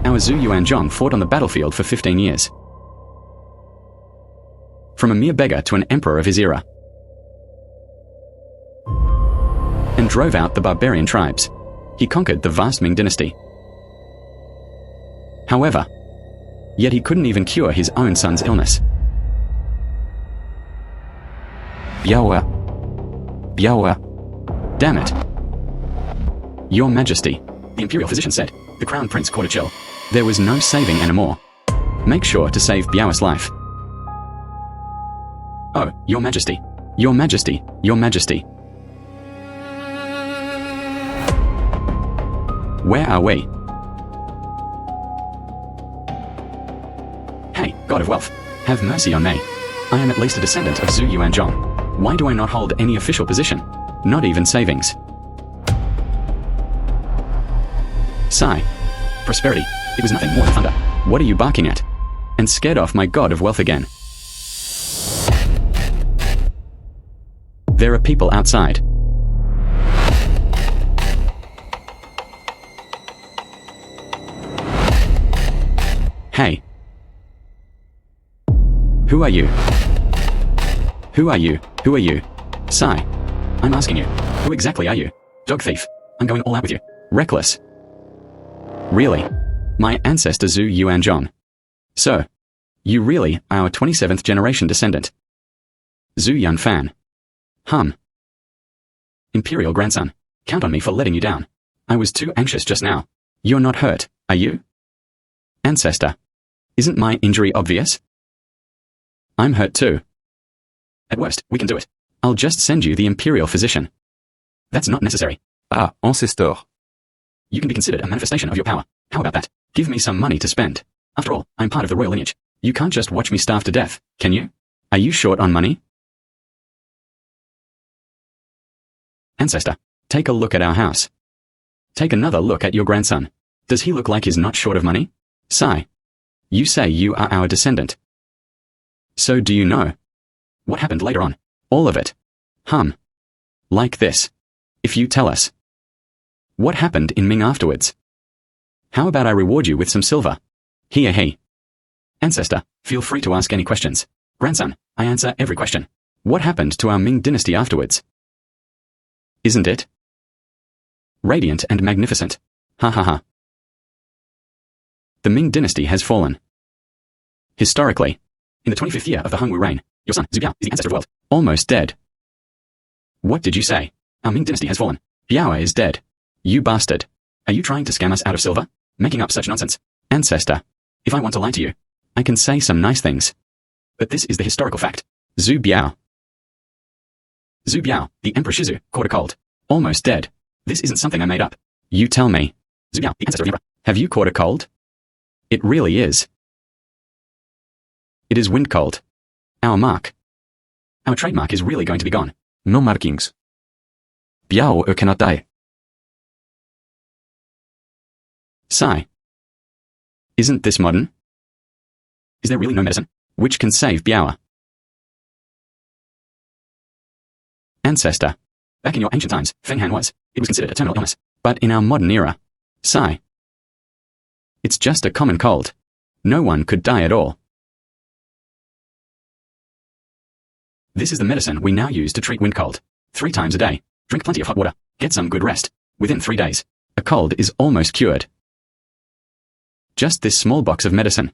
Our Zhu Yuanzhang fought on the battlefield for 15 years. From a mere beggar to an emperor of his era. And drove out the barbarian tribes. He conquered the vast Ming Dynasty. However, yet he couldn't even cure his own son's illness. Biawa. Damn it. Your Majesty, the imperial physician said. The crown prince caught a chill. There was no saving anymore. Make sure to save Biawa's life. Oh, Your Majesty. Your Majesty. Your Majesty. Where are we? Hey, God of Wealth, have mercy on me. I am at least a descendant of Zhu Yuanzhang. Why do I not hold any official position? Not even savings. Sigh. Prosperity. It was nothing more than thunder. What are you barking at? And scared off my God of Wealth again. There are people outside. Hey. Who are you? Who are you? Who are you? Sigh. I'm asking you. Who exactly are you? Dog thief. I'm going all out with you. Reckless. Really? My ancestor Zhu Yuanzhang. So, you really are our 27th generation descendant. Zhu Yunfan. Imperial grandson. Count on me for letting you down. I was too anxious just now. You're not hurt, are you? Ancestor. Isn't my injury obvious? I'm hurt too. At worst, we can do it. I'll just send you the imperial physician. That's not necessary. Ah, ancestor. You can be considered a manifestation of your power. How about that? Give me some money to spend. After all, I'm part of the royal lineage. You can't just watch me starve to death, can you? Are you short on money? Ancestor, take a look at our house. Take another look at your grandson. Does he look like he's not short of money? Sigh. You say you are our descendant. So do you know what happened later on? All of it. Like this. If you tell us. What happened in Ming afterwards? How about I reward you with some silver? He. Ancestor, feel free to ask any questions. Grandson, I answer every question. What happened to our Ming Dynasty afterwards? Isn't it radiant and magnificent? Ha ha ha. The Ming Dynasty has fallen. Historically, in the 25th year of the Hongwu reign, your son, Zhu Biao, is the ancestor of the world. Almost dead. What did you say? Our Ming Dynasty has fallen. Biao is dead. You bastard. Are you trying to scam us out of silver? Making up such nonsense. Ancestor, if I want to lie to you, I can say some nice things. But this is the historical fact. Zhu Biao, the Emperor Shizu, caught a cold. Almost dead. This isn't something I made up. You tell me. Zhu Biao, the ancestor of the Emperor. Have you caught a cold? It really is. It is wind cold. Our mark. Our trademark is really going to be gone. No markings. Biao cannot die. Sigh. Isn't this modern? Is there really no medicine which can save Biao? Ancestor. Back in your ancient times, Feng Han was. It was considered a terminal illness. But in our modern era, sigh. It's just a common cold. No one could die at all. This is the medicine we now use to treat wind cold. 3 times a day. Drink plenty of hot water. Get some good rest. Within 3 days, a cold is almost cured. Just this small box of medicine.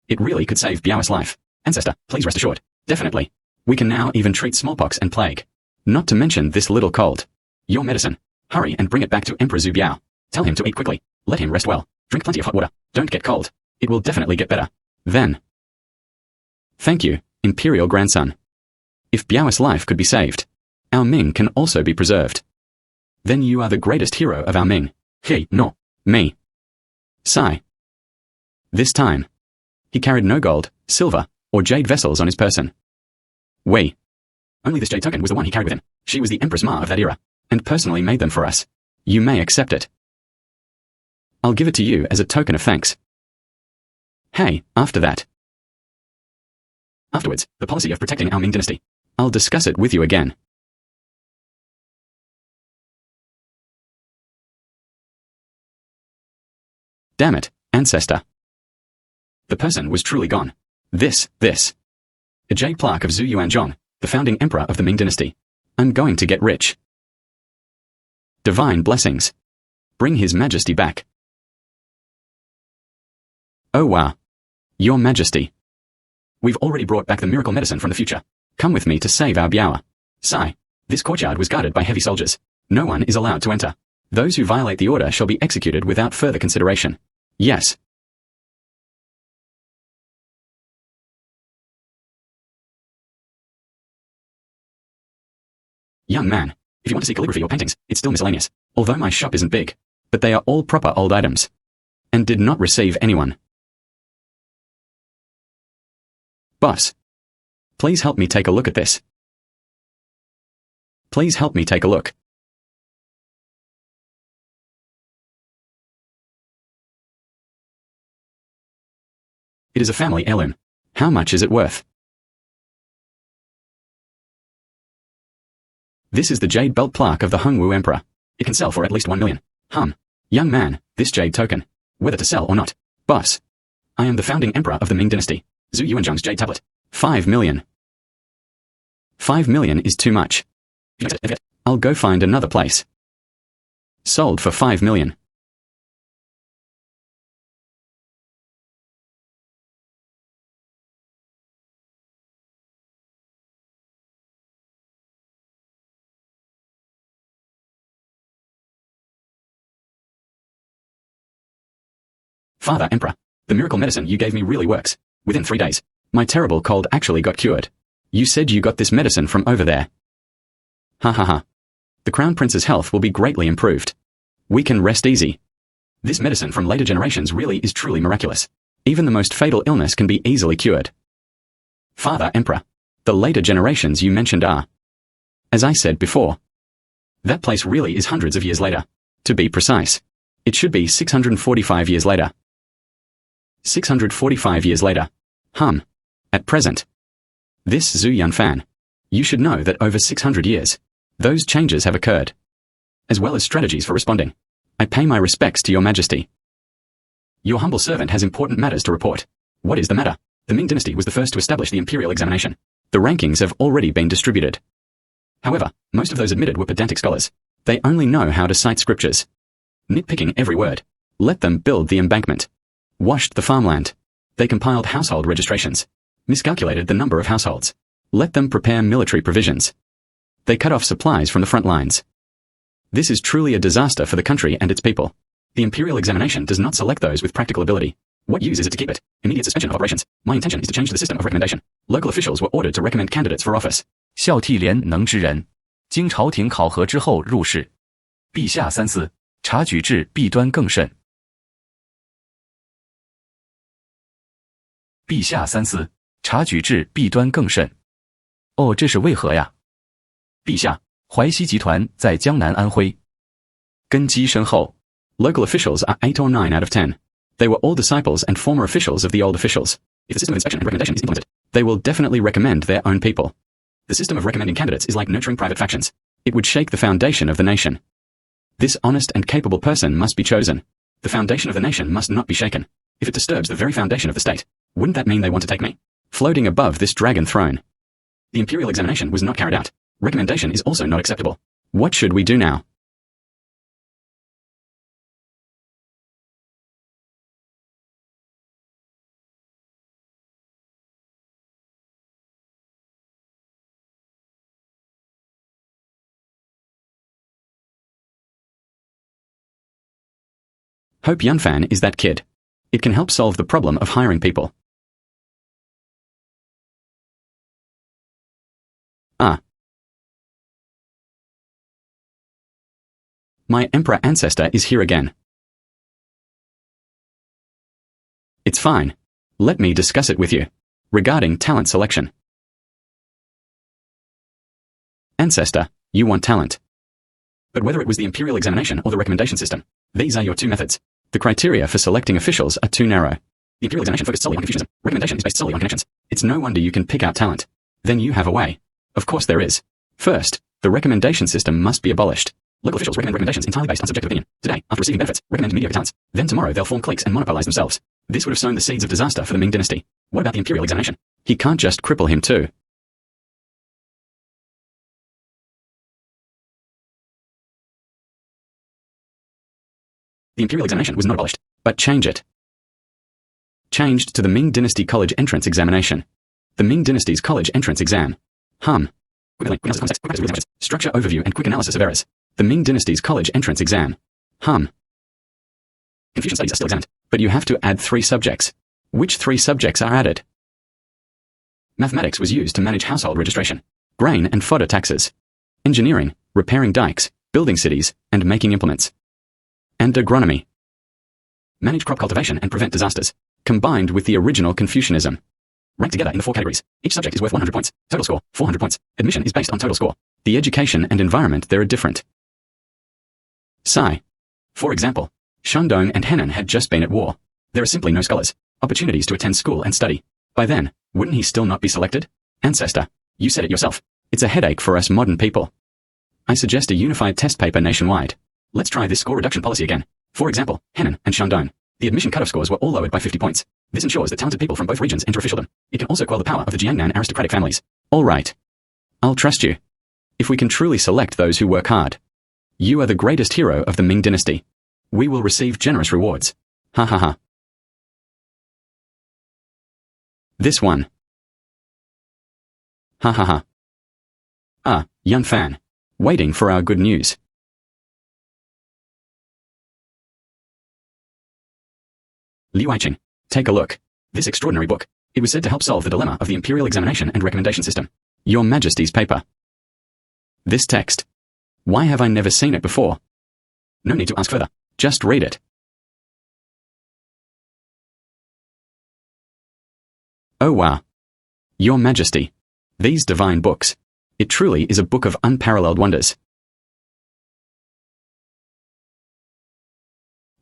It really could save Biao's life. Ancestor, please rest assured. Definitely. We can now even treat smallpox and plague. Not to mention this little cold. Your medicine. Hurry and bring it back to Emperor Zhu Biao. Tell him to eat quickly. Let him rest well. Drink plenty of hot water. Don't get cold. It will definitely get better. Then. Thank you, Imperial Grandson. If Biao's life could be saved, our Ming can also be preserved. Then you are the greatest hero of our Ming. He, no, me. Sigh. This time, he carried no gold, silver, or jade vessels on his person. We. Only this jade token was the one he carried with him. She was the Empress Ma of that era, and personally made them for us. You may accept it. I'll give it to you as a token of thanks. Hey, afterwards, the policy of protecting our Ming Dynasty. I'll discuss it with you again. Damn it, ancestor. The person was truly gone. This. A jade plaque of Zhu Yuanzhang, the founding emperor of the Ming Dynasty. I'm going to get rich. Divine blessings. Bring His Majesty back. Oh wow. Your Majesty. We've already brought back the miracle medicine from the future. Come with me to save our Biao. Sigh. This courtyard was guarded by heavy soldiers. No one is allowed to enter. Those who violate the order shall be executed without further consideration. Yes. Young man, if you want to see calligraphy or paintings, it's still miscellaneous. Although my shop isn't big. But they are all proper old items. And did not receive anyone. Boss. Please help me take a look at this. Please help me take a look. It is a family heirloom. How much is it worth? This is the jade belt plaque of the Hongwu Emperor. It can sell for at least 1 million. Young man, this jade token. Whether to sell or not. Boss. I am the founding emperor of the Ming Dynasty. Zhu Yuanzhang's jade tablet. 5 million. 5 million is too much. I'll go find another place. Sold for 5 million. Father Emperor, the miracle medicine you gave me really works. Within 3 days, my terrible cold actually got cured. You said you got this medicine from over there. Ha ha ha. The Crown Prince's health will be greatly improved. We can rest easy. This medicine from later generations really is truly miraculous. Even the most fatal illness can be easily cured. Father Emperor, the later generations you mentioned are. As I said before. That place really is hundreds of years later. To be precise, it should be 645 years later. 645 years later. At present. This Zhu Yunfan. You should know that over 600 years, those changes have occurred. As well as strategies for responding. I pay my respects to your Majesty. Your humble servant has important matters to report. What is the matter? The Ming Dynasty was the first to establish the imperial examination. The rankings have already been distributed. However, most of those admitted were pedantic scholars. They only know how to cite scriptures. Nitpicking every word. Let them build the embankment. Washed the farmland. They compiled household registrations. Miscalculated the number of households. Let them prepare military provisions. They cut off supplies from the front lines. This is truly a disaster for the country and its people. The imperial examination does not select those with practical ability. What use is it to keep it? Immediate suspension of operations. My intention is to change the system of recommendation. Local officials were ordered to recommend candidates for office. 孝悌廉能之人，经朝廷考核之后入仕。陛下三思，察举至弊端更甚。陛下三思，察举至弊端更甚。哦，这是为何呀？陛下，淮西集团在江南安徽。根基深厚。Local officials are 8 or 9 out of 10. They were all disciples and former officials of the old officials. If the system of inspection and recommendation is implemented, they will definitely recommend their own people. The system of recommending candidates is like nurturing private factions. It would shake the foundation of the nation. This honest and capable person must be chosen. The foundation of the nation must not be shaken. If it disturbs the very foundation of the state, wouldn't that mean they want to take me? Floating above this dragon throne. The imperial examination was not carried out. Recommendation is also not acceptable. What should we do now? Hope Yunfan is that kid. It can help solve the problem of hiring people. My emperor ancestor is here again. It's fine. Let me discuss it with you. Regarding talent selection. Ancestor, you want talent. But whether it was the imperial examination or the recommendation system, these are your two methods. The criteria for selecting officials are too narrow. The imperial examination focused solely on Confucianism. Recommendation is based solely on connections. It's no wonder you can pick out talent. Then you have a way. Of course there is. First, the recommendation system must be abolished. Local officials recommend recommendations entirely based on subjective opinion. Today, after receiving benefits, recommend mediocre talents. Then tomorrow they'll form cliques and monopolize themselves. This would have sown the seeds of disaster for the Ming Dynasty. What about the imperial examination? He can't just cripple him too. The imperial examination was not abolished, but change it. Changed to the Ming Dynasty College Entrance Examination. The Ming Dynasty's College Entrance Exam. Quick analysis of context, structure overview and quick analysis of errors. The Ming Dynasty's College Entrance Exam. Confucian studies are still examined. But you have to add 3 subjects. Which 3 subjects are added? Mathematics was used to manage household registration. Grain and fodder taxes. Engineering, repairing dikes, building cities, and making implements. And agronomy. Manage crop cultivation and prevent disasters. Combined with the original Confucianism. Ranked together in the 4 categories. Each subject is worth 100 points. Total score, 400 points. Admission is based on total score. The education and environment there are different. For example, Shandong and Henan had just been at war. There are simply no scholars, opportunities to attend school and study. By then, wouldn't he still not be selected? Ancestor, you said it yourself. It's a headache for us modern people. I suggest a unified test paper nationwide. Let's try this score reduction policy again. For example, Henan and Shandong. The admission cutoff scores were all lowered by 50 points. This ensures that talented people from both regions enter officialdom. It can also quell the power of the Jiangnan aristocratic families. All right. I'll trust you. If we can truly select those who work hard. You are the greatest hero of the Ming Dynasty. We will receive generous rewards. Ha ha ha. This one. Ha ha ha. Ah, Yunfan. Waiting for our good news. Liu Aiqing. Take a look. This extraordinary book. It was said to help solve the dilemma of the imperial examination and recommendation system. Your Majesty's paper. This text. Why have I never seen it before? No need to ask further. Just read it. Oh wow. Your Majesty. These divine books. It truly is a book of unparalleled wonders.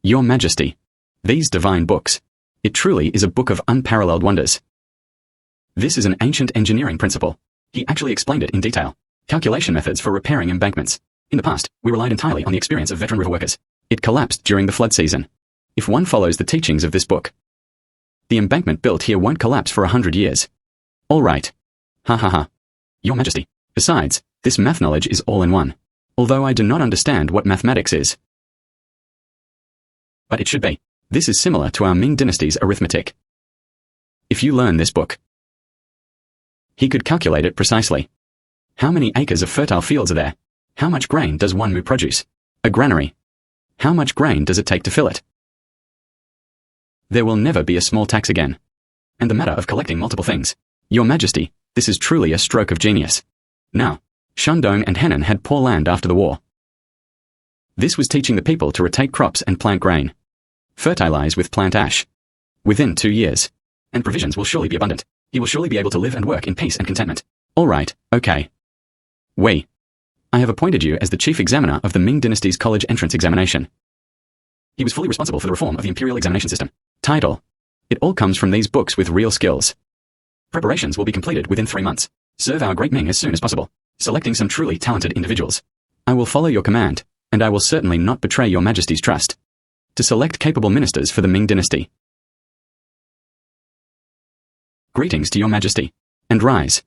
Your Majesty. These divine books. It truly is a book of unparalleled wonders. This is an ancient engineering principle. He actually explained it in detail. Calculation methods for repairing embankments. In the past, we relied entirely on the experience of veteran river workers. It collapsed during the flood season. If one follows the teachings of this book, the embankment built here won't collapse for 100 years. All right. Ha ha ha. Your Majesty. Besides, this math knowledge is all in one. Although I do not understand what mathematics is. But it should be. This is similar to our Ming Dynasty's arithmetic. If you learn this book, he could calculate it precisely. How many acres of fertile fields are there? How much grain does one mu produce? A granary. How much grain does it take to fill it? There will never be a small tax again. And the matter of collecting multiple things. Your Majesty, this is truly a stroke of genius. Now, Shandong and Henan had poor land after the war. This was teaching the people to rotate crops and plant grain. Fertilize with plant ash. Within 2 years. And provisions will surely be abundant. He will surely be able to live and work in peace and contentment. All right, okay. I have appointed you as the chief examiner of the Ming Dynasty's college entrance examination. He was fully responsible for the reform of the imperial examination system. Title. It all comes from these books with real skills. Preparations will be completed within 3 months. Serve our great Ming as soon as possible. Selecting some truly talented individuals. I will follow your command, and I will certainly not betray your Majesty's trust. To select capable ministers for the Ming Dynasty. Greetings to your Majesty. And rise.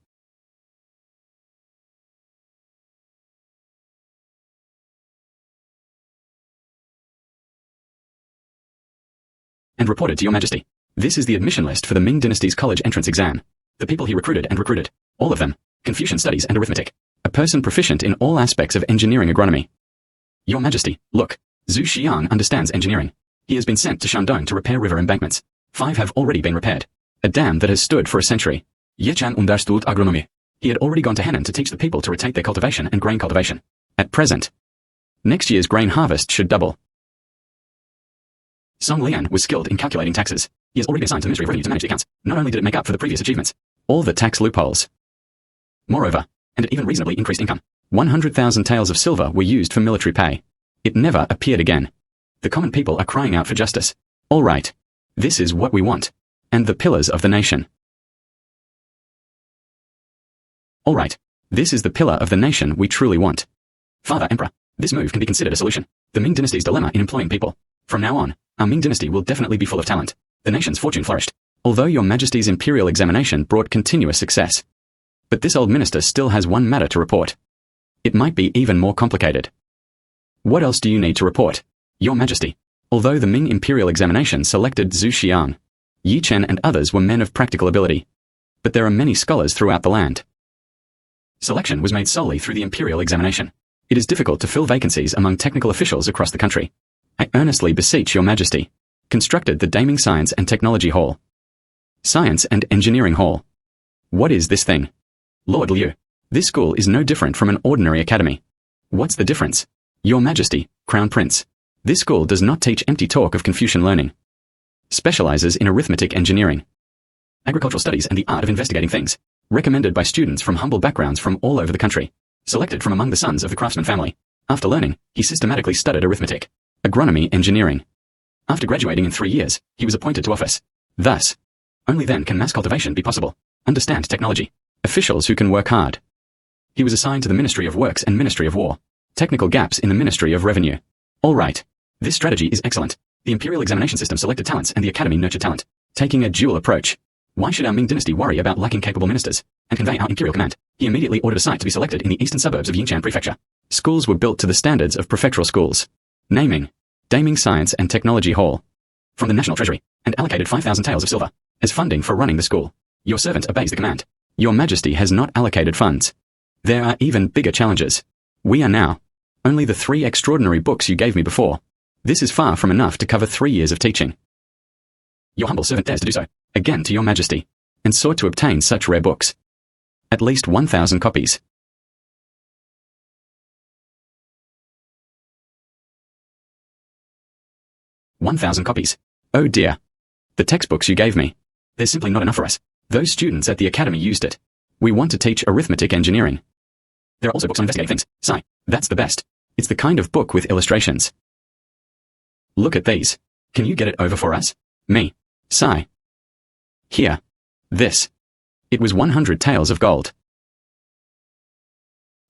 And reported to your Majesty. This is the admission list for the Ming Dynasty's college entrance exam. The people he recruited and recruited. All of them. Confucian studies and arithmetic. A person proficient in all aspects of engineering agronomy. Your Majesty, look. Zhu Xiang understands engineering. He has been sent to Shandong to repair river embankments. 5 have already been repaired. A dam that has stood for a century. Yechan understood agronomy. He had already gone to Henan to teach the people to rotate their cultivation and grain cultivation. At present. Next year's grain harvest should double. Song Lian was skilled in calculating taxes. He has already been assigned to the Ministry of Revenue to manage the accounts. Not only did it make up for the previous achievements, all the tax loopholes. Moreover, and it even reasonably increased income. 100,000 taels of silver were used for military pay. It never appeared again. The common people are crying out for justice. All right. This is what we want. And the pillars of the nation. All right. This is the pillar of the nation we truly want. Father Emperor, This move can be considered a solution. The Ming Dynasty's dilemma in employing people. From now on, our Ming Dynasty will definitely be full of talent. The nation's fortune flourished. Although your Majesty's imperial examination brought continuous success. But this old minister still has one matter to report. It might be even more complicated. What else do you need to report? Your Majesty. Although the Ming imperial examination selected Zhu Xian, Yi Chen and others were men of practical ability. But there are many scholars throughout the land. Selection was made solely through the imperial examination. It is difficult to fill vacancies among technical officials across the country. I earnestly beseech your Majesty. Constructed the Daming Science and Technology Hall. Science and Engineering Hall. What is this thing? Lord Liu. This school is no different from an ordinary academy. What's the difference? Your Majesty, Crown Prince. This school does not teach empty talk of Confucian learning. Specializes in arithmetic engineering, agricultural studies and the art of investigating things. Recommended by students from humble backgrounds from all over the country. Selected from among the sons of the craftsman family. After learning, he systematically studied arithmetic, agronomy, engineering. After graduating in 3 years, he was appointed to office. Thus, only then can mass cultivation be possible. Understand technology. Officials who can work hard. He was assigned to the Ministry of Works and Ministry of War. Technical gaps in the Ministry of Revenue. All right. This strategy is excellent. The imperial examination system selected talents and the academy nurtured talent. Taking a dual approach. Why should our Ming Dynasty worry about lacking capable ministers and convey our imperial command? He immediately ordered a site to be selected in the eastern suburbs of Yinchan Prefecture. Schools were built to the standards of prefectural schools. Naming, Daming Science and Technology Hall. From the National Treasury, and allocated 5,000 taels of silver as funding for running the school. Your servant obeys the command. Your Majesty has not allocated funds. There are even bigger challenges. We are now. Only the 3 extraordinary books you gave me before. This is far from enough to cover 3 years of teaching. Your humble servant dares to do so, again to your Majesty, and sought to obtain such rare books. At least 1,000 copies. "1,000 copies. Oh dear. The textbooks you gave me. There's simply not enough for us. Those students at the academy used it. We want to teach arithmetic engineering. There are also books on investigating things. Sigh. That's the best. It's the kind of book with illustrations. Look at these. Can you get it over for us? Me. Sigh. Here. This. It was 100 taels of gold.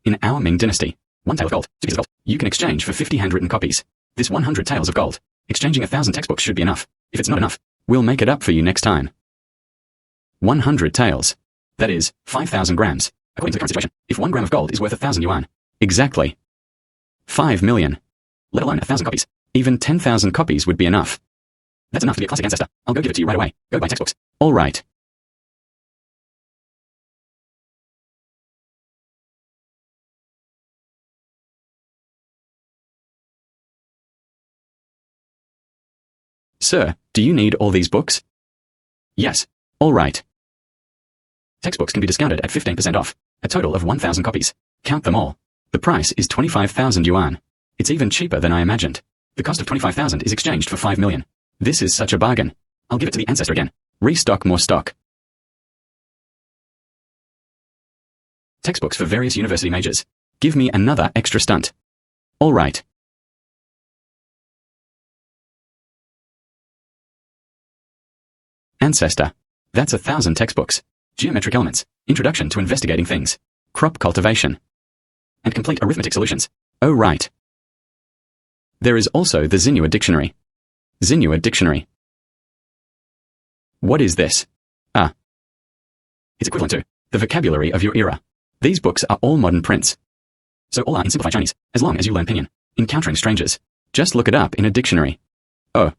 In our Ming Dynasty, 1 tael of gold, 2 pieces of gold, you can exchange for 50 handwritten copies. This 100 taels of gold. Exchanging 1,000 textbooks should be enough. If it's not enough, we'll make it up for you next time. 100 taels. That is, 5,000 grams. According to the current situation, if 1 gram of gold is worth 1,000 yuan. Exactly. 5 million. Let alone 1,000 copies. Even 10,000 copies would be enough. That's enough to be a classic ancestor. I'll go give it to you right away. Go buy textbooks. All right. Sir, do you need all these books? Yes. All right. Textbooks can be discounted at 15% off. A total of 1,000 copies. Count them all. The price is 25,000 yuan. It's even cheaper than I imagined. The cost of 25,000 is exchanged for 5 million. This is such a bargain. I'll give it to the ancestor again. Restock more stock. Textbooks for various university majors. Give me another extra stunt. All right. Ancestor. That's 1,000 textbooks. Geometric elements. Introduction to investigating things. Crop cultivation. And complete arithmetic solutions. Oh right. There is also the Xinhua Dictionary. Xinhua Dictionary. What is this? Ah. It's equivalent to the vocabulary of your era. These books are all modern prints. So all are in simplified Chinese, as long as you learn Pinyin. Encountering strangers. Just look it up in a dictionary. Oh.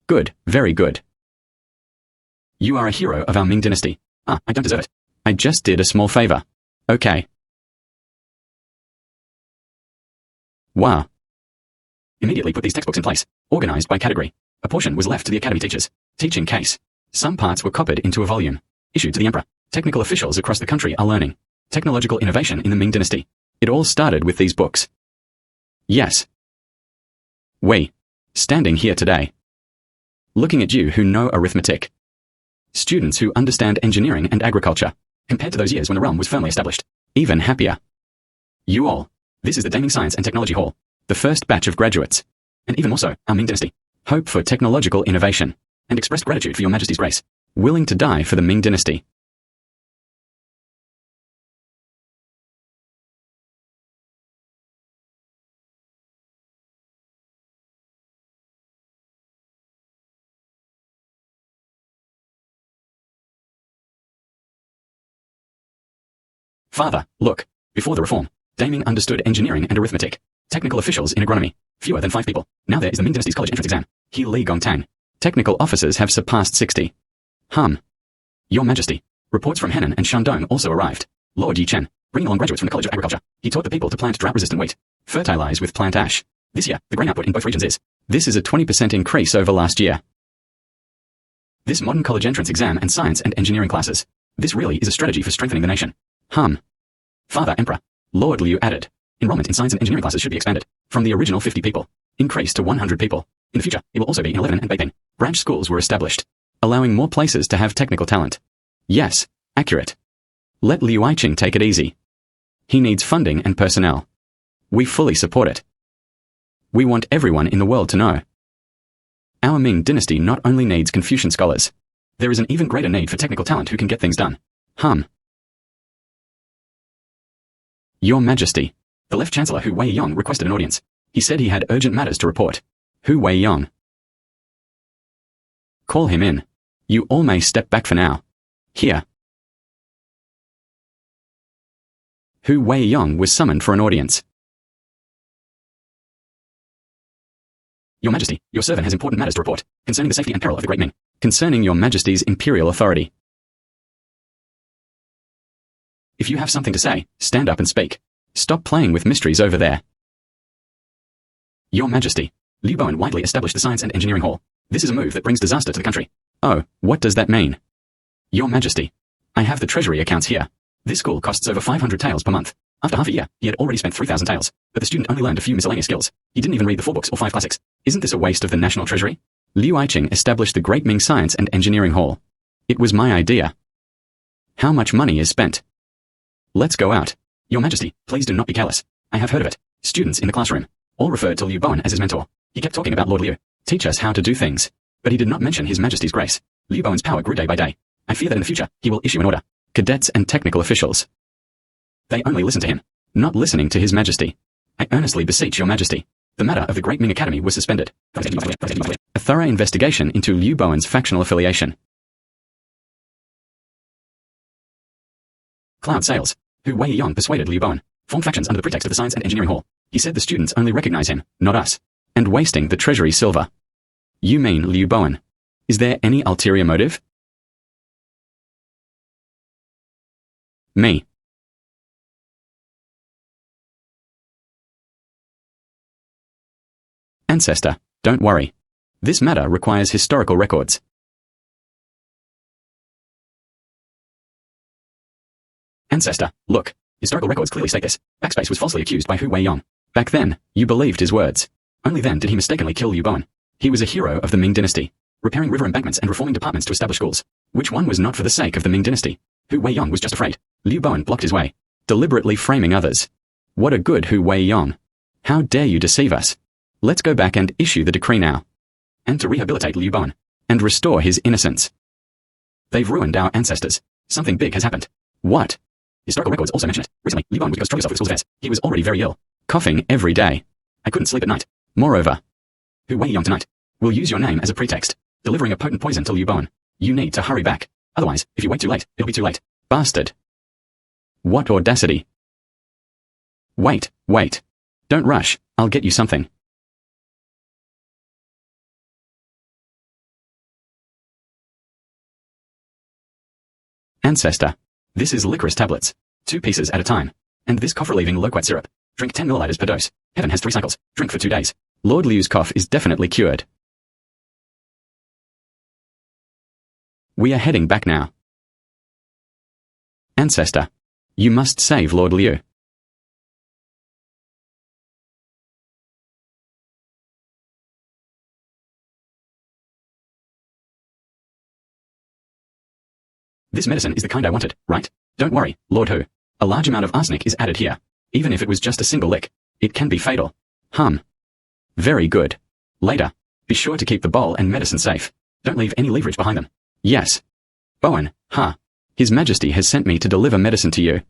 Good, very good. You are a hero of our Ming Dynasty. Ah, I don't deserve it. I just did a small favor. Okay. Wow. Immediately put these textbooks in place, organized by category. A portion was left to the academy teachers. Teaching case. Some parts were copied into a volume. Issued to the emperor. Technical officials across the country are learning. Technological innovation in the Ming Dynasty. It all started with these books. Yes. We. Standing here today. Looking at you who know arithmetic. Students who understand engineering and agriculture. Compared to those years when the realm was firmly established. Even happier. You all. This is the Daming Science and Technology Hall. The first batch of graduates. And even more so, our Ming Dynasty. Hope for technological innovation. And expressed gratitude for your Majesty's grace. Willing to die for the Ming Dynasty. Father, look. Before the reform, Ming understood engineering and arithmetic. Technical officials in agronomy. Fewer than 5 people. Now there is the Ming Dynasty's college entrance exam. He Li Gongtang. Technical officers have surpassed 60. Your Majesty. Reports from Henan and Shandong also arrived. Lord Yi Chen, bringing along graduates from the College of Agriculture. He taught the people to plant drought-resistant wheat. Fertilize with plant ash. This year, the grain output in both regions is. This is a 20% increase over last year. This modern college entrance exam and science and engineering classes. This really is a strategy for strengthening the nation. Father Emperor. Lord Liu added. Enrollment in science and engineering classes should be expanded. From the original 50 people. Increased to 100 people. In the future, it will also be in Lebanon and Beiping. Branch schools were established. Allowing more places to have technical talent. Yes, accurate. Let Liu Aiqing take it easy. He needs funding and personnel. We fully support it. We want everyone in the world to know. Our Ming Dynasty not only needs Confucian scholars. There is an even greater need for technical talent who can get things done. Your Majesty. The Left Chancellor Hu Weiyong requested an audience. He said he had urgent matters to report. Hu Weiyong. Call him in. You all may step back for now. Here. Hu Weiyong was summoned for an audience. Your Majesty, your servant has important matters to report, concerning the safety and peril of the Great Ming, concerning your Majesty's imperial authority. If you have something to say, stand up and speak. Stop playing with mysteries over there. Your Majesty, Liu Bowen widely established the Science and Engineering Hall. This is a move that brings disaster to the country. Oh, what does that mean? Your Majesty, I have the treasury accounts here. This school costs over 500 taels per month. After half a year, he had already spent 3,000 taels, but the student only learned a few miscellaneous skills. He didn't even read the 4 books or 5 classics. Isn't this a waste of the national treasury? Liu Aiqing established the Great Ming Science and Engineering Hall. It was my idea. How much money is spent? Let's go out. Your Majesty, please do not be careless. I have heard of it. Students in the classroom all referred to Liu Bowen as his mentor. He kept talking about Lord Liu. Teach us how to do things. But he did not mention His Majesty's grace. Liu Bowen's power grew day by day. I fear that in the future, he will issue an order. Cadets and technical officials. They only listen to him, not listening to His Majesty. I earnestly beseech Your Majesty. The matter of the Great Ming Academy was suspended. A thorough investigation into Liu Bowen's factional affiliation. Cloud sales. Hu Weiyong persuaded Liu Bowen. Formed factions under the pretext of the Science and Engineering Hall. He said the students only recognize him, not us. And wasting the treasury silver. You mean Liu Bowen? Is there any ulterior motive? Me. Ancestor, don't worry. This matter requires historical records. Ancestor, look. Historical records clearly state this. Backspace was falsely accused by Hu Weiyong. Back then, you believed his words. Only then did he mistakenly kill Liu Bowen. He was a hero of the Ming Dynasty, repairing river embankments and reforming departments to establish schools. Which one was not for the sake of the Ming Dynasty? Hu Weiyong was just afraid. Liu Bowen blocked his way, deliberately framing others. What a good Hu Weiyong. How dare you deceive us? Let's go back and issue the decree now. And to rehabilitate Liu Bowen, and restore his innocence. They've ruined our ancestors. Something big has happened. What? Historical records also mention it. Recently, Liu Bowen would go stroke himself with school's affairs. He was already very ill, coughing every day. I couldn't sleep at night. Moreover, Hu Weiyong tonight will use your name as a pretext, delivering a potent poison to Liu Bowen. You need to hurry back. Otherwise, if you wait too late, it'll be too late. Bastard. What audacity. Wait. Don't rush. I'll get you something. Ancestor. This is licorice tablets. 2 pieces at a time. And this cough-relieving loquat syrup. Drink 10 milliliters per dose. Heaven has 3 cycles. Drink for 2 days. Lord Liu's cough is definitely cured. We are heading back now. Ancestor. You must save Lord Liu. This medicine is the kind I wanted, right? Don't worry, Lord Hu. A large amount of arsenic is added here. Even if it was just a single lick, it can be fatal. Very good. Later, be sure to keep the bowl and medicine safe. Don't leave any leverage behind them. Yes. Bowen, His Majesty has sent me to deliver medicine to you.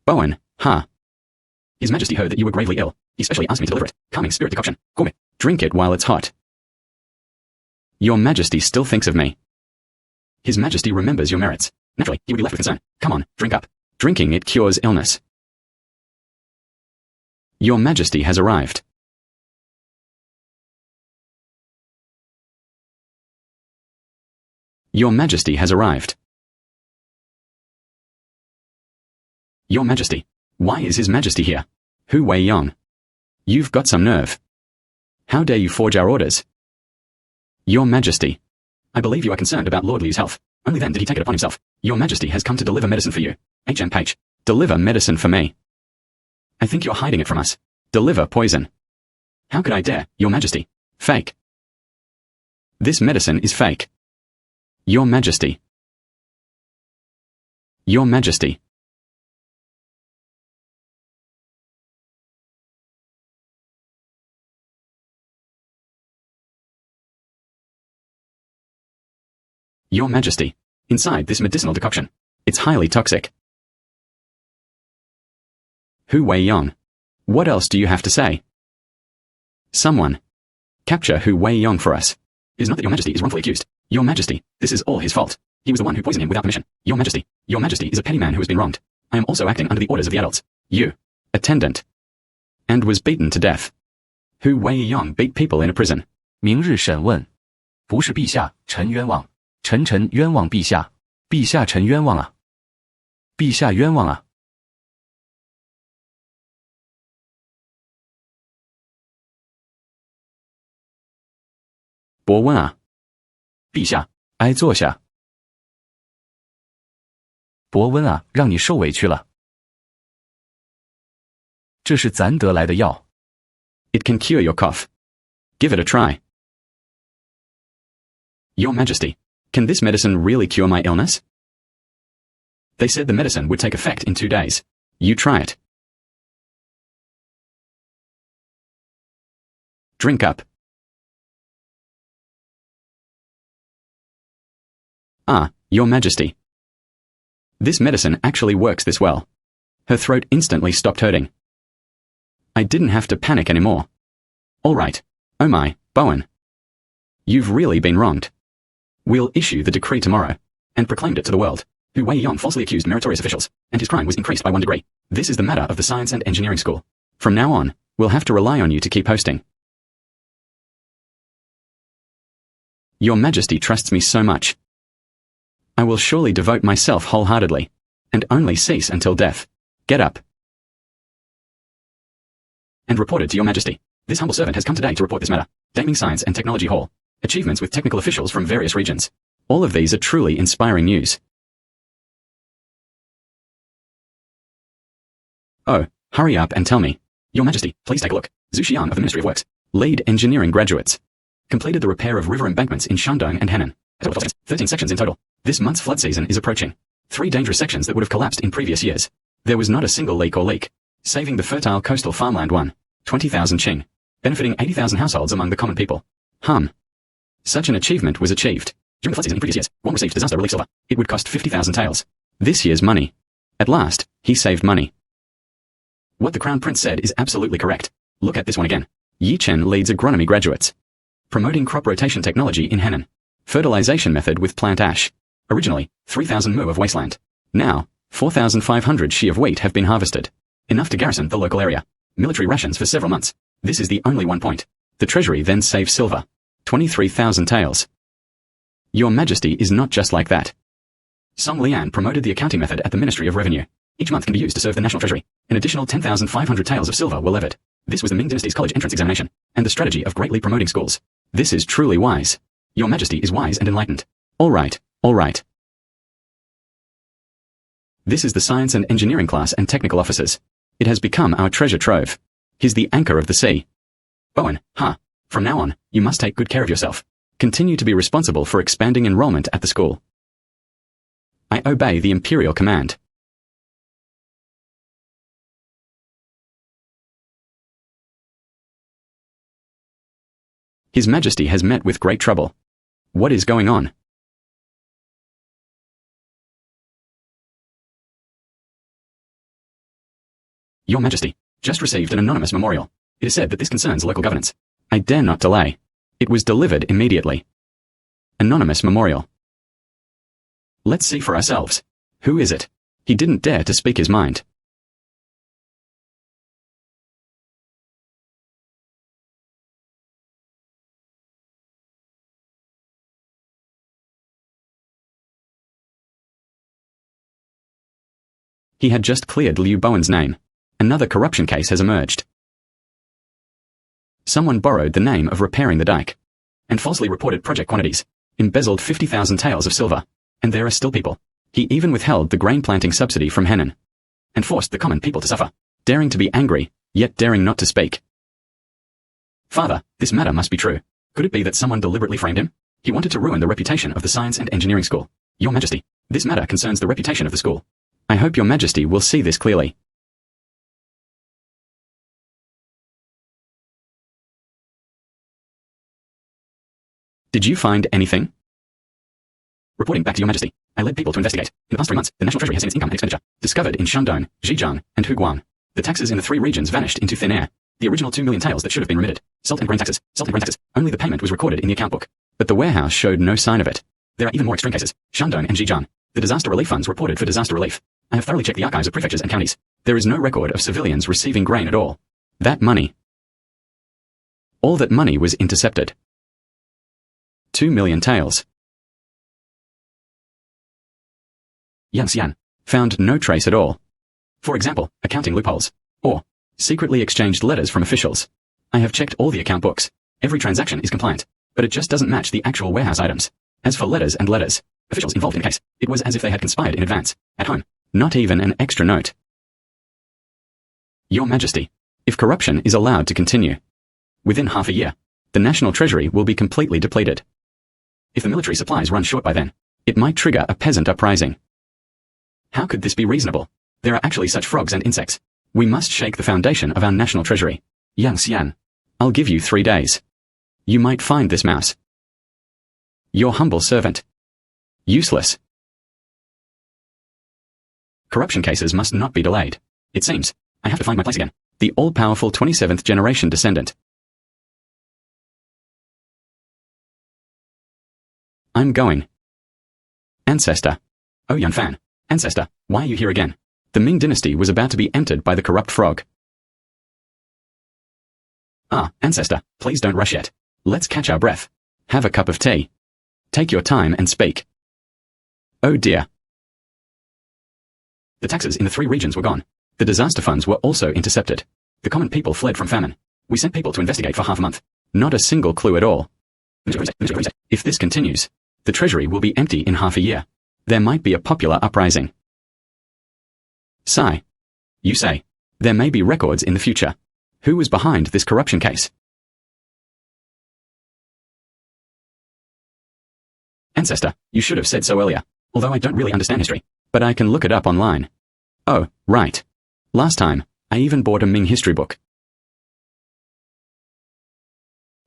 Bowen, His Majesty heard that you were gravely ill. He specially asked me to deliver it. Calming spirit decoction. Gourmet. Drink it while it's hot. Your Majesty still thinks of me. His Majesty remembers your merits. Naturally, he would be left with concern. Come on, drink up. Drinking it cures illness. Your Majesty has arrived. Your Majesty has arrived. Your Majesty. Why is His Majesty here? Hu Wei-yong. You've got some nerve. How dare you forge our orders? Your Majesty. I believe you are concerned about Lord Liu's health. Only then did he take it upon himself. Your Majesty has come to deliver medicine for you. H.M. Page. Deliver medicine for me. I think you're hiding it from us. Deliver poison. How could I dare, Your Majesty? Fake. This medicine is fake. Your Majesty. Your Majesty. Your Majesty. Inside this medicinal decoction. It's highly toxic. Hu Wei-yong. What else do you have to say? Someone. Capture Hu Wei-yong for us. It is not that Your Majesty is wrongfully accused. Your Majesty, this is all his fault. He was the one who poisoned him without permission. Your Majesty is a petty man who has been wronged. I am also acting under the orders of the adults. You. Attendant. And was beaten to death. Hu Wei-yong beat people in a prison. 明日审问。不是陛下，臣冤枉。臣冤枉陛下。陛下臣冤枉啊。陛下冤枉啊。伯温啊。陛下，挨坐下。伯温啊，让你受委屈了。这是咱得来的药。It can cure your cough. Give it a try. Your Majesty, can this medicine really cure my illness? They said the medicine would take effect in 2 days. You try it. Drink up. Ah, Your Majesty. This medicine actually works this well. Her throat instantly stopped hurting. I didn't have to panic anymore. All right. Oh my, Bowen. You've really been wronged. We'll issue the decree tomorrow, and proclaimed it to the world. Hu Wei-yong falsely accused meritorious officials, and his crime was increased by 1 degree. This is the matter of the Science and Engineering School. From now on, we'll have to rely on you to keep hosting. Your Majesty trusts me so much. I will surely devote myself wholeheartedly, and only cease until death. Get up. And reported to Your Majesty. This humble servant has come today to report this matter. Daming Science and Technology Hall. Achievements with technical officials from various regions. All of these are truly inspiring news. Oh, hurry up and tell me. Your Majesty, please take a look. Zhu Xiang of the Ministry of Works. Lead engineering graduates. Completed the repair of river embankments in Shandong and Henan. 13 sections in total. This month's flood season is approaching. 3 dangerous sections that would have collapsed in previous years. There was not a single leak or leak. Saving the fertile coastal farmland 20,000 Qing. Benefiting 80,000 households among the common people. Such an achievement was achieved. During the flood season in previous years, one received disaster relief silver. It would cost 50,000 taels. This year's money. At last, he saved money. What the Crown Prince said is absolutely correct. Look at this one again. Yi Chen leads agronomy graduates. Promoting crop rotation technology in Henan. Fertilization method with plant ash. Originally, 3,000 mu of wasteland. Now, 4,500 shi of wheat have been harvested. Enough to garrison the local area. Military rations for several months. This is the only 1 point. The treasury then saves silver. 23,000 taels. Your Majesty is not just like that. Song Lian promoted the accounting method at the Ministry of Revenue. Each month can be used to serve the national treasury. An additional 10,500 taels of silver were levied. This was the Ming Dynasty's college entrance examination, and the strategy of greatly promoting schools. This is truly wise. Your Majesty is wise and enlightened. All right, all right. This is the science and engineering class and technical officers. It has become our treasure trove. He's the anchor of the sea. Bowen, From now on, you must take good care of yourself. Continue to be responsible for expanding enrollment at the school. I obey the imperial command. His Majesty has met with great trouble. What is going on? Your Majesty, just received an anonymous memorial. It is said that this concerns local governance. I dare not delay. It was delivered immediately. Anonymous memorial. Let's see for ourselves. Who is it? He didn't dare to speak his mind. He had just cleared Liu Bowen's name. Another corruption case has emerged. Someone borrowed the name of repairing the dike, and falsely reported project quantities, embezzled 50,000 taels of silver, and there are still people. He even withheld the grain planting subsidy from Henan, and forced the common people to suffer, daring to be angry, yet daring not to speak. Father, this matter must be true. Could it be that someone deliberately framed him? He wanted to ruin the reputation of the Science and Engineering School. Your Majesty, this matter concerns the reputation of the school. I hope Your Majesty will see this clearly. Did you find anything? Reporting back to Your Majesty. I led people to investigate. In the past 3 months, the National Treasury has seen its income and expenditure discovered in Shandong, Zhejiang, and Huguan. The taxes in the 3 regions vanished into thin air. The original 2 million taels that should have been remitted. Salt and grain taxes. Only the payment was recorded in the account book. But the warehouse showed no sign of it. There are even more extreme cases. Shandong and Zhejiang. The disaster relief funds reported for disaster relief. I have thoroughly checked the archives of prefectures and counties. There is no record of civilians receiving grain at all. That money. All that money was intercepted. 2 million taels. Yang Xian. Found no trace at all. For example, accounting loopholes. Or secretly exchanged letters from officials. I have checked all the account books. Every transaction is compliant, but it just doesn't match the actual warehouse items. As for letters and letters, officials involved in the case, it was as if they had conspired in advance, at home. Not even an extra note. Your Majesty, if corruption is allowed to continue, within half a year, the National Treasury will be completely depleted. If the military supplies run short by then, it might trigger a peasant uprising. How could this be reasonable? There are actually such frogs and insects. We must shake the foundation of our National Treasury. Yang Xian, I'll give you 3 days. You might find this mouse. Your humble servant. Useless. Corruption cases must not be delayed. It seems, I have to find my place again. The all-powerful 27th generation descendant. I'm going. Ancestor. Oh Yunfan. Ancestor, why are you here again? The Ming Dynasty was about to be entered by the corrupt frog. Ah, Ancestor, please don't rush yet. Let's catch our breath. Have a cup of tea. Take your time and speak. Oh dear. The taxes in the 3 regions were gone. The disaster funds were also intercepted. The common people fled from famine. We sent people to investigate for half a month. Not a single clue at all. If this continues, the treasury will be empty in half a year. There might be a popular uprising. Sigh. You say, there may be records in the future. Who was behind this corruption case? Ancestor, you should have said so earlier, although I don't really understand history, but I can look it up online. Oh, right. Last time, I even bought a Ming history book.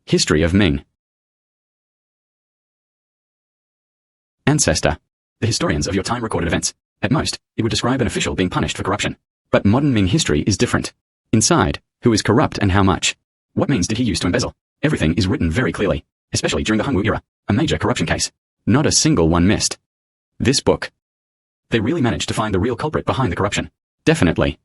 History of Ming. Ancestor. The historians of your time recorded events. At most, it would describe an official being punished for corruption. But modern Ming history is different. Inside, who is corrupt and how much? What means did he use to embezzle? Everything is written very clearly, especially during the Hongwu era, a major corruption case. Not a single one missed. This book. They really managed to find the real culprit behind the corruption. Definitely.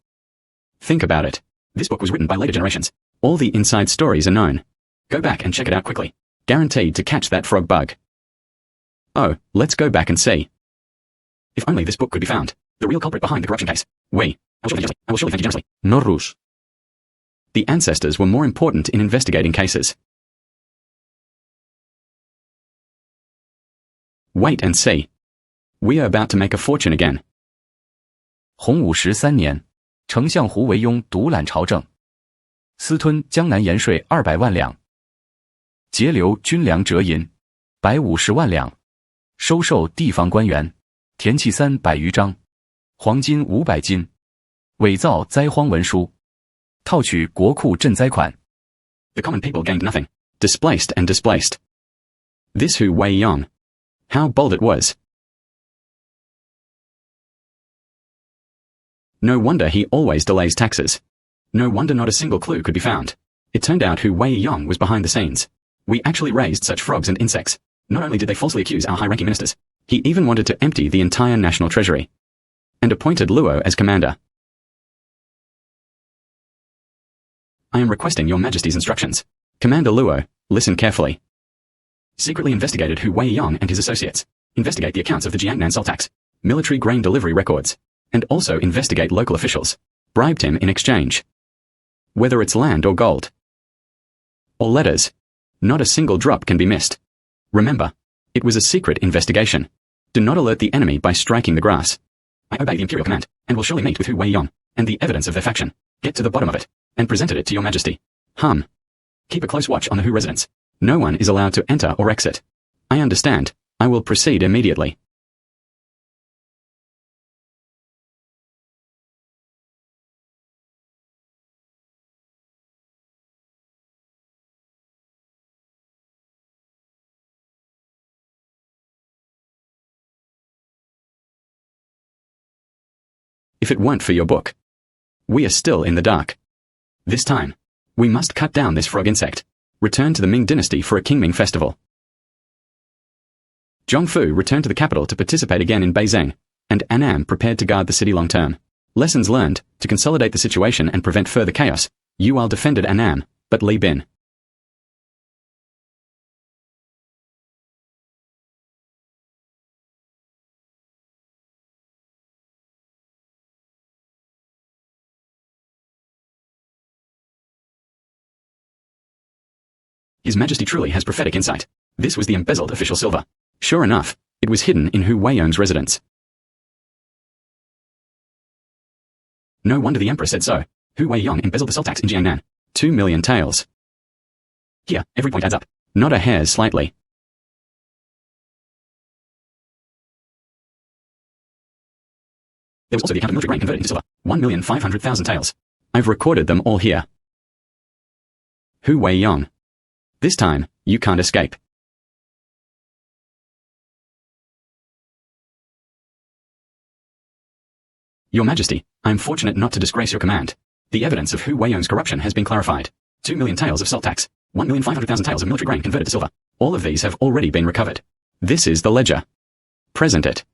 Think about it. This book was written by later generations. All the inside stories are known. Go back and check it out quickly. Guaranteed to catch that frog bug. Oh, let's go back and see. If only this book could be found. The real culprit behind the corruption case. I will surely thank you generously. No rush. The ancestors were more important in investigating cases. Wait and see. We are about to make a fortune again. 洪武13年，丞相胡惟庸独揽朝政，私吞江南盐税200万两，截留军粮折银150万两，收受地方官员田契300余张，黄金500斤，伪造灾荒文书，套取国库赈灾款。The common people gained nothing, displaced and displaced. This Hu Weiyong. How bold it was. No wonder he always delays taxes. No wonder not a single clue could be found. It turned out Hu Weiyong was behind the scenes. We actually raised such frogs and insects. Not only did they falsely accuse our high-ranking ministers, He even wanted to empty the entire national treasury, and appointed Luo as commander. I am requesting your Majesty's instructions. Commander Luo, listen carefully. Secretly investigated Hu Weiyong and his associates. Investigate the accounts of the Jiangnan salt tax, military grain delivery records, and also investigate local officials. Bribed him in exchange. Whether it's land or gold, or letters, not a single drop can be missed. Remember, it was a secret investigation. Do not alert the enemy by striking the grass. I obey the Imperial command, and will surely meet with Hu Weiyong, and the evidence of their faction. Get to the bottom of it, and presented it to your Majesty. Keep a close watch on the Hu residence. No one is allowed to enter or exit. I understand. I will proceed immediately. If it weren't for your book, we are still in the dark. This time, we must cut down this frog insect. Return to the Ming Dynasty for a Qingming festival. Zhongfu returned to the capital to participate again in Beizeng, and Annam prepared to guard the city long term. Lessons learned: to consolidate the situation and prevent further chaos. Yual defended Annam, but Li Bin. His Majesty truly has prophetic insight. This was the embezzled official silver. Sure enough, it was hidden in Hu Weiyong's residence. No wonder the Emperor said so. Hu Weiyong embezzled the salt tax in Jiangnan. 2 million taels. Here, every point adds up. Not a hair slightly. There was also the account of military grain converted into silver. 1,500,000 taels. I've recorded them all here. Hu Weiyong. This time, you can't escape. Your Majesty, I am fortunate not to disgrace your command. The evidence of Hu Weiyong's corruption has been clarified. 2 million taels of salt tax, 1,500,000 taels of military grain converted to silver. All of these have already been recovered. This is the ledger. Present it.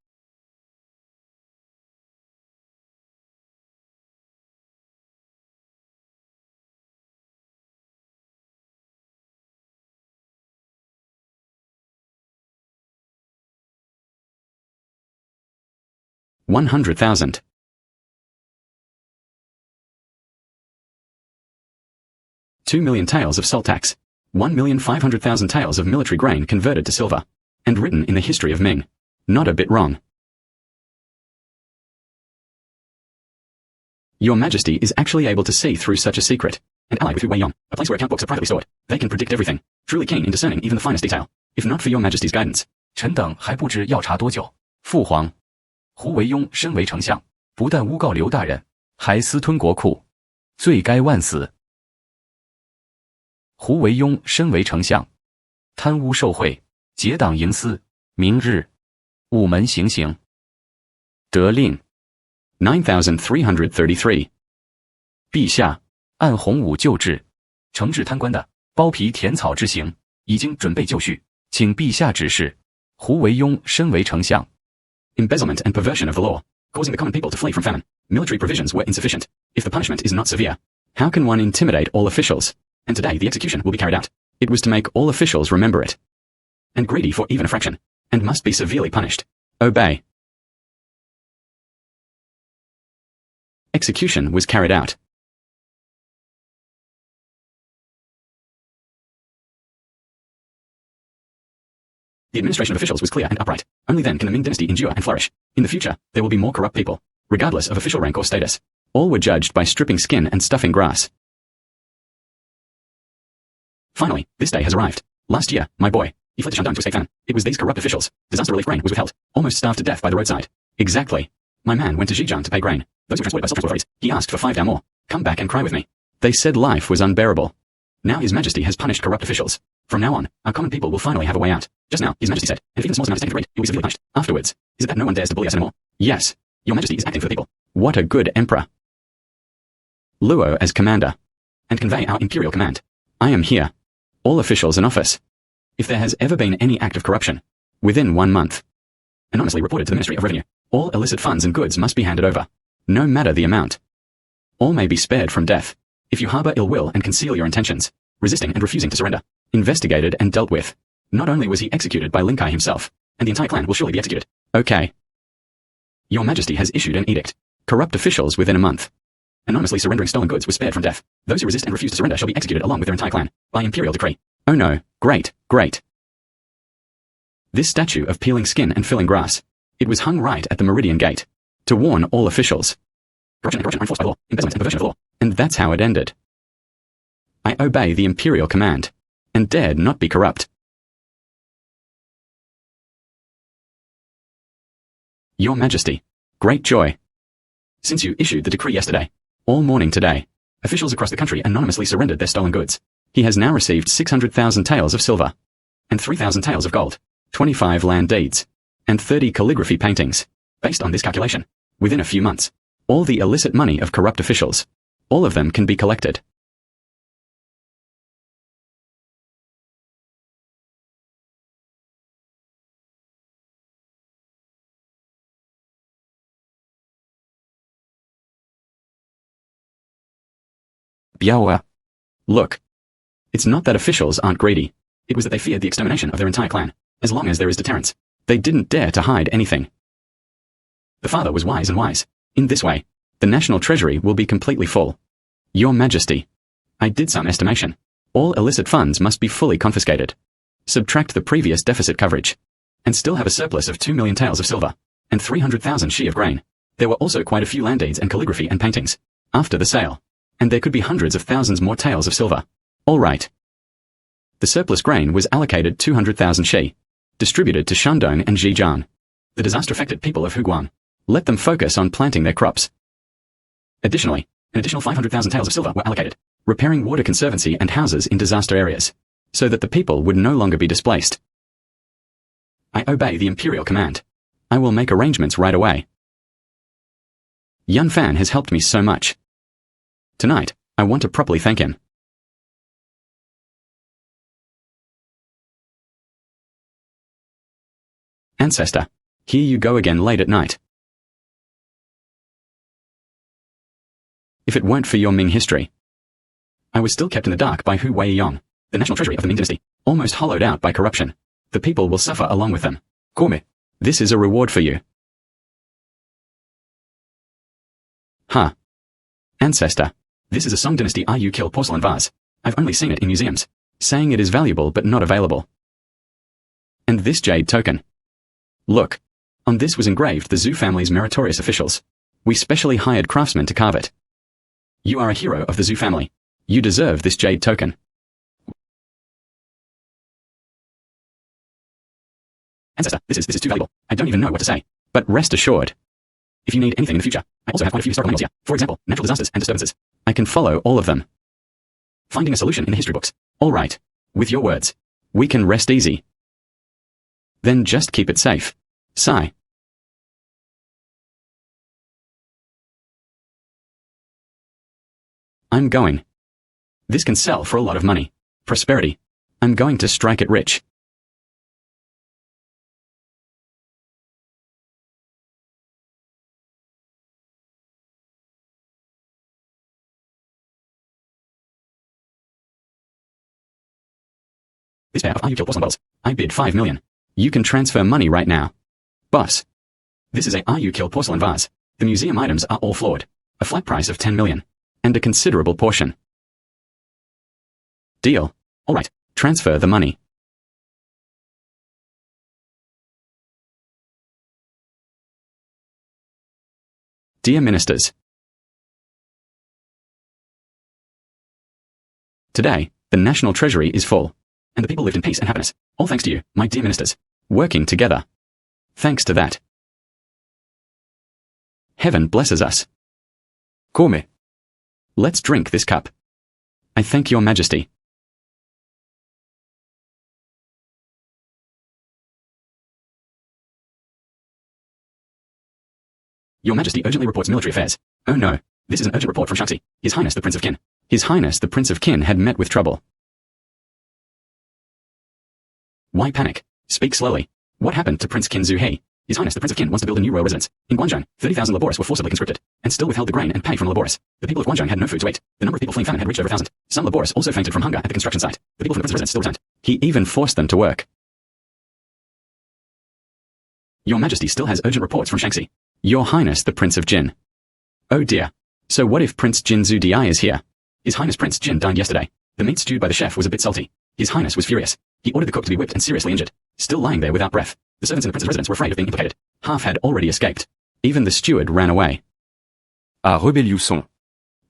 $100,000. 2 million taels of salt tax, 1,500,000 taels of military grain converted to silver, and written in the history of Ming. Not a bit wrong. Your Majesty is actually able to see through such a secret, and allied with Hu Weiyong, a place where account books are privately stored. They can predict everything, truly keen in discerning even the finest detail. If not for your Majesty's guidance, 臣等还不知要查多久。父皇，胡惟庸身为丞相，不但诬告刘大人，还私吞国库，罪该万死。胡惟庸身为丞相，贪污受贿，结党营私，明日午门行刑。得令 9333。陛下，按洪武旧制，惩治贪官的剥皮填草之刑已经准备就绪，请陛下指示。胡惟庸身为丞相。 Embezzlement and perversion of the law, causing the common people to flee from famine. Military provisions were insufficient. If the punishment is not severe, how can one intimidate all officials? And today the execution will be carried out. It was to make all officials remember it. And greedy for even a fraction, and must be severely punished. Obey. Execution was carried out. The administration of officials was clear and upright. Only then can the Ming Dynasty endure and flourish. In the future, there will be more corrupt people, regardless of official rank or status. All were judged by stripping skin and stuffing grass. Finally, this day has arrived. Last year, my boy, he fled to Shandong to escape famine. It was these corrupt officials. Disaster relief grain was withheld, almost starved to death by the roadside. Exactly. My man went to Zhejiang to pay grain. Those who were transported by self-transport ferries, he asked for 5 dao more. Come back and cry with me. They said life was unbearable. Now His Majesty has punished corrupt officials. From now on, our common people will finally have a way out. Just now, His Majesty said, and if even the smallest amount is taken for greed, you'll be severely punished. Afterwards, is it that no one dares to bully us anymore? Yes. Your Majesty is acting for the people. What a good emperor. Luo as commander. And convey our imperial command. I am here. All officials in office. If there has ever been any act of corruption, within 1 month, anonymously reported to the Ministry of Revenue. All illicit funds and goods must be handed over, no matter the amount. All may be spared from death if you harbor ill will and conceal your intentions, resisting and refusing to surrender. Investigated and dealt with. Not only was he executed by Lin Kai himself, and the entire clan will surely be executed. Okay. Your Majesty has issued an edict. Corrupt officials within a month. Anonymously surrendering stolen goods was spared from death. Those who resist and refuse to surrender shall be executed along with their entire clan, by imperial decree. Oh no, great, great. This statue of peeling skin and filling grass. It was hung right at the Meridian Gate, to warn all officials. Corruption and corruption are enforced by law, embezzlement and perversion of the law. And that's how it ended. I obey the imperial command, and dared not be corrupt. Your Majesty, great joy. Since you issued the decree yesterday, all morning today, officials across the country anonymously surrendered their stolen goods. He has now received 600,000 taels of silver, and 3,000 taels of gold, 25 land deeds, and 30 calligraphy paintings. Based on this calculation, within a few months, all the illicit money of corrupt officials, all of them can be collected. Biaoa. Look. It's not that officials aren't greedy. It was that they feared the extermination of their entire clan. As long as there is deterrence, they didn't dare to hide anything. The father was wise and wise. In this way, the national treasury will be completely full. Your Majesty, I did some estimation. All illicit funds must be fully confiscated. Subtract the previous deficit coverage, and still have a surplus of 2 million taels of silver, and 300,000 she of grain. There were also quite a few land deeds and calligraphy and paintings, after the sale. And there could be hundreds of thousands more taels of silver. All right. The surplus grain was allocated 200,000 shi, distributed to Shandong and Zhejiang, the disaster-affected people of Huguan. Let them focus on planting their crops. Additionally, an additional 500,000 taels of silver were allocated, repairing water conservancy and houses in disaster areas, so that the people would no longer be displaced. I obey the imperial command. I will make arrangements right away. Yunfan has helped me so much. Tonight, I want to properly thank him. Ancestor, here you go again late at night. If it weren't for your Ming history, I was still kept in the dark by Hu Weiyong, the national treasury of the Ming Dynasty, almost hollowed out by corruption. The people will suffer along with them. Corme, this is a reward for you. Huh. Ancestor, this is a Song Dynasty Are You Kill porcelain vase. I've only seen it in museums, saying it is valuable but not available. And this jade token. Look, on this was engraved the Zhu family's meritorious officials. We specially hired craftsmen to carve it. You are a hero of the Zhu family. You deserve this jade token. Ancestor, this is too valuable. I don't even know what to say. But rest assured, if you need anything in the future, I also have quite a few historical manuals here. For example, natural disasters and disturbances. I can follow all of them. Finding a solution in the history books. All right. With your words, we can rest easy. Then just keep it safe. Sigh. I'm going. This can sell for a lot of money. Prosperity. I'm going to strike it rich. This pair of Are You Kill porcelain bowls. I bid 5 million. You can transfer money right now. Boss. This is a Are You Kill porcelain vase. The museum items are all flawed. A flat price of 10 million. And a considerable portion. Deal. All right. Transfer the money. Dear Ministers. Today, the National Treasury is full. And the people lived in peace and happiness. All thanks to you, my dear ministers. Working together. Thanks to that. Heaven blesses us. Corme. Let's drink this cup. I thank your Majesty. Your Majesty urgently reports military affairs. Oh no, this is an urgent report from Shaanxi. His Highness the Prince of Qin. His Highness the Prince of Qin had met with trouble. Why panic? Speak slowly. What happened to Prince Qin Zuhe? His Highness the Prince of Qin wants to build a new royal residence. In Guanzhong, 30,000 labourists were forcibly conscripted, and still withheld the grain and pay from labourists. The people of Guanzhong had no food to eat. The number of people fleeing famine had reached over 1,000. Some labourists also fainted from hunger at the construction site. The people from the prince's residence still returned. He even forced them to work. Your Majesty still has urgent reports from Shaanxi. Your Highness the Prince of Jin. Oh dear. So what if Prince Jin Zhu Di is here? His Highness Prince Jin dined yesterday. The meat stewed by the chef was a bit salty. His Highness was furious. He ordered the cook to be whipped and seriously injured. Still lying there without breath. The servants in the prince's residence were afraid of being implicated. Half had already escaped. Even the steward ran away. À rébellion.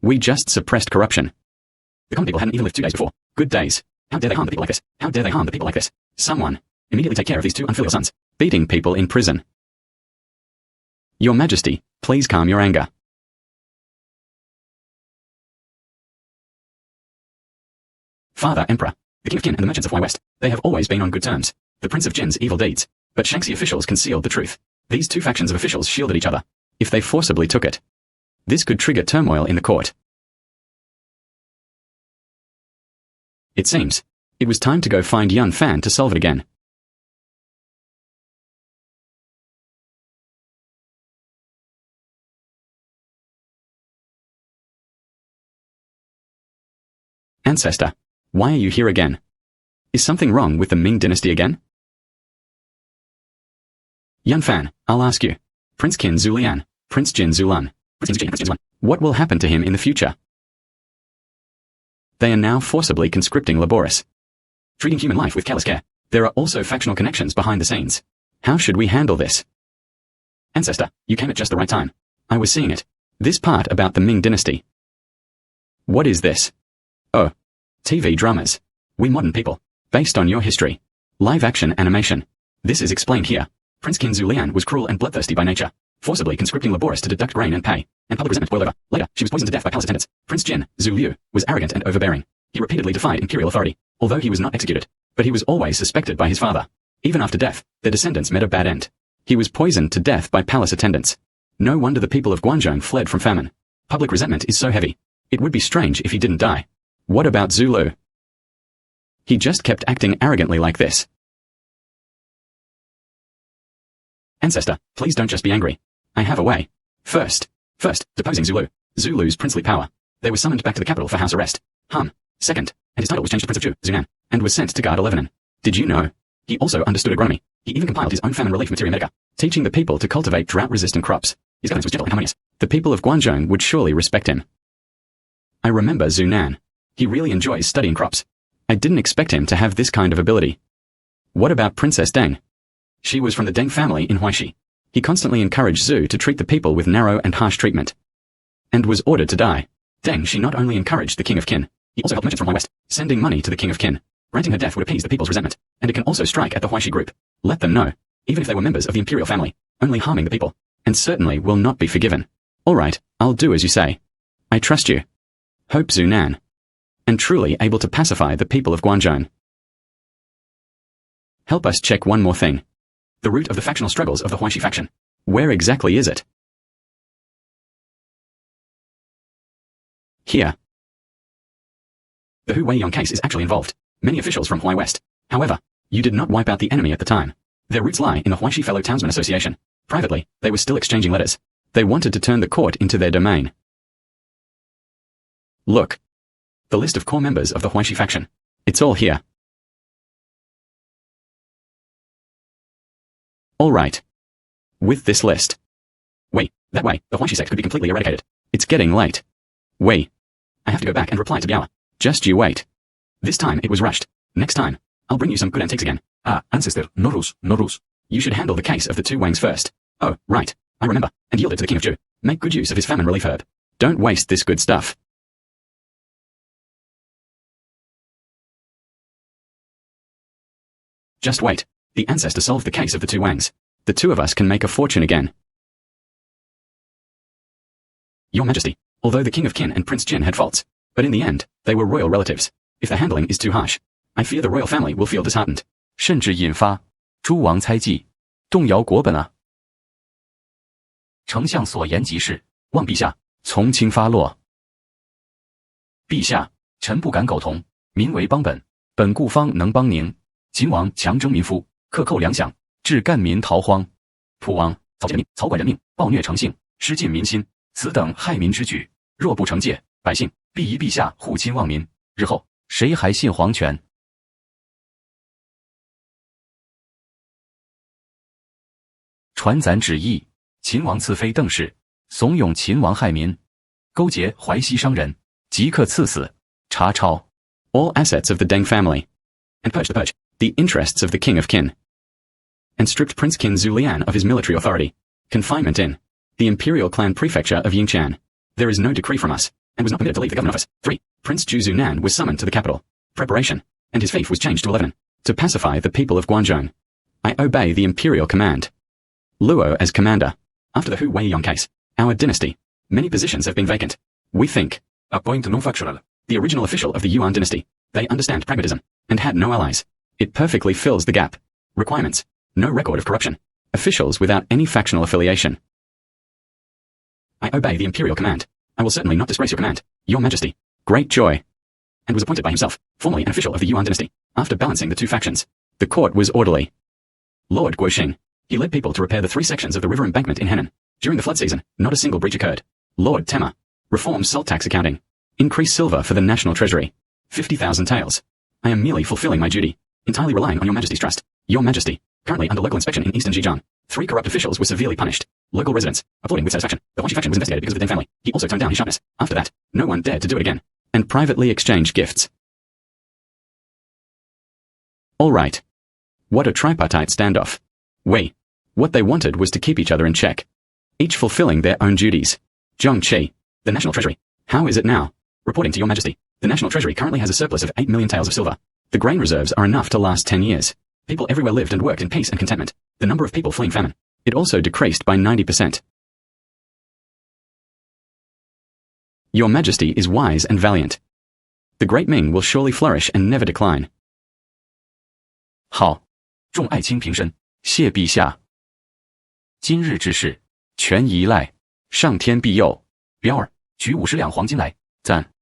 We just suppressed corruption. The common people hadn't even lived 2 days before. Good days. How dare they harm the people like this? How dare they harm the people like this? Someone. Immediately take care of these 2 unfilial sons. Beating people in prison. Your Majesty, please calm your anger. Father Emperor. The King of Qin and the merchants of Hua West. They have always been on good terms. The Prince of Jin's evil deeds. But Shaanxi officials concealed the truth. These 2 factions of officials shielded each other. If they forcibly took it, this could trigger turmoil in the court. It seems. It was time to go find Yunfan to solve it again. Ancestor. Why are you here again? Is something wrong with the Ming Dynasty again? Yunfan, I'll ask you. Prince Qin Zhu Lian, Prince Jin Zhu Lun, Prince Jin Zhu Yuanzhang. What will happen to him in the future? They are now forcibly conscripting labourists. Treating human life with careless care. There are also factional connections behind the scenes. How should we handle this? Ancestor, you came at just the right time. I was seeing it. This part about the Ming Dynasty. What is this? Oh. TV dramas. We modern people. Based on your history. Live action animation. This is explained here. Prince Qin Zhu Lian was cruel and bloodthirsty by nature, forcibly conscripting labourists to deduct grain and pay, and public resentment boiled over. Later, she was poisoned to death by palace attendants. Prince Jin, Zhu Liu, was arrogant and overbearing. He repeatedly defied imperial authority, although he was not executed. But he was always suspected by his father. Even after death, their descendants met a bad end. He was poisoned to death by palace attendants. No wonder the people of Guanzhong fled from famine. Public resentment is so heavy. It would be strange if he didn't die. What about Zulu? He just kept acting arrogantly like this. Ancestor, please don't just be angry. I have a way. First, deposing Zulu. Zulu's princely power. They were summoned back to the capital for house arrest. Second, and his title was changed to Prince of Zhu, Zunan, and was sent to guard Lebanon. Did you know? He also understood agronomy. He even compiled his own famine relief materia medica, teaching the people to cultivate drought-resistant crops. His governance was gentle and harmonious. The people of Guanzhong would surely respect him. I remember Zunan. He really enjoys studying crops. I didn't expect him to have this kind of ability. What about Princess Deng? She was from the Deng family in Huaishi. He constantly encouraged Zhu to treat the people with narrow and harsh treatment, and was ordered to die. Deng, she not only encouraged the King of Qin, he also helped merchants from Hua West, sending money to the King of Qin. Granting her death would appease the people's resentment, and it can also strike at the Huaishi group. Let them know, even if they were members of the imperial family, only harming the people, and certainly will not be forgiven. All right, I'll do as you say. I trust you. Hope Zunan. And truly able to pacify the people of Guanzhong. Help us check one more thing. The root of the factional struggles of the Huaishi faction. Where exactly is it? Here. The Hu Weiyong case is actually involved. Many officials from Hua West. However, you did not wipe out the enemy at the time. Their roots lie in the Huaishi Fellow Townsmen Association. Privately, they were still exchanging letters. They wanted to turn the court into their domain. Look. The list of core members of the Huaishi faction. It's all here. All right. With this list. Wait, that way, the Huaishi sect could be completely eradicated. It's getting late. Wait. I have to go back and reply to Biao. Just you wait. This time it was rushed. Next time, I'll bring you some good antiques again. Ancestor, no rules, no rules. You should handle the case of the 2 Wangs first. Oh, right. I remember. And yield it to the King of Zhu. Make good use of his famine relief herb. Don't waste this good stuff. Just wait. The ancestor solved the case of the 2 Wangs. The 2 of us can make a fortune again. Your Majesty, although the King of Qin and Prince Jin had faults, but in the end, they were royal relatives. If the handling is too harsh, I fear the royal family will feel disheartened. 甚至引发诸王猜忌，动摇国本啊！丞相所言极是，望陛下从轻发落。陛下，臣不敢苟同，民为邦本，本固方能邦宁。秦王强征民夫，克扣粮饷，致干民逃荒。普王草菅人命，草管人命，暴虐成性，失尽民心，此等害民之举，若不惩戒，百姓必疑陛下护亲忘民，日后谁还信皇权？传咱旨意，秦王赐妃邓氏，怂恿秦王害民，勾结淮西商人，即刻赐死，查抄 all assets of the Deng family, and purge the interests of the king of Qin, and stripped Prince Qin Zhu Lian of his military authority, confinement in the imperial clan prefecture of Yingqian. There is no decree from us, and was not permitted to leave the government office. 3. Prince Zhu Zunan was summoned to the capital. Preparation, and his fief was changed to 11. To pacify the people of Guangzhou. I obey the imperial command. Luo as commander. After the Hu Weiyong case, our dynasty, many positions have been vacant. We think, appoint non-factional, the original official of the Yuan dynasty. They understand pragmatism, and had no allies. It perfectly fills the gap. Requirements, no record of corruption. Officials without any factional affiliation. I obey the imperial command. I will certainly not disgrace your command, your majesty. Great joy. And was appointed by himself, formally an official of the Yuan dynasty, after balancing the two factions. The court was orderly. Lord Guoxing. He led people to repair the 3 sections of the river embankment in Henan. During the flood season, not a single breach occurred. Lord Tema. Reform salt tax accounting. Increase silver for the national treasury. 50,000 taels. I am merely fulfilling my duty, entirely relying on your majesty's trust. Your majesty. Currently under local inspection in eastern Zhejiang. 3 corrupt officials were severely punished. Local residents, applauding with satisfaction. The Huaxi faction was investigated because of the Deng family. He also toned down his sharpness. After that, no one dared to do it again. And privately exchanged gifts. All right. What a tripartite standoff. What they wanted was to keep each other in check. Each fulfilling their own duties. Zhong Qi. The National Treasury. How is it now? Reporting to your majesty. The National Treasury currently has a surplus of 8 million taels of silver. The grain reserves are enough to last 10 years. People everywhere lived and worked in peace and contentment. The number of people fleeing famine. It also decreased by 90%. Your majesty is wise and valiant. The great Ming will surely flourish and never decline. 好，众爱卿平身，谢陛下。今日之事，全依赖上天庇佑。彪儿，举50两黄金来，赞。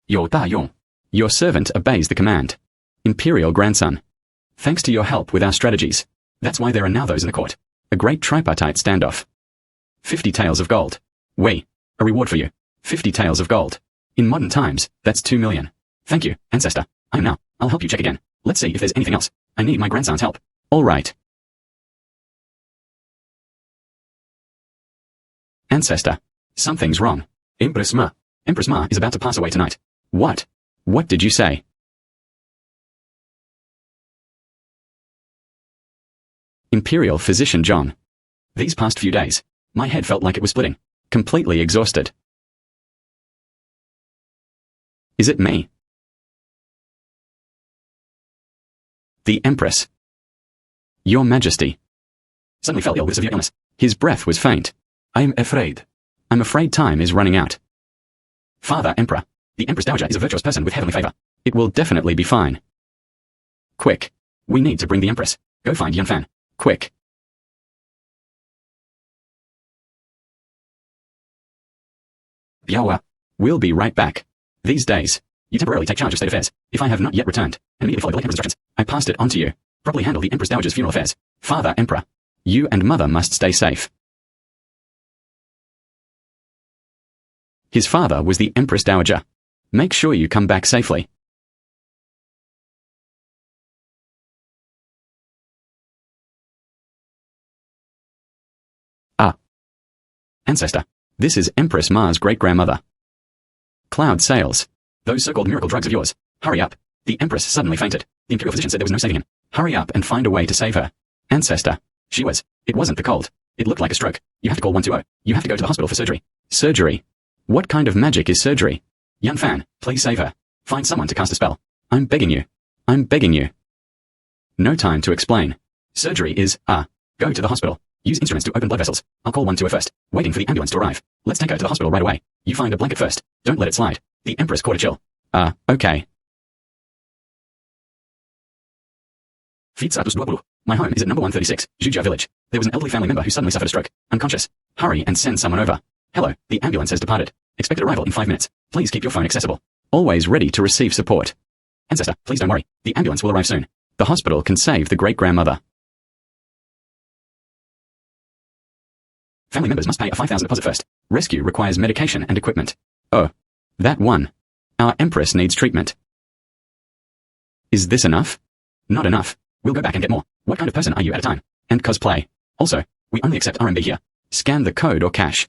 有大用。Your servant obeys the command. Imperial grandson. Thanks to your help with our strategies. That's why there are now those in the court. A great tripartite standoff. 50 taels of gold. A reward for you. 50 taels of gold. In modern times, that's 2 million. Thank you, ancestor. I'm now. I'll help you check again. Let's see if there's anything else. I need my grandson's help. All right. Ancestor. Something's wrong. Empress Ma. Empress Ma is about to pass away tonight. What? What did you say? Imperial physician John. These past few days, my head felt like it was splitting. Completely exhausted. Is it me? The Empress. Your Majesty. Suddenly fell ill with severe illness. His breath was faint. I'm afraid. I'm afraid time is running out. Father Emperor. The Empress Dowager is a virtuous person with heavenly favor. It will definitely be fine. Quick. We need to bring the Empress. Go find Yunfan. Quick. Biawa. We'll be right back. These days, you temporarily take charge of state affairs. If I have not yet returned, and immediately follow the late Emperor's instructions, I passed it on to you. Properly handle the Empress Dowager's funeral affairs. Father Emperor. You and Mother must stay safe. His father was the Empress Dowager. Make sure you come back safely. Ancestor. This is Empress Ma's great-grandmother. Cloud sails. Those so-called miracle drugs of yours. Hurry up. The Empress suddenly fainted. The Imperial physician said there was no saving him. Hurry up and find a way to save her. Ancestor. It wasn't the cold. It looked like a stroke. You have to call 120. You have to go to the hospital for surgery. Surgery? What kind of magic is surgery? Yunfan, please save her. Find someone to cast a spell. I'm begging you. I'm begging you. No time to explain. Surgery is, go to the hospital. Use instruments to open blood vessels. I'll call 120 first. Waiting for the ambulance to arrive. Let's take her to the hospital right away. You find a blanket first. Don't let it slide. The Empress caught a chill. Okay. My home is at number 136, Zhujia village. There was an elderly family member who suddenly suffered a stroke. Unconscious. Hurry and send someone over. Hello, the ambulance has departed. Expected arrival in 5 minutes. Please keep your phone accessible. Always ready to receive support. Ancestor, please don't worry. The ambulance will arrive soon. The hospital can save the great-grandmother. Family members must pay a 5,000 deposit first. Rescue requires medication and equipment. Oh. That one. Our Empress needs treatment. Is this enough? Not enough. We'll go back and get more. What kind of person are you at a time? And cosplay. Also, we only accept RMB here. Scan the code or cash.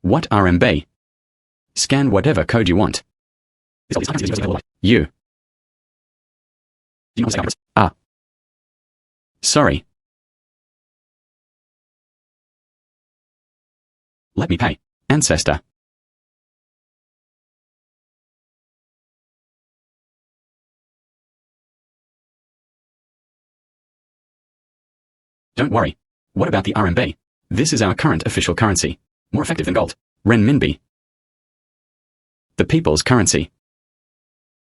What RMB? Scan whatever code you want. You. Do you know what Ah. Sorry. Let me pay. Ancestor. Don't worry. What about the RMB? This is our current official currency. More effective than gold. Renminbi. The people's currency.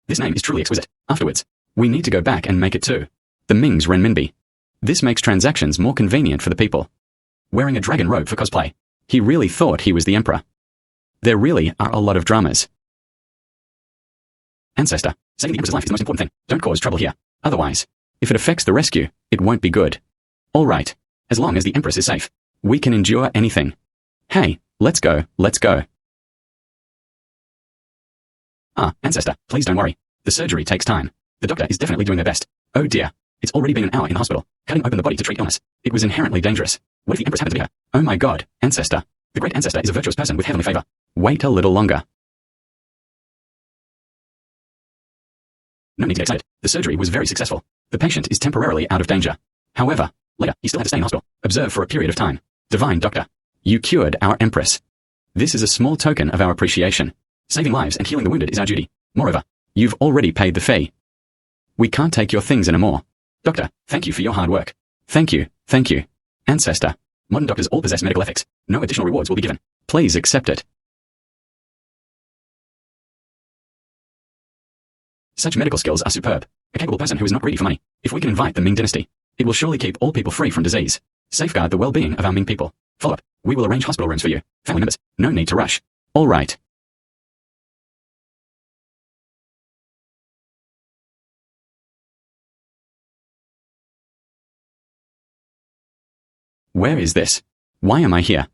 This name is truly exquisite. Afterwards, we need to go back and make it too. The Ming's renminbi. This makes transactions more convenient for the people. Wearing a dragon robe for cosplay. He really thought he was the emperor. There really are a lot of dramas. Ancestor, saving the empress's life is the most important thing. Don't cause trouble here. Otherwise, if it affects the rescue, it won't be good. All right. As long as the empress is safe, we can endure anything. Hey, let's go, let's go. Ah, Ancestor, please don't worry. The surgery takes time. The doctor is definitely doing their best. Oh dear. It's already been an hour in the hospital, cutting open the body to treat illness. It was inherently dangerous. What if the empress happened to be her? Oh my god, Ancestor. The great Ancestor is a virtuous person with heavenly favor. Wait a little longer. No need to get excited. The surgery was very successful. The patient is temporarily out of danger. However, later, he still had to stay in hospital. Observe for a period of time. Divine Doctor. You cured our empress. This is a small token of our appreciation. Saving lives and healing the wounded is our duty. Moreover, you've already paid the fee. We can't take your things anymore. Doctor, thank you for your hard work. Thank you, thank you. Ancestor. Modern doctors all possess medical ethics. No additional rewards will be given. Please accept it. Such medical skills are superb. A capable person who is not greedy for money. If we can invite the Ming Dynasty, it will surely keep all people free from disease. Safeguard the well-being of our Ming people. Follow up. We will arrange hospital rooms for you. Family members, no need to rush. All right. Where is this? Why am I here?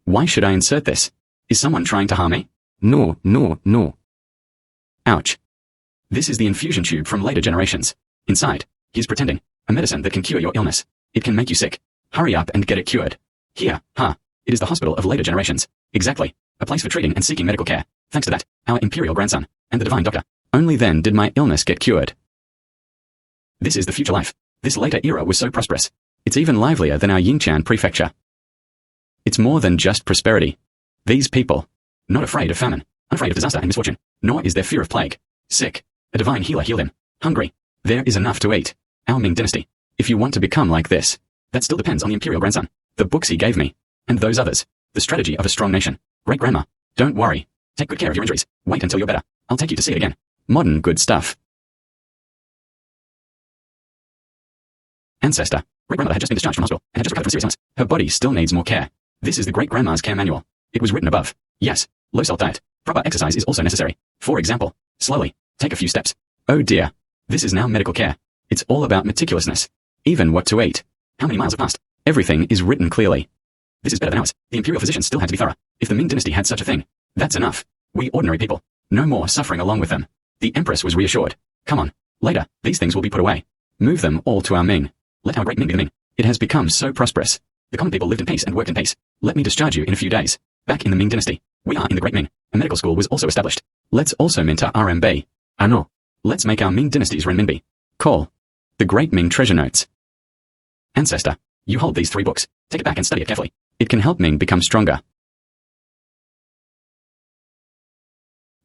Why should I insert this? Is someone trying to harm me? No, no, no. Ouch. This is the infusion tube from later generations. Inside, he's pretending. A medicine that can cure your illness. It can make you sick. Hurry up and get it cured. Here, it is the hospital of later generations. Exactly. A place for treating and seeking medical care. Thanks to that, our imperial grandson, and the divine doctor. Only then did my illness get cured. This is the future life. This later era was so prosperous. It's even livelier than our Yingqian prefecture. It's more than just prosperity. These people, not afraid of famine, unafraid of disaster and misfortune, nor is there fear of plague. Sick. A divine healer healed him. Hungry. There is enough to eat. Our Ming Dynasty. If you want to become like this, that still depends on the imperial grandson. The books he gave me. And those others. The strategy of a strong nation. Great-grandma. Don't worry. Take good care of your injuries. Wait until you're better. I'll take you to see it again. Modern good stuff. Ancestor. Great-grandmother had just been discharged from hospital and had just recovered from serious illness. Her body still needs more care. This is the great-grandma's care manual. It was written above. Yes. Low-salt diet. Proper exercise is also necessary. For example, slowly. Take a few steps. Oh dear. This is now medical care. It's all about meticulousness. Even what to eat. How many miles have passed? Everything is written clearly. This is better than ours. The imperial physicians still had to be thorough. If the Ming Dynasty had such a thing, that's enough. We ordinary people. No more suffering along with them. The Empress was reassured. Come on. Later, these things will be put away. Move them all to our Ming. Let our great Ming be the Ming. It has become so prosperous. The common people lived in peace and worked in peace. Let me discharge you in a few days. Back in the Ming Dynasty. We are in the Great Ming. A medical school was also established. Let's also mint our RMB. No. Let's make our Ming Dynasty's renminbi. Call. The Great Ming Treasure Notes. Ancestor, you hold these 3 books. Take it back and study it carefully. It can help Ming become stronger.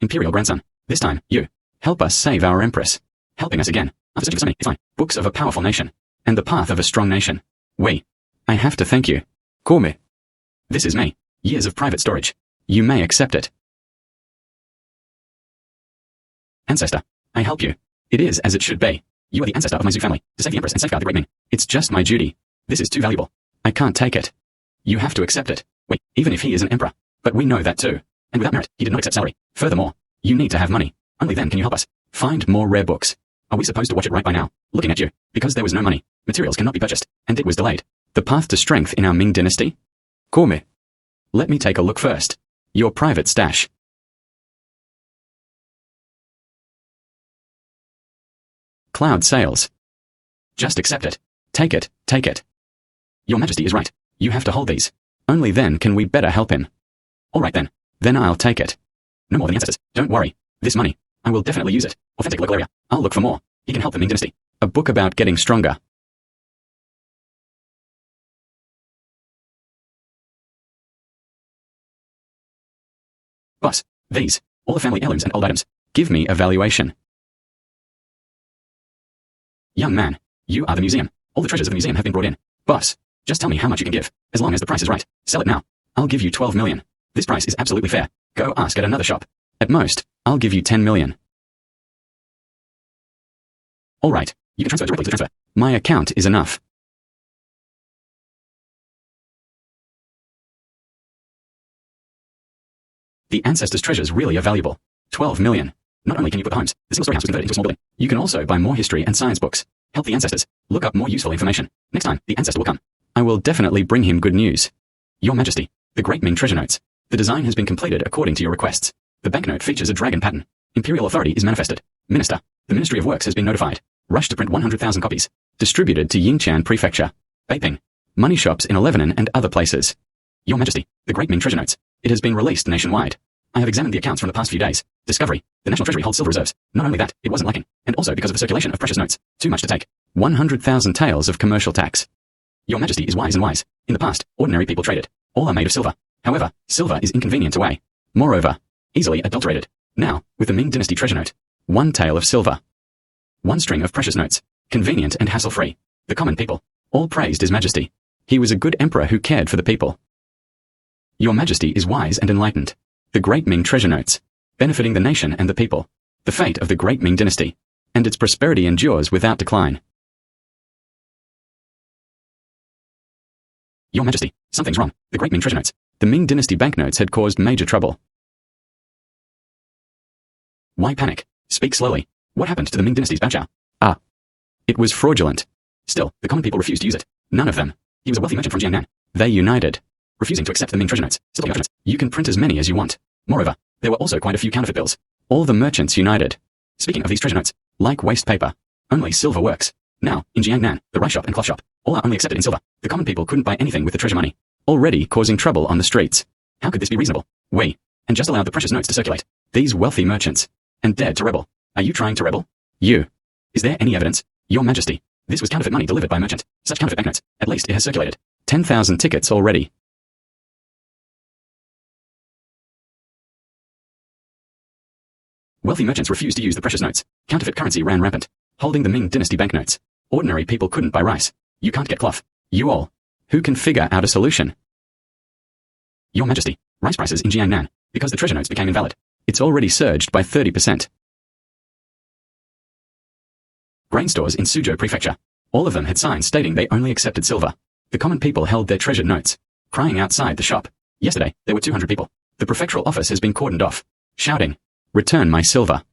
Imperial grandson. This time, you. Help us save our Empress. Helping us again. After searching for so many, it's fine. Books of a powerful nation. And the path of a strong nation. I have to thank you. Come. This is me. Years of private storage. You may accept it. Ancestor, I help you. It is as it should be. You are the ancestor of my Zhu family, to save the Empress and safeguard the Great Ming. It's just my duty. This is too valuable. I can't take it. You have to accept it. Even if he is an emperor. But we know that too. And without merit, he did not accept salary. Furthermore, you need to have money. Only then can you help us. Find more rare books. Are we supposed to watch it right by now? Looking at you. Because there was no money. Materials cannot be purchased. And it was delayed. The path to strength in our Ming Dynasty? Come? Let me take a look first. Your private stash. Cloud sales. Just accept it. Take it, take it. Your Majesty is right. You have to hold these. Only then can we better help him. All right then. Then I'll take it. No more than the ancestors. Don't worry. This money, I will definitely use it. Authentic local area. I'll look for more. He can help the Ming Dynasty. A book about getting stronger. Boss, these, all the family heirlooms and old items. Give me a valuation. Young man, you are the museum. All the treasures of the museum have been brought in. Boss, just tell me how much you can give, as long as the price is right. Sell it now. I'll give you 12 million. This price is absolutely fair. Go ask at another shop. At most, I'll give you 10 million. All right, you can transfer directly to the transfer. My account is enough. The ancestors' treasures really are valuable. 12 million. Not only can you put the homes, the single-story house was converted into a small building. You can also buy more history and science books. Help the ancestors. Look up more useful information. Next time, the ancestor will come. I will definitely bring him good news. Your Majesty, the Great Ming treasure notes. The design has been completed according to your requests. The banknote features a dragon pattern. Imperial authority is manifested. Minister, the Ministry of Works has been notified. Rush to print 100,000 copies. Distributed to Yingqian Prefecture. Beiping. Money shops in Lebanon and other places. Your Majesty, the Great Ming treasure notes. It has been released nationwide. I have examined the accounts from the past few days. Discovery. The National Treasury holds silver reserves. Not only that, it wasn't lacking. And also because of the circulation of precious notes. Too much to take. 100,000 taels of commercial tax. Your Majesty is wise and wise. In the past, ordinary people traded. All are made of silver. However, silver is inconvenient to weigh. Moreover, easily adulterated. Now, with the Ming Dynasty treasure note. 1 tael of silver. 1 string of precious notes. Convenient and hassle-free. The common people. All praised His Majesty. He was a good emperor who cared for the people. Your Majesty is wise and enlightened. The Great Ming treasure notes. Benefiting the nation and the people. The fate of the Great Ming Dynasty. And its prosperity endures without decline. Your Majesty, something's wrong. The Great Ming treasure notes. The Ming Dynasty banknotes had caused major trouble. Why panic? Speak slowly. What happened to the Ming Dynasty's Baochao? Ah. It was fraudulent. Still, the common people refused to use it. None of them. He was a wealthy merchant from Jiangnan. They united. Refusing to accept the Ming treasure notes. Still the notes. You can print as many as you want. Moreover, there were also quite a few counterfeit bills. All the merchants united. Speaking of these treasure notes, like waste paper, only silver works. Now, in Jiangnan, the rice shop and cloth shop, all are only accepted in silver. The common people couldn't buy anything with the treasure money. Already causing trouble on the streets. How could this be reasonable? We. And just allowed the precious notes to circulate. These wealthy merchants. And dared to rebel. Are you trying to rebel? You. Is there any evidence? Your Majesty. This was counterfeit money delivered by a merchant. Such counterfeit banknotes. At least it has circulated. 10,000 tickets already. Wealthy merchants refused to use the precious notes. Counterfeit currency ran rampant. Holding the Ming Dynasty banknotes. Ordinary people couldn't buy rice. You can't get cloth. You all. Who can figure out a solution? Your Majesty, rice prices in Jiangnan, because the treasure notes became invalid. It's already surged by 30%. Grain stores in Suzhou Prefecture. All of them had signs stating they only accepted silver. The common people held their treasured notes, crying outside the shop. Yesterday, there were 200 people. The prefectural office has been cordoned off, shouting, "Return my silver."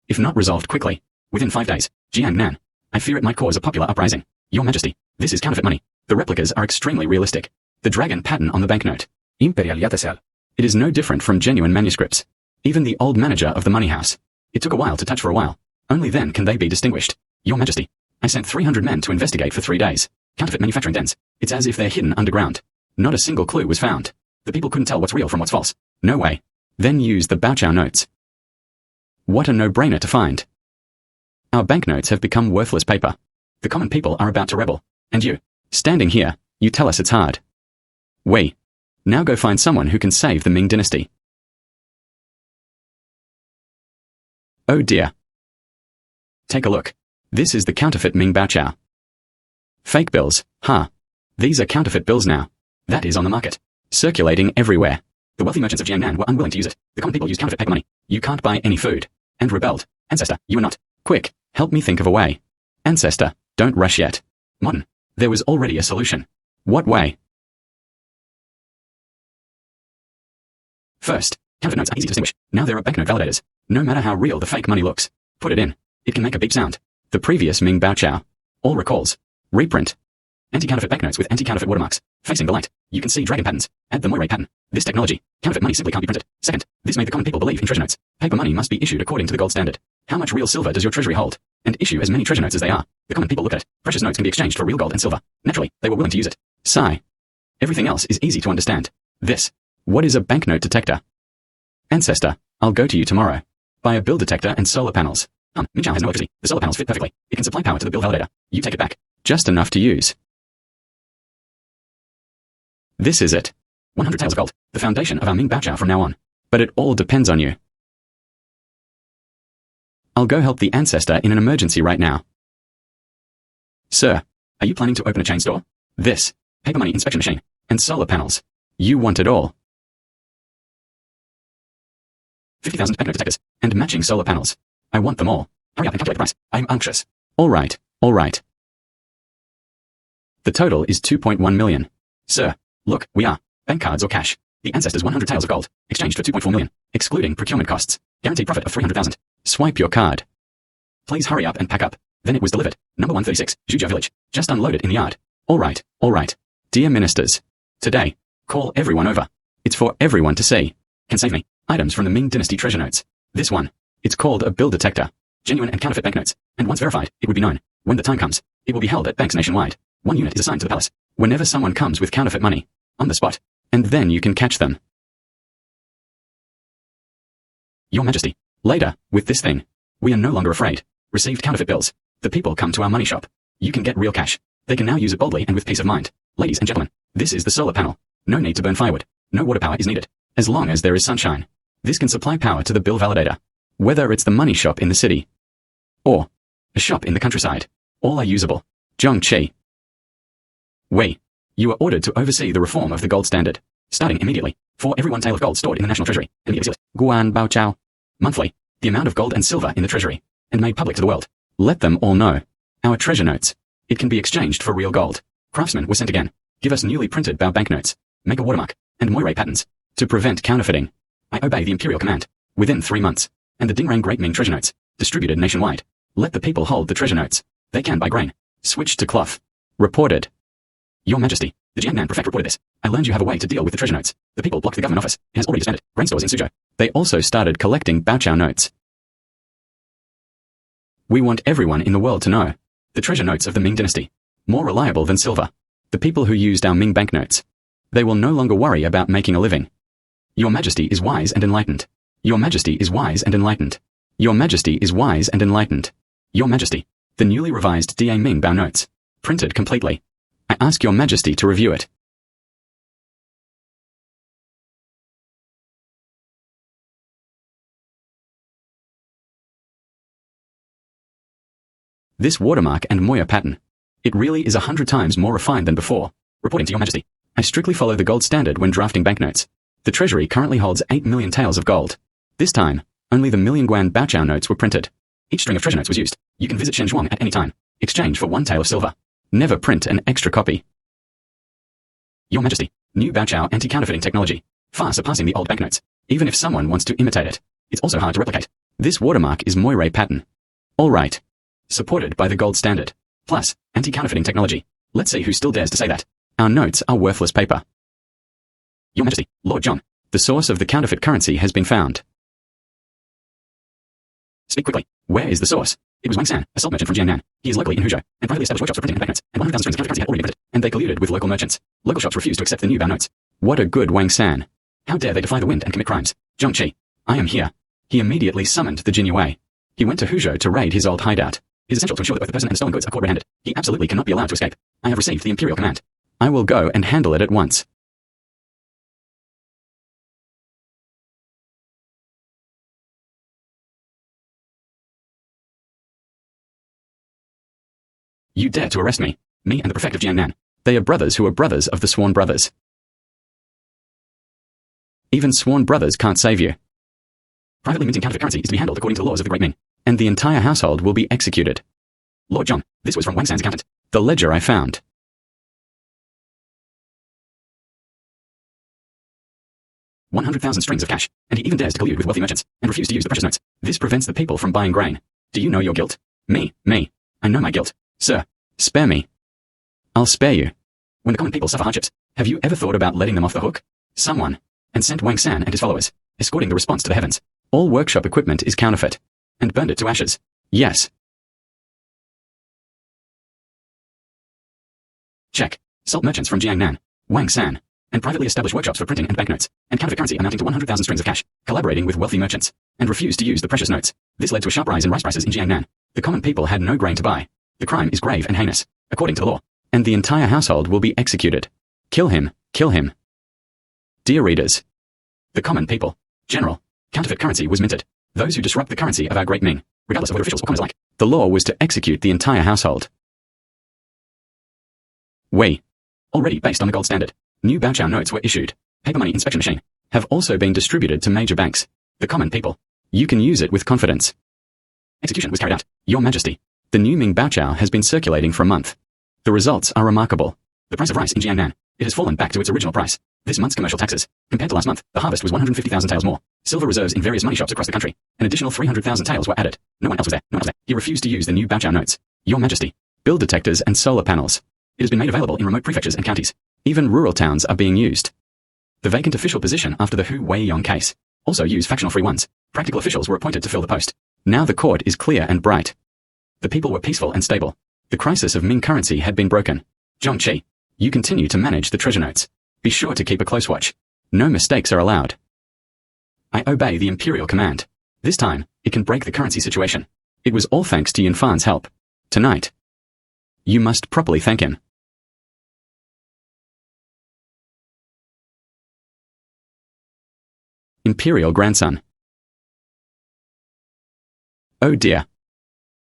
If not resolved quickly, within 5 days, Jiangnan, I fear it might cause a popular uprising. Your Majesty, this is counterfeit money. The replicas are extremely realistic. The dragon pattern on the banknote. Imperial EDSA. It is no different from genuine manuscripts. Even the old manager of the money house. It took a while to touch for a while. Only then can they be distinguished. Your Majesty, I sent 300 men to investigate for 3 days. Counterfeit manufacturing dens. It's as if they're hidden underground. Not a single clue was found. The people couldn't tell what's real from what's false. No way. Then use the Baochao notes. What a no-brainer to find. Our banknotes have become worthless paper. The common people are about to rebel. And you, standing here, you tell us it's hard. We. Now go find someone who can save the Ming Dynasty. Oh dear. Take a look. This is the counterfeit Ming Baochao. Fake bills, huh? These are counterfeit bills now. That is on the market. Circulating everywhere. The wealthy merchants of Jiangnan were unwilling to use it. The common people used counterfeit paper money. You can't buy any food. And rebelled. Ancestor, you are not. Quick, help me think of a way. Ancestor, don't rush yet. Modern. There was already a solution. What way? First, counterfeit notes are easy to distinguish. Now there are banknote validators. No matter how real the fake money looks. Put it in. It can make a beep sound. The previous Ming Baochao. All recalls. Reprint. Anti-counterfeit banknotes with anti-counterfeit watermarks. Facing the light, you can see dragon patterns. Add the Moire pattern. This technology, counterfeit money simply can't be printed. Second, this made the common people believe in treasure notes. Paper money must be issued according to the gold standard. How much real silver does your treasury hold? And issue as many treasure notes as they are. The common people look at it. Precious notes can be exchanged for real gold and silver. Naturally, they were willing to use it. Sigh. Everything else is easy to understand. This. What is a banknote detector? Ancestor, I'll go to you tomorrow. Buy a bill detector and solar panels. Ming Chao has no electricity. The solar panels fit perfectly. It can supply power to the bill validator. You take it back. Just enough to use. This is it. 100 taels of gold. The foundation of our Ming Baochao from now on. But it all depends on you. I'll go help the ancestor in an emergency right now. Sir, are you planning to open a chain store? This. Paper money inspection machine. And solar panels. You want it all. 50,000 banknote detectors. And matching solar panels. I want them all. Hurry up and calculate the price. I'm anxious. All right. The total is 2.1 million. Sir, look, we are. Bank cards or cash. The ancestor's 100 taels of gold. Exchanged for 2.4 million. Excluding procurement costs. Guaranteed profit of 300,000. Swipe your card. Please hurry up and pack up. Then it was delivered. Number 136, Zhujiao Village. Just unload it in the yard. All right. Dear ministers. Today, call everyone over. It's for everyone to see. Can save me. Items from the Ming Dynasty treasure notes. This one. It's called a bill detector. Genuine and counterfeit banknotes. And once verified, it would be known. When the time comes, it will be held at banks nationwide. 1 unit is assigned to the palace. Whenever someone comes with counterfeit money. On the spot. And then you can catch them. Your Majesty. Later, with this thing. We are no longer afraid. Received counterfeit bills. The people come to our money shop. You can get real cash. They can now use it boldly and with peace of mind. Ladies and gentlemen, this is the solar panel. No need to burn firewood. No water power is needed. As long as there is sunshine. This can supply power to the bill validator. Whether it's the money shop in the city. Or a shop in the countryside. All are usable. Zhongqi. Wei. You are ordered to oversee the reform of the gold standard. Starting immediately. For every 1 tael of gold stored in the national treasury. Immediately seal it. Guan Baochao. Monthly. The amount of gold and silver in the treasury. And made public to the world. Let them all know. Our treasure notes. It can be exchanged for real gold. Craftsmen were sent again. Give us newly printed Bao banknotes. Make a watermark. And Moire patterns. To prevent counterfeiting. I obey the imperial command. Within 3 months. And the Dingrang Great Ming treasure notes. Distributed nationwide. Let the people hold the treasure notes. They can buy grain. Switch to cloth. Reported. Your Majesty, the Jiangnan prefect reported this. I learned you have a way to deal with the treasure notes. The people blocked the government office. It has already disbanded. Grain stores in Suzhou. They also started collecting Baochao notes. We want everyone in the world to know. The treasure notes of the Ming Dynasty. More reliable than silver. The people who used our Ming banknotes. They will no longer worry about making a living. Your Majesty is wise and enlightened. Your Majesty is wise and enlightened. Your Majesty is wise and enlightened. Your Majesty, the newly revised Da Ming Bao notes. Printed completely. I ask Your Majesty to review it. This watermark and Moire pattern. It really is 100 times more refined than before. Reporting to Your Majesty. I strictly follow the gold standard when drafting banknotes. The treasury currently holds 8 million taels of gold. This time, only the million Guan Baochao notes were printed. Each string of treasure notes was used. You can visit Shenzhuang at any time. Exchange for 1 tael of silver. Never print an extra copy. Your Majesty, new Baochao anti-counterfeiting technology. Far surpassing the old banknotes. Even if someone wants to imitate it, it's also hard to replicate. This watermark is Moire pattern. All right. Supported by the gold standard. Plus, anti-counterfeiting technology. Let's see who still dares to say that. Our notes are worthless paper. Your Majesty, Lord John, the source of the counterfeit currency has been found. Speak quickly. Where is the source? It was Wang San, a salt merchant from Jiangnan. He is locally in Huzhou, and privately established workshops for printing and banknotes, and 100,000 strings of counterfeit currency had already been printed, and they colluded with local merchants. Local shops refused to accept the new Bao notes. What a good Wang San. How dare they defy the wind and commit crimes? Zhongqi, I am here. He immediately summoned the Jin Yue. He went to Huzhou to raid his old hideout. It is essential to ensure that both the person and the stolen goods are caught red-handed. He absolutely cannot be allowed to escape. I have received the imperial command. I will go and handle it at once. You dare to arrest me and the prefect of Jiangnan. They are brothers who are brothers of the sworn brothers. Even sworn brothers can't save you. Privately minting counterfeit currency is to be handled according to the laws of the Great Ming, and the entire household will be executed. Lord John, this was from Wang San's accountant. The ledger I found. $100,000 strings of cash, and he even dares to collude with wealthy merchants, and refuse to use the precious notes. This prevents the people from buying grain. Do you know your guilt? Me. I know my guilt. Sir, spare me. I'll spare you. When the common people suffer hardships, have you ever thought about letting them off the hook? Someone, and sent Wang San and his followers, escorting the response to the heavens. All workshop equipment is counterfeit. And burned it to ashes. Yes. Check. Salt merchants from Jiangnan, Wang San, and privately established workshops for printing and banknotes, and counterfeit currency amounting to 100,000 strings of cash, collaborating with wealthy merchants, and refused to use the precious notes. This led to a sharp rise in rice prices in Jiangnan. The common people had no grain to buy. The crime is grave and heinous, according to the law, and the entire household will be executed. Kill him, kill him. Dear readers, the common people, general, counterfeit currency was minted. Those who disrupt the currency of our great Ming, regardless of what officials or commoners like. The law was to execute the entire household. Wei. Already based on the gold standard, new Baochao notes were issued. Paper money inspection machine have also been distributed to major banks. The common people, you can use it with confidence. Execution was carried out. Your Majesty, the new Ming Baochao has been circulating for a month. The results are remarkable. The price of rice in Jiangnan, it has fallen back to its original price. This month's commercial taxes, compared to last month, the harvest was 150,000 taels more. Silver reserves in various money shops across the country. An additional 300,000 taels were added. No one else was there. No one else was there. He refused to use the new Baochao notes. Your Majesty, bill detectors and solar panels. It has been made available in remote prefectures and counties. Even rural towns are being used. The vacant official position after the Hu Weiyong case. Also use factional-free ones. Practical officials were appointed to fill the post. Now the court is clear and bright. The people were peaceful and stable. The crisis of Ming currency had been broken. Zhongqi, you continue to manage the treasure notes. Be sure to keep a close watch. No mistakes are allowed. I obey the imperial command. This time, it can break the currency situation. It was all thanks to Yunfan's help. Tonight, you must properly thank him. Imperial grandson. Oh dear.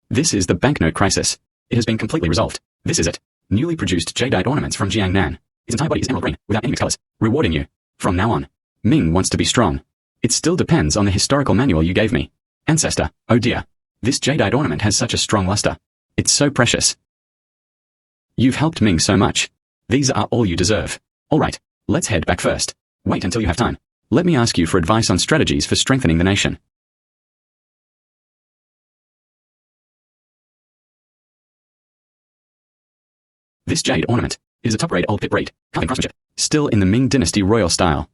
This is the banknote crisis. It has been completely resolved. This is it. Newly produced jadeite ornaments from Jiangnan. Its entire body is emerald green, without any mixed colors, rewarding you. From now on, Ming wants to be strong. It still depends on the historical manual you gave me. Ancestor, oh dear. This jadeite ornament has such a strong luster. It's so precious. You've helped Ming so much. These are all you deserve. All right, let's head back first. Wait until you have time. Let me ask you for advice on strategies for strengthening the nation. This jade ornament is a top-grade old pit braid, carving craftsmanship, still in the Ming Dynasty royal style.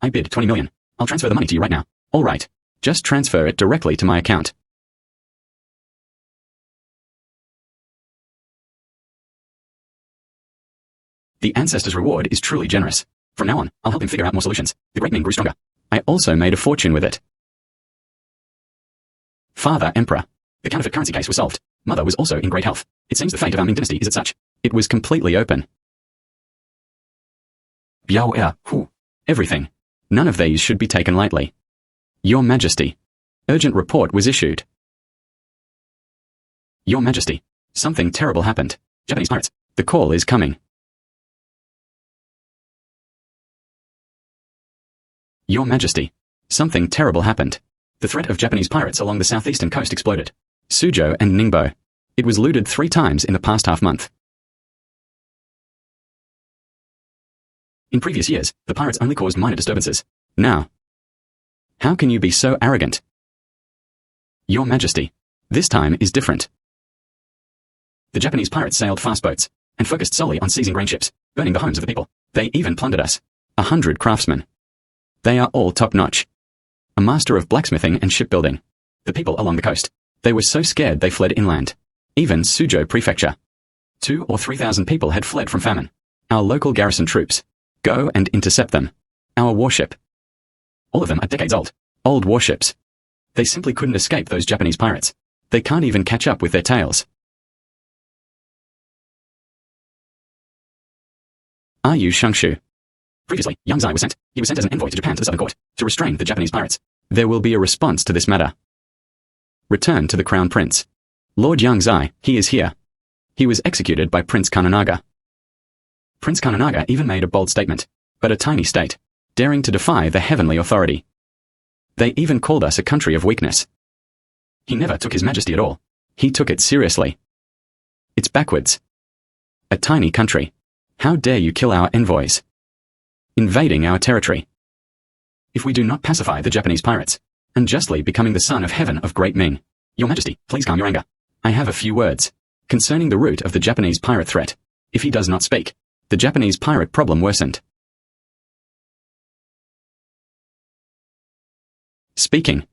I bid 20 million. I'll transfer the money to you right now. All right. Just transfer it directly to my account. The ancestor's reward is truly generous. From now on, I'll help him figure out more solutions. The great Ming grew stronger. I also made a fortune with it. Father Emperor. The counterfeit currency case was solved. Mother was also in great health. It seems the fate of our Ming Dynasty is as such. It was completely open. Biao Hu. Everything. None of these should be taken lightly. Your Majesty. Urgent report was issued. Your Majesty. Something terrible happened. Japanese pirates. The call is coming. Your Majesty. Something terrible happened. The threat of Japanese pirates along the southeastern coast exploded. Suzhou and Ningbo. It was looted 3 times in the past half-month. In previous years, the pirates only caused minor disturbances. Now, how can you be so arrogant? Your Majesty. This time is different. The Japanese pirates sailed fast boats and focused solely on seizing grain ships, burning the homes of the people. They even plundered us. 100 craftsmen. They are all top-notch. A master of blacksmithing and shipbuilding. The people along the coast. They were so scared they fled inland. Even Suzhou Prefecture. 2,000 or 3,000 people had fled from famine. Our local garrison troops. Go and intercept them. Our warship. All of them are decades old. Old warships. They simply couldn't escape those Japanese pirates. They can't even catch up with their tails. Are you Shangshu? Previously, Yang Zai was sent. He was sent as an envoy to Japan to the Southern Court, to restrain the Japanese pirates. There will be a response to this matter. Return to the Crown Prince. Lord Yang Zai, he is here. He was executed by Prince Kananaga. Prince Kananaga even made a bold statement, but a tiny state, daring to defy the heavenly authority. They even called us a country of weakness. He never took his majesty at all. He took it seriously. It's backwards. A tiny country. How dare you kill our envoys? Invading our territory. If we do not pacify the Japanese pirates, unjustly becoming the son of heaven of great Ming. Your Majesty, please calm your anger. I have a few words. Concerning the root of the Japanese pirate threat, if he does not speak, the Japanese pirate problem worsened. Speaking.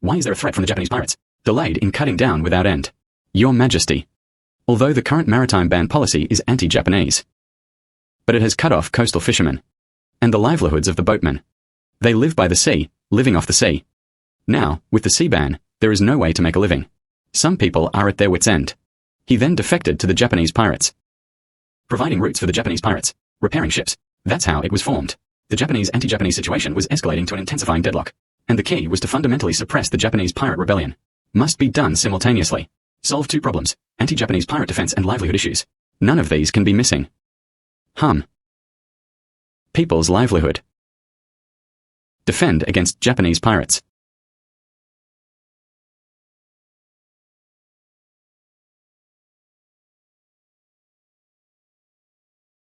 Why is there a threat from the Japanese pirates? Delayed in cutting down without end. Your Majesty. Although the current maritime ban policy is anti-Japanese, but it has cut off coastal fishermen and the livelihoods of the boatmen. They live by the sea, living off the sea. Now, with the sea ban, there is no way to make a living. Some people are at their wits' end. He then defected to the Japanese pirates, providing routes for the Japanese pirates, repairing ships. That's how it was formed. The Japanese anti-Japanese situation was escalating to an intensifying deadlock, and the key was to fundamentally suppress the Japanese pirate rebellion. Must be done simultaneously. Solve two problems, anti-Japanese pirate defense and livelihood issues. None of these can be missing. People's livelihood. Defend against Japanese pirates.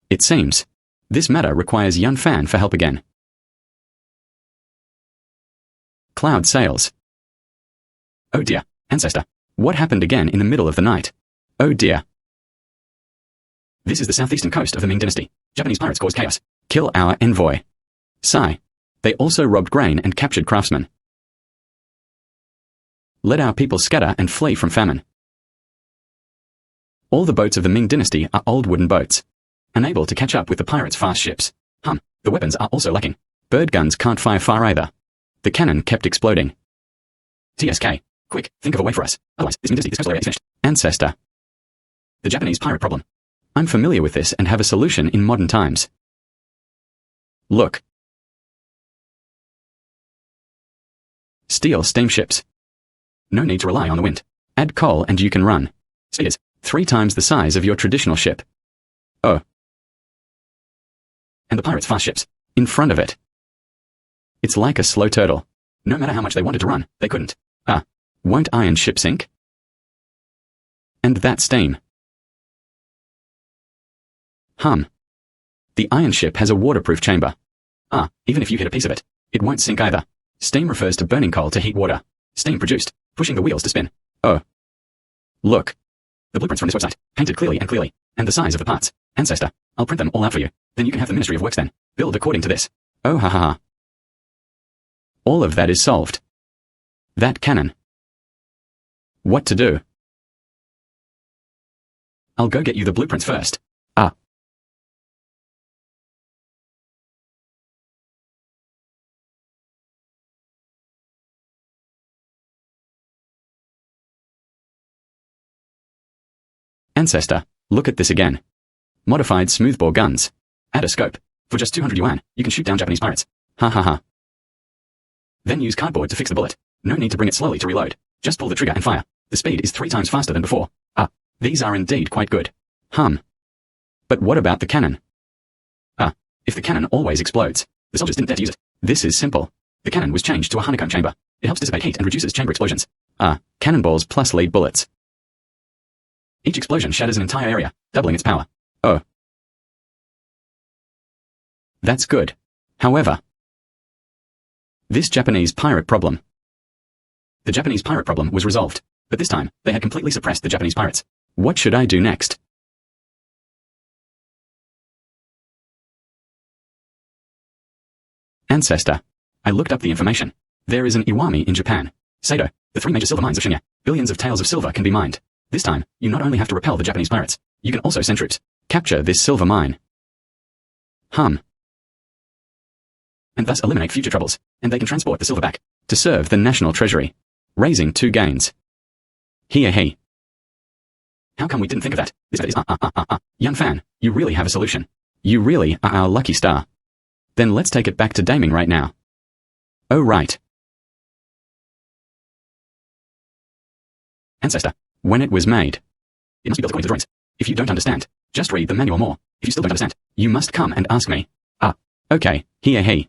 It seems this matter requires Yunfan for help again. Cloud sails. Oh dear, ancestor. What happened again in the middle of the night? Oh dear. This is the southeastern coast of the Ming Dynasty. Japanese pirates cause chaos. Kill our envoy. Sigh. They also robbed grain and captured craftsmen. Let our people scatter and flee from famine. All the boats of the Ming Dynasty are old wooden boats, unable to catch up with the pirates' fast ships. The weapons are also lacking. Bird guns can't fire far either. The cannon kept exploding. TSK. Quick, think of a way for us. Otherwise, this Ming Dynasty, this coastal area is finished. Ancestor. The Japanese pirate problem. I'm familiar with this and have a solution in modern times. Look. Steal steamships. No need to rely on the wind. Add coal and you can run. Speed is 3 times the size of your traditional ship. Oh. And the pirates' fast ships. In front of it. It's like a slow turtle. No matter how much they wanted to run, they couldn't. Won't iron ship sink? And that steam. The iron ship has a waterproof chamber. Even if you hit a piece of it, it won't sink either. Steam refers to burning coal to heat water. Steam produced, pushing the wheels to spin. Oh. Look. The blueprints from this website, painted clearly, and the size of the parts. Ancestor, I'll print them all out for you. Then you can have the Ministry of Works then. Build according to this. Oh ha ha ha. All of that is solved. That cannon. What to do? I'll go get you the blueprints first. Ancestor, look at this again. Modified smoothbore guns. Add a scope. For just 200 yuan, you can shoot down Japanese pirates. Ha ha ha. Then use cardboard to fix the bullet. No need to bring it slowly to reload. Just pull the trigger and fire. The speed is 3 times faster than before. These are indeed quite good. But what about the cannon? If the cannon always explodes, the soldiers didn't dare to use it. This is simple. The cannon was changed to a honeycomb chamber. It helps dissipate heat and reduces chamber explosions. Cannonballs plus lead bullets. Each explosion shatters an entire area, doubling its power. Oh. That's good. However, this Japanese pirate problem. The Japanese pirate problem was resolved, but this time, they had completely suppressed the Japanese pirates. What should I do next? Ancestor. I looked up the information. There is an Iwami in Japan. Sado, the 3 major silver mines of Shinya. Billions of taels of silver can be mined. This time, you not only have to repel the Japanese pirates, you can also send troops. Capture this silver mine. And thus eliminate future troubles, and they can transport the silver back to serve the national treasury, raising 2 gains. He. How come we didn't think of that? This is Yunfan, you really have a solution. You really are our lucky star. Then let's take it back to Daming right now. Oh right. Ancestor. When it was made. It must be built according to the drawings. If you don't understand, just read the manual more. If you still don't understand, you must come and ask me. Okay, he.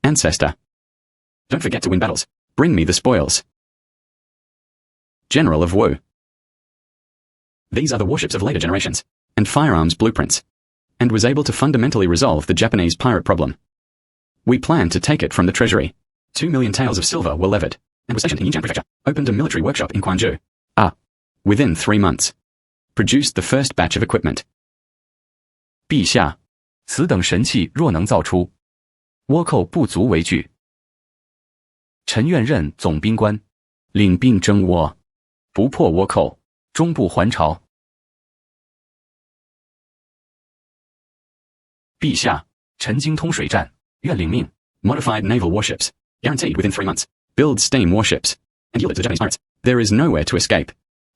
Ancestor. Don't forget to win battles. Bring me the spoils. General of Wu. These are the warships of later generations, and firearms blueprints. and was able to fundamentally resolve the Japanese pirate problem. We planned to take it from the treasury. 2 million taels of silver were levied, and was stationed in Yinjiang Prefecture, opened a military workshop in Quanzhou. Within 3 months, produced the first batch of equipment. 陛下，此等神器若能造出，倭寇不足为惧。臣愿任总兵官，领兵征倭，不破倭寇，终不还朝。陛下，臣精通水战，愿领命。Modified naval warships, guaranteed within 3 months. Build steam warships, and yield it to the Japanese pirates. There is nowhere to escape.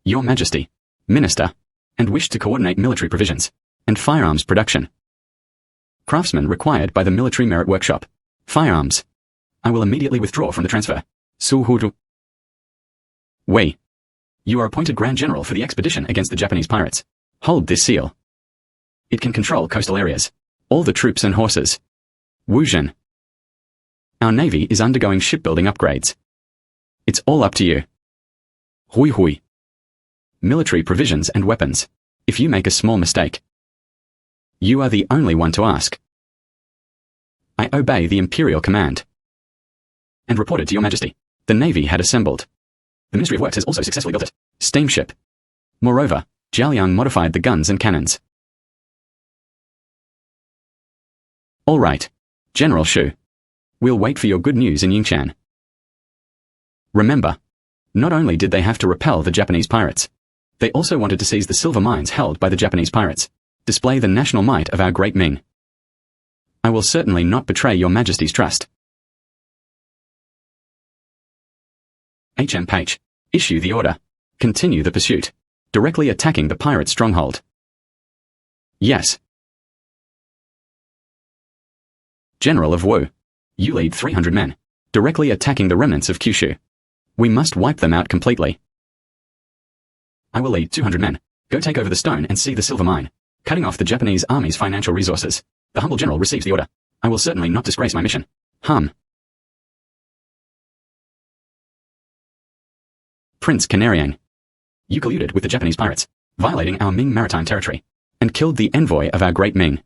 Your Majesty, Minister, and wish to coordinate military provisions, and firearms production. Craftsmen required by the Military Merit Workshop. Firearms. I will immediately withdraw from the transfer. Suhuru. Wei. You are appointed Grand General for the expedition against the Japanese pirates. Hold this seal. It can control coastal areas. All the troops and horses. Wuzhen. Our navy is undergoing shipbuilding upgrades. It's all up to you. Hui hui. Military provisions and weapons. If you make a small mistake, you are the only one to ask. I obey the imperial command. And reported to your Majesty. The navy had assembled. The Ministry of Works has also successfully built it. Steamship. Moreover, Jiaoliang modified the guns and cannons. All right, General Shu. We'll wait for your good news in Yingshan. Remember, not only did they have to repel the Japanese pirates, they also wanted to seize the silver mines held by the Japanese pirates, display the national might of our great Ming. I will certainly not betray your Majesty's trust. HM issue the order. Continue the pursuit, directly attacking the pirate stronghold. Yes. General of Wu, you lead 300 men, directly attacking the remnants of Kyushu. We must wipe them out completely. I will lead 200 men, go take over the stone and see the silver mine, cutting off the Japanese army's financial resources. The humble general receives the order. I will certainly not disgrace my mission. Prince Canariang, you colluded with the Japanese pirates, violating our Ming maritime territory, and killed the envoy of our great Ming.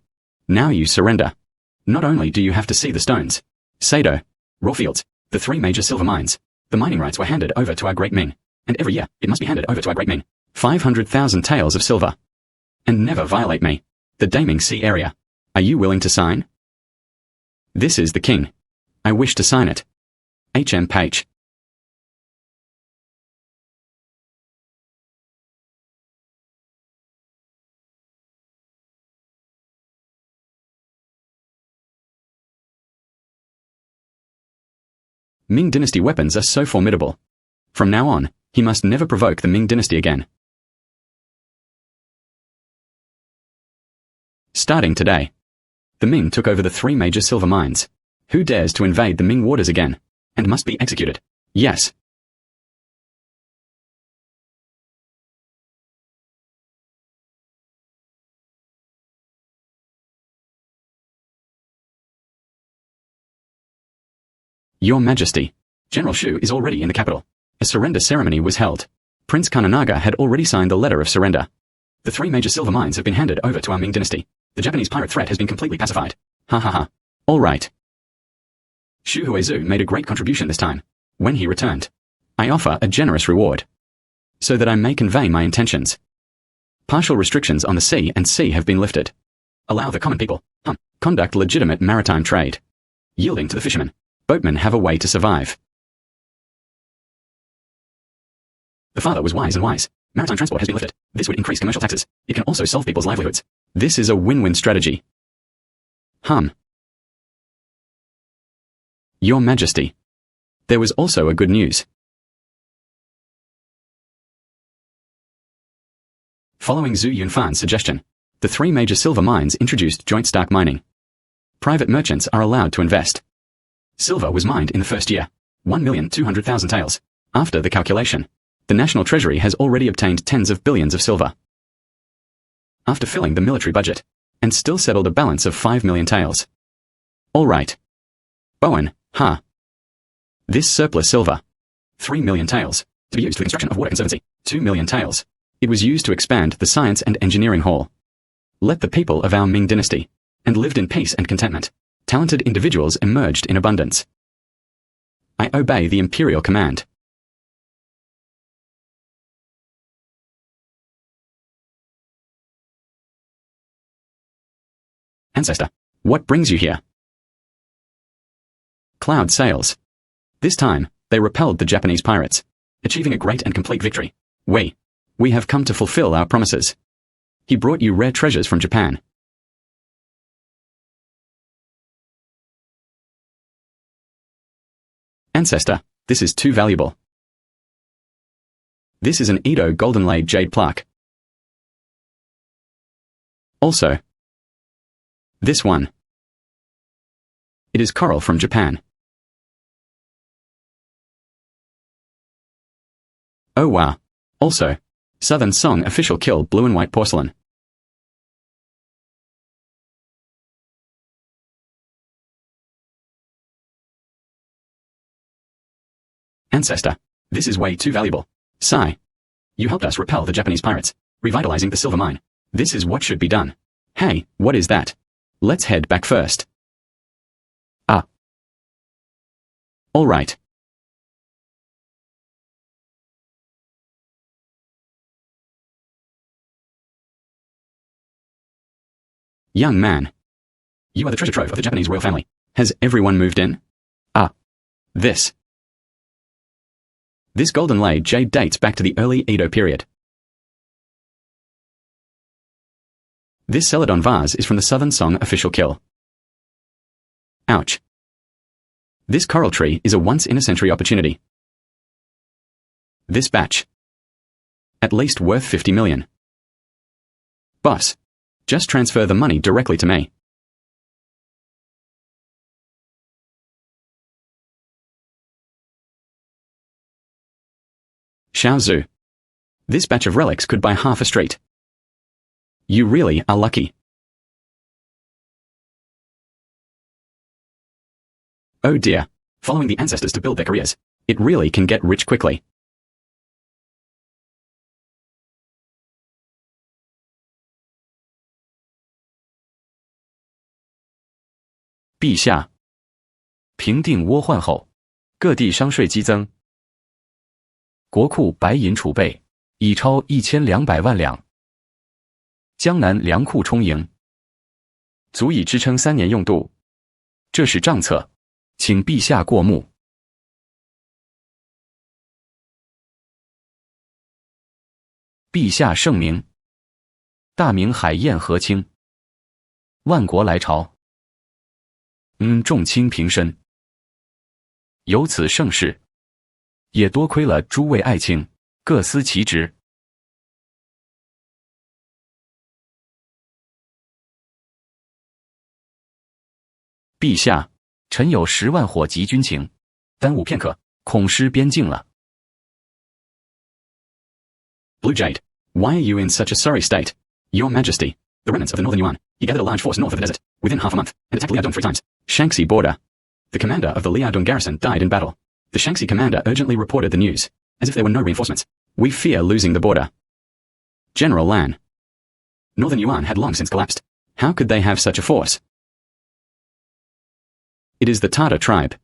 Now you surrender. Not only do you have to see the stones, Sado, raw fields, the 3 major silver mines, the mining rights were handed over to our great Ming, and every year it must be handed over to our great Ming. 500,000 taels of silver. And never violate me. The Daming Sea area. Are you willing to sign? This is the king. I wish to sign it. HM Page. Ming Dynasty weapons are so formidable. From now on, he must never provoke the Ming Dynasty again. Starting today, the Ming took over the 3 major silver mines. Who dares to invade the Ming waters again, and must be executed? Yes. Your Majesty, General Shu is already in the capital. A surrender ceremony was held. Prince Kananaga had already signed the letter of surrender. The 3 major silver mines have been handed over to our Ming Dynasty. The Japanese pirate threat has been completely pacified. Ha ha ha. All right. Shu Huizhu made a great contribution this time. When he returned, I offer a generous reward, so that I may convey my intentions. Partial restrictions on the sea and sea have been lifted. Allow the common people, conduct legitimate maritime trade. Yielding to the fishermen, boatmen have a way to survive. The father was wise and wise. Maritime transport has been lifted. This would increase commercial taxes. It can also solve people's livelihoods. This is a win-win strategy. Your Majesty, there was also a good news. Following Zhu Yunfan's suggestion, the 3 major silver mines introduced joint stock mining. Private merchants are allowed to invest. Silver was mined in the first year, 1,200,000 taels. After the calculation, the national treasury has already obtained tens of billions of silver. After filling the military budget, and still settled a balance of 5 million taels. All right. Bowen, This surplus silver, 3 million taels, to be used for the construction of water conservancy, 2 million taels. It was used to expand the science and engineering hall. let the people of our Ming Dynasty, and lived in peace and contentment. Talented individuals emerged in abundance. I obey the imperial command. Ancestor, what brings you here? Cloud sails. This time, they repelled the Japanese pirates, achieving a great and complete victory. We have come to fulfill our promises. He brought you rare treasures from Japan. Ancestor, this is too valuable. This is an Edo golden-laid jade plaque. Also, this one. It is coral from Japan. Oh wow. Also, Southern Song official kill blue and white porcelain. Ancestor, this is way too valuable. Sigh. You helped us repel the Japanese pirates, revitalizing the silver mine. This is what should be done. Hey, what is that? Let's head back first. Ah. All right. Young man. You are the treasure trove of the Japanese royal family. Has everyone moved in? Ah. This. This golden-laid jade dates back to the early Edo period. This celadon vase is from the Southern Song official kill. Ouch. This coral tree is a once-in-a-century opportunity. This batch. At least worth 50 million. Boss, just transfer the money directly to me. Xiao Zhu. This batch of relics could buy half a street. You really are lucky. Oh dear, following the ancestors to build their careers, it really can get rich quickly.陛下，平定倭患后，各地商税激增，国库白银储备已超1200万两，江南粮库充盈，足以支撑3年用度。这是账册，请陛下过目。陛下圣明，大明海晏和亲，万国来朝。众卿平身。有此盛世，也多亏了诸位爱卿，各司其职。陛下，臣有10万火急军情，耽误片刻，恐失边境了。Blue Jade, why are you in such a sorry state? Your Majesty, the remnants of the Northern Yuan, he gathered a large force north of the desert, within half a month, and attacked Liaodong 3 times. Shanxi border. The commander of the Liaodong garrison died in battle. The Shanxi commander urgently reported the news, as if there were no reinforcements. We fear losing the border. General Lan. Northern Yuan had long since collapsed. How could they have such a force? It is the Tartar tribe.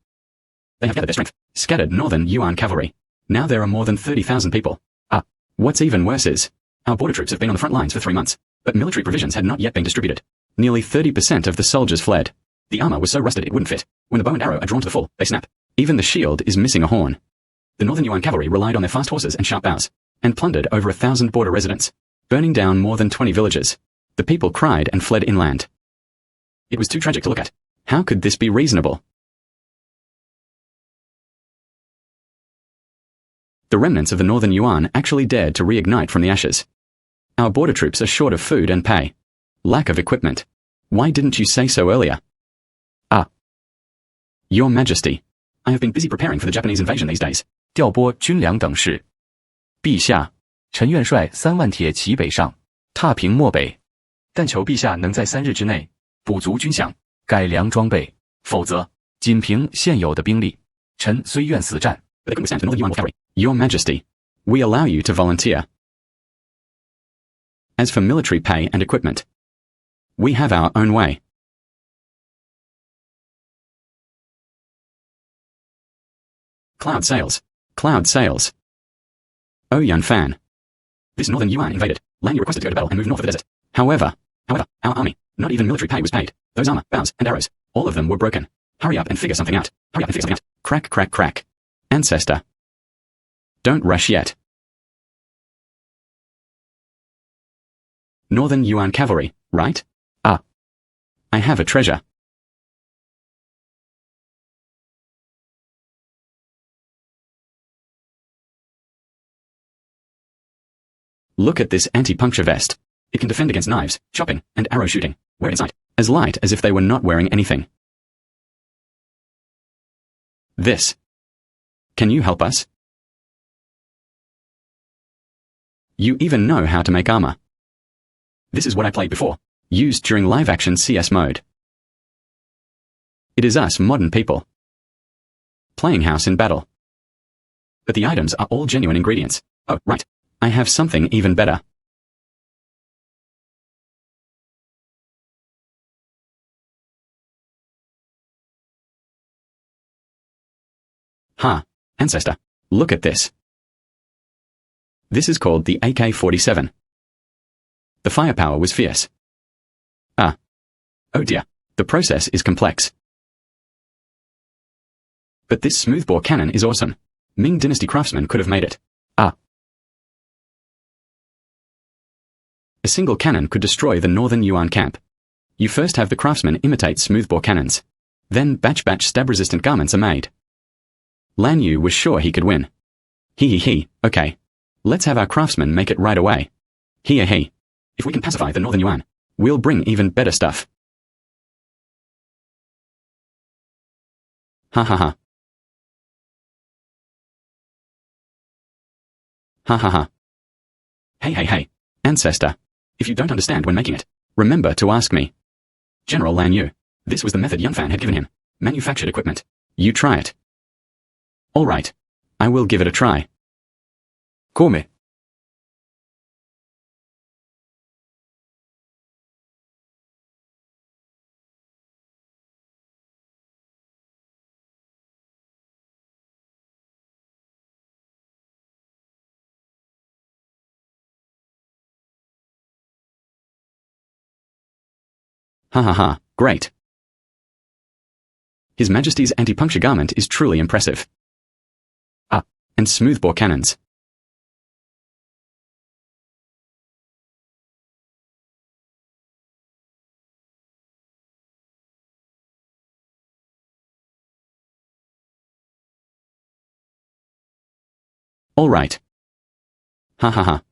They have gathered their strength, scattered Northern Yuan cavalry. Now there are more than 30,000 people. What's even worse is, our border troops have been on the front lines for 3 months, but military provisions had not yet been distributed. Nearly 30% of the soldiers fled. The armor was so rusted it wouldn't fit. When the bow and arrow are drawn to the full, they snap. Even the shield is missing a horn. The Northern Yuan cavalry relied on their fast horses and sharp bows, and plundered over 1,000 border residents, burning down more than 20 villages. The people cried and fled inland. It was too tragic to look at. How could this be reasonable? The remnants of the Northern Yuan actually dared to reignite from the ashes. Our border troops are short of food and pay. Lack of equipment. Why didn't you say so earlier? Your Majesty, I have been busy preparing for the Japanese invasion these days. 调拨军粮等事。陛下，臣愿率3万铁骑北上，踏平漠北，但求陛下能在3日之内补足军饷，改良装备，否则仅凭现有的兵力，臣虽愿死战。But they couldn't withstand the Northern Yuan cavalry. Your Majesty, we allow you to volunteer. As for military pay and equipment, We have our own way. Cloud sails. Cloud sails. Zhu Yunfan. This northern Yuan invaded. Lan Yu requested to go to battle and move north of the desert. However, our army, not even military pay was paid. Those armor, bows, and arrows, all of them were broken. Hurry up and figure something out. Hurry up and figure something out. Crack, crack, crack. Ancestor. Don't rush yet. Northern Yuan cavalry, right? Ah. I have a treasure. Look at this anti-puncture vest. It can defend against knives, chopping, and arrow shooting. Wear it inside. As light as if they were not wearing anything. This. Can you help us? You even know how to make armor. This is what I played before, used during live-action CS mode. It is us modern people. Playing house in battle. But the items are all genuine ingredients. Oh, right. I have something even better. Ha, ancestor, look at this. This is called the AK-47. The firepower was fierce. Ah. Oh dear, the process is complex. But this smoothbore cannon is awesome. Ming Dynasty craftsmen could have made it. Ah. A single cannon could destroy the northern Yuan camp. You first have the craftsmen imitate smoothbore cannons. Then batch stab-resistant garments are made. Lan Yu was sure he could win. He, okay. Let's have our craftsmen make it right away. He. If we can pacify the northern Yuan, we'll bring even better stuff. Ha ha ha. Ha ha ha. Hey. Ancestor. If you don't understand when making it, remember to ask me. General Lan Yu. This was the method Yunfan had given him. Manufactured equipment. You try it. All right. I will give it a try. Come. Ha ha ha, great. His Majesty's anti-puncture garment is truly impressive. Ah, and smoothbore cannons. All right. Ha ha ha.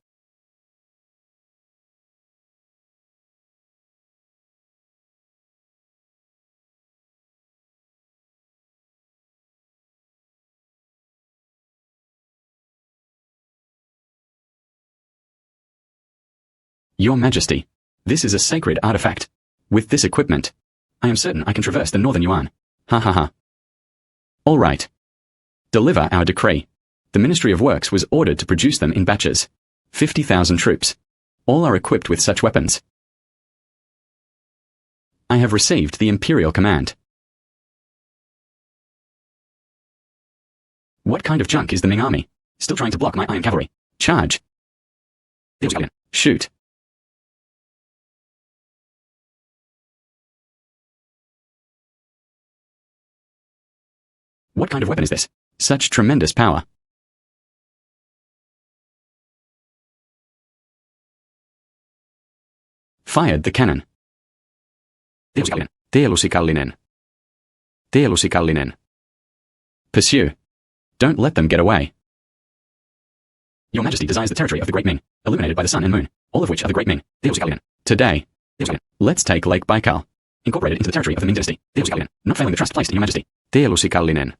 Your Majesty, this is a sacred artifact. With this equipment, I am certain I can traverse the northern Yuan. Ha ha ha. All right. Deliver our decree. The Ministry of Works was ordered to produce them in batches. 50,000 troops. All are equipped with such weapons. I have received the Imperial command. What kind of junk is the Ming army? Still trying to block my iron cavalry. Charge. Shoot. What kind of weapon is this? Such tremendous power. Fired the cannon. Teelusikallinen. Pursue. Don't let them get away. Your Majesty desires the territory of the Great Ming, illuminated by the sun and moon, all of which are the Great Ming. Today, let's take Lake Baikal, incorporated into the territory of the Ming Dynasty. Not failing the trust placed in Your Majesty. Teelusikallinen.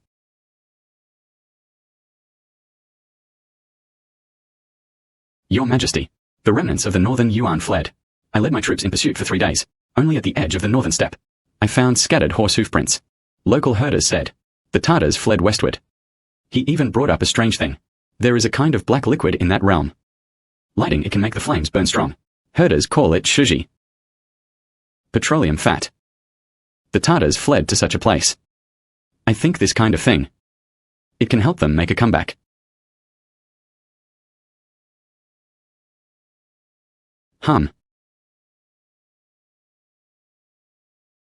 Your Majesty, the remnants of the northern Yuan fled. I led my troops in pursuit for 3 days. Only at the edge of the northern steppe, I found scattered horse hoof prints. Local herders said, the Tatars fled westward. He even brought up a strange thing. There is a kind of black liquid in that realm. Lighting it can make the flames burn strong. Herders call it shuji. Petroleum fat. The Tatars fled to such a place. I think this kind of thing. It can help them make a comeback.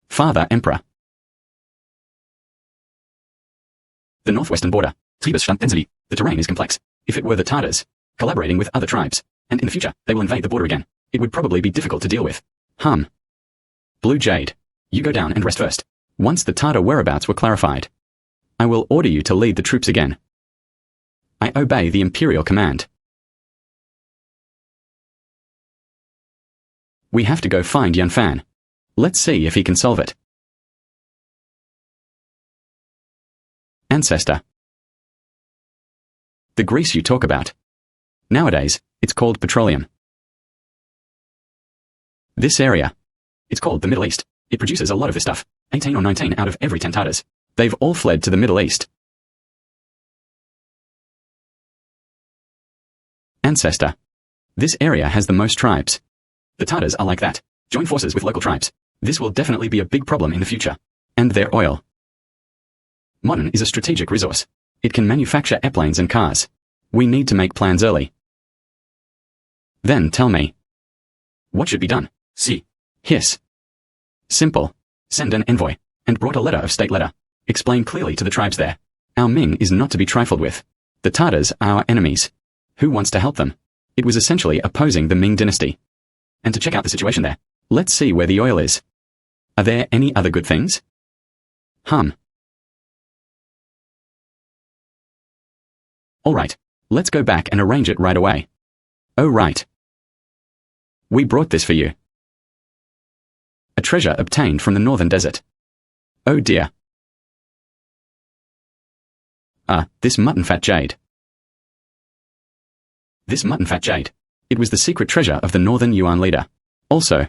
Father Emperor. The northwestern border. The terrain is complex. If it were the Tatars, collaborating with other tribes, and in the future, they will invade the border again, it would probably be difficult to deal with. Blue Jade. You go down and rest first. Once the Tatar whereabouts were clarified, I will order you to lead the troops again. I obey the imperial command. We have to go find Yunfan. Let's see if he can solve it. Ancestor. The grease you talk about. Nowadays, it's called petroleum. This area. It's called the Middle East. It produces a lot of this stuff. 18 or 19 out of every 10 Tatars. They've all fled to the Middle East. Ancestor. This area has the most tribes. The Tatars are like that. Join forces with local tribes. This will definitely be a big problem in the future. And their oil. Modern is a strategic resource. It can manufacture airplanes and cars. We need to make plans early. Then tell me. What should be done? See. Hiss. Simple. Send an envoy. And brought a letter of state letter. Explain clearly to the tribes there. Our Ming is not to be trifled with. The Tatars are our enemies. Who wants to help them? It was essentially opposing the Ming Dynasty. And to check out the situation there, let's see where the oil is. Are there any other good things? All right, let's go back and arrange it right away. Oh right. We brought this for you. A treasure obtained from the northern desert. Oh dear. This mutton fat jade. This mutton fat jade. It was the secret treasure of the northern Yuan leader. Also.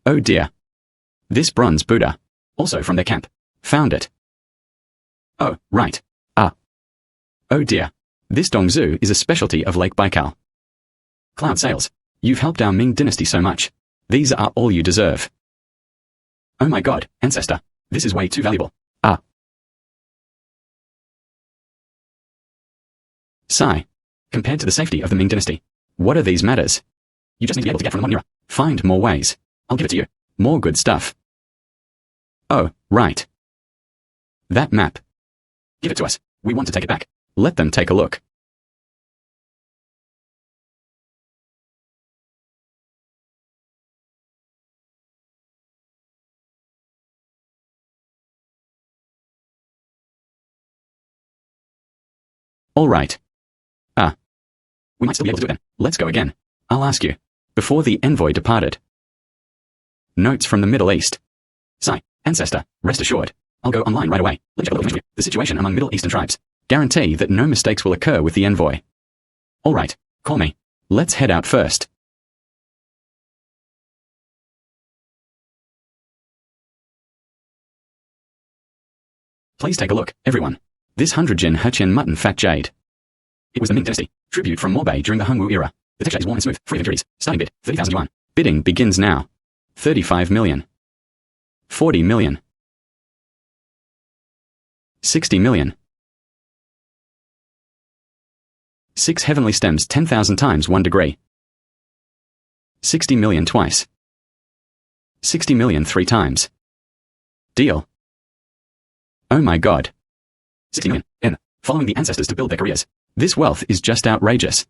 Oh dear. This bronze Buddha. Also from their camp. Found it. Oh, right. Oh dear. This Dongzhu is a specialty of Lake Baikal. Cloud sails. You've helped our Ming Dynasty so much. These are all you deserve. Oh my god, ancestor. This is way too valuable. Sigh. Compared to the safety of the Ming Dynasty, what are these matters? You just need to be able to get from the modern era. Find more ways. I'll give it to you. More good stuff. Oh, right. That map. Give it to us. We want to take it back. Let them take a look. All right. We might still be able to do it then. Let's go again. I'll ask you. Before the envoy departed. Notes from the Middle East. Sigh. Ancestor, rest assured. I'll go online right away. Let me check the the situation among Middle Eastern tribes. Guarantee that no mistakes will occur with the envoy. All right. Call me. Let's head out first. Please take a look, everyone. This 100-jin Hechin mutton fat jade. It was the Ming Dynasty. Tribute from Morbei during the Hongwu era. The texture is warm and smooth, free of impurities. Starting bid, 30,000 yuan. Bidding begins now. 35 million. 40 million. 60 million. 6 heavenly stems 10,000 times 1 degree. 60 million twice. 60 million 3 times. Deal. Oh my god. 60 million. N. Following the ancestors to build their careers. This wealth is just outrageous.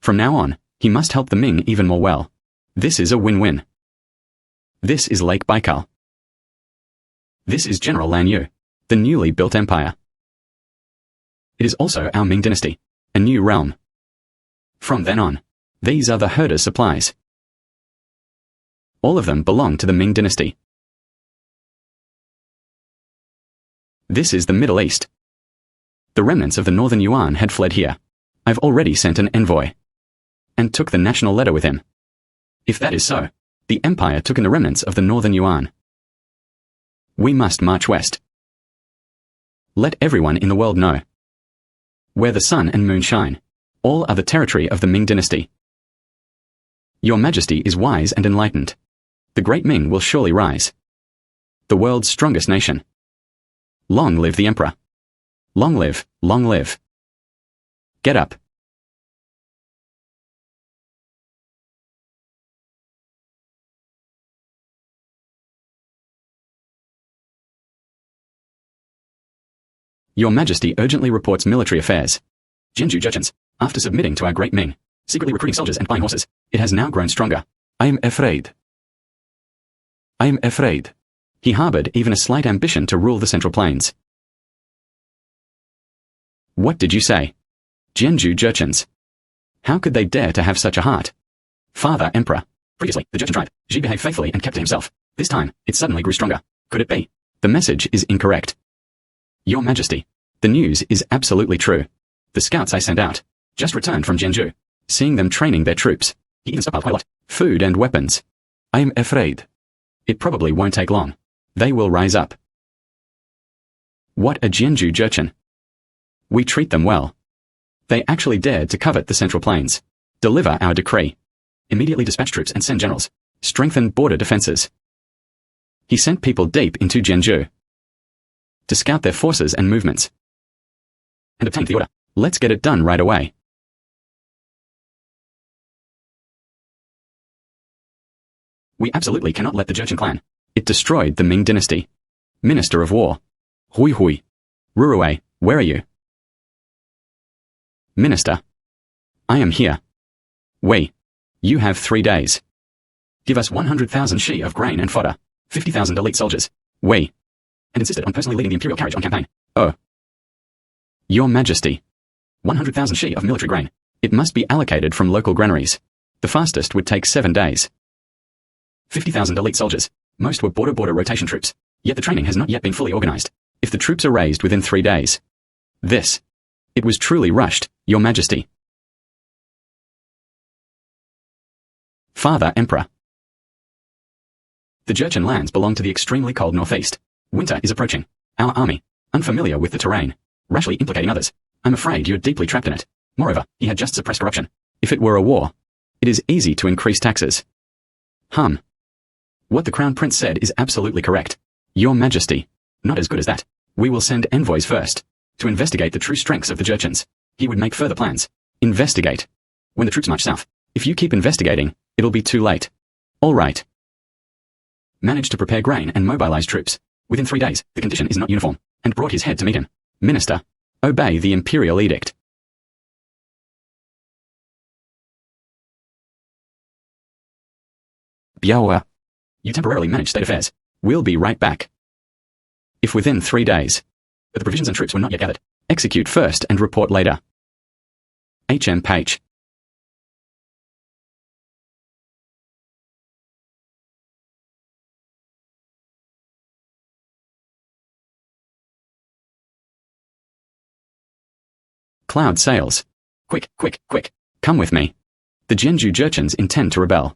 From now on, he must help the Ming even more well. This is a win-win. This is Lake Baikal. This is General Lan Yu, the newly built empire. It is also our Ming Dynasty, a new realm. From then on, these are the herder's supplies. All of them belong to the Ming Dynasty. This is the Middle East. The remnants of the Northern Yuan had fled here. I've already sent an envoy. And took the national letter with him. If that is so, the empire took in the remnants of the Northern Yuan. We must march west. Let everyone in the world know. Where the sun and moon shine, all are the territory of the Ming Dynasty. Your Majesty is wise and enlightened. The great Ming will surely rise. The world's strongest nation. Long live the emperor. Long live, long live. Get up. Your Majesty urgently reports military affairs. Jianzhu Jurchens, after submitting to our great Ming, secretly recruiting soldiers and buying horses, it has now grown stronger. I am afraid. I am afraid. He harbored even a slight ambition to rule the Central Plains. What did you say? Jianzhu Jurchens. How could they dare to have such a heart? Father Emperor. Previously, the Jurchen tribe, Xi behaved faithfully and kept to himself. This time, it suddenly grew stronger. Could it be? The message is incorrect. Your Majesty, the news is absolutely true. The scouts I sent out just returned from Jianzhu, seeing them training their troops. He even stockpiled quite a lot. Food and weapons. I am afraid. It probably won't take long. They will rise up. What a Jianzhu Jurchen. We treat them well. They actually dared to covet the Central Plains. Deliver our decree. Immediately dispatch troops and send generals. Strengthen border defenses. He sent people deep into Jianzhu to scout their forces and movements. And obtained the order. Let's get it done right away. We absolutely cannot let the Jurchen clan. It destroyed the Ming Dynasty. Minister of War. Hui Hui. Rurue, where are you? Minister. I am here. Wei. You have 3 days. Give us 100,000 shi of grain and fodder. 50,000 elite soldiers. Wei. And insisted on personally leading the imperial carriage on campaign. Oh. Your Majesty. 100,000 shi of military grain. It must be allocated from local granaries. The fastest would take 7 days. 50,000 elite soldiers. Most were border rotation troops. Yet the training has not yet been fully organized. If the troops are raised within 3 days. This. It was truly rushed, Your Majesty. Father Emperor. The Jurchen lands belong to the extremely cold northeast. Winter is approaching. Our army, unfamiliar with the terrain, rashly implicating others. I'm afraid you're deeply trapped in it. Moreover, he had just suppressed corruption. If it were a war, it is easy to increase taxes. What the Crown Prince said is absolutely correct. Your Majesty. Not as good as that. We will send envoys first, to investigate the true strengths of the Jurchens. He would make further plans. Investigate. When the troops march south. If you keep investigating, it'll be too late. All right. Managed to prepare grain and mobilize troops. Within 3 days, the condition is not uniform, and brought his head to meet him. Minister. Obey the imperial edict. Biaoa. You temporarily manage state affairs. We'll be right back. If within 3 days, but the provisions and troops were not yet gathered, execute first and report later. HM Page. Cloud sails. Quick, quick, quick. Come with me. The Jianzhu Jurchens intend to rebel.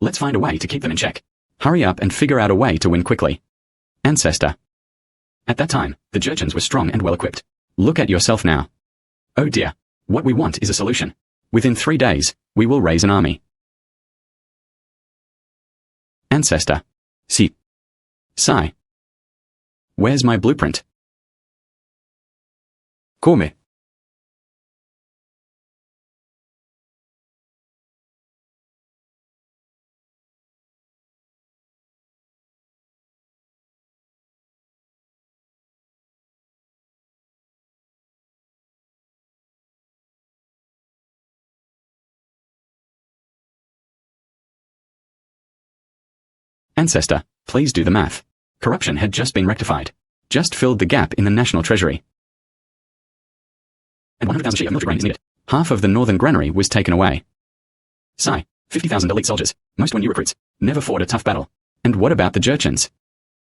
Let's find a way to keep them in check. Hurry up and figure out a way to win quickly. Ancestor. At that time, the Jurchens were strong and well equipped. Look at yourself now. Oh dear. What we want is a solution. Within 3 days, we will raise an army. Ancestor. Si. Sai. Where's my blueprint? Come. Ancestor, please do the math. Corruption had just been rectified. Just filled the gap in the national treasury. And 100,000 sheep of military grain is needed. Half of the northern granary was taken away. Sai, 50,000 elite soldiers. Most were new recruits. Never fought a tough battle. And what about the Jurchens?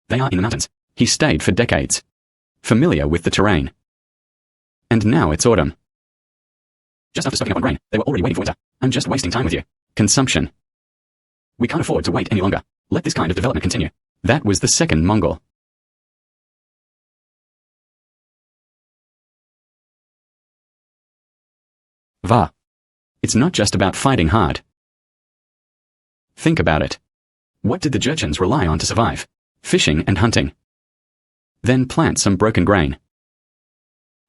They are in the mountains. He stayed for decades. Familiar with the terrain. And now it's autumn. Just after stocking up on grain, they were already waiting for winter. I'm just wasting time with you. Consumption. We can't afford to wait any longer. Let this kind of development continue. That was the second Mongol. Va. It's not just about fighting hard. Think about it. What did the Jurchens rely on to survive? Fishing and hunting. Then plant some broken grain.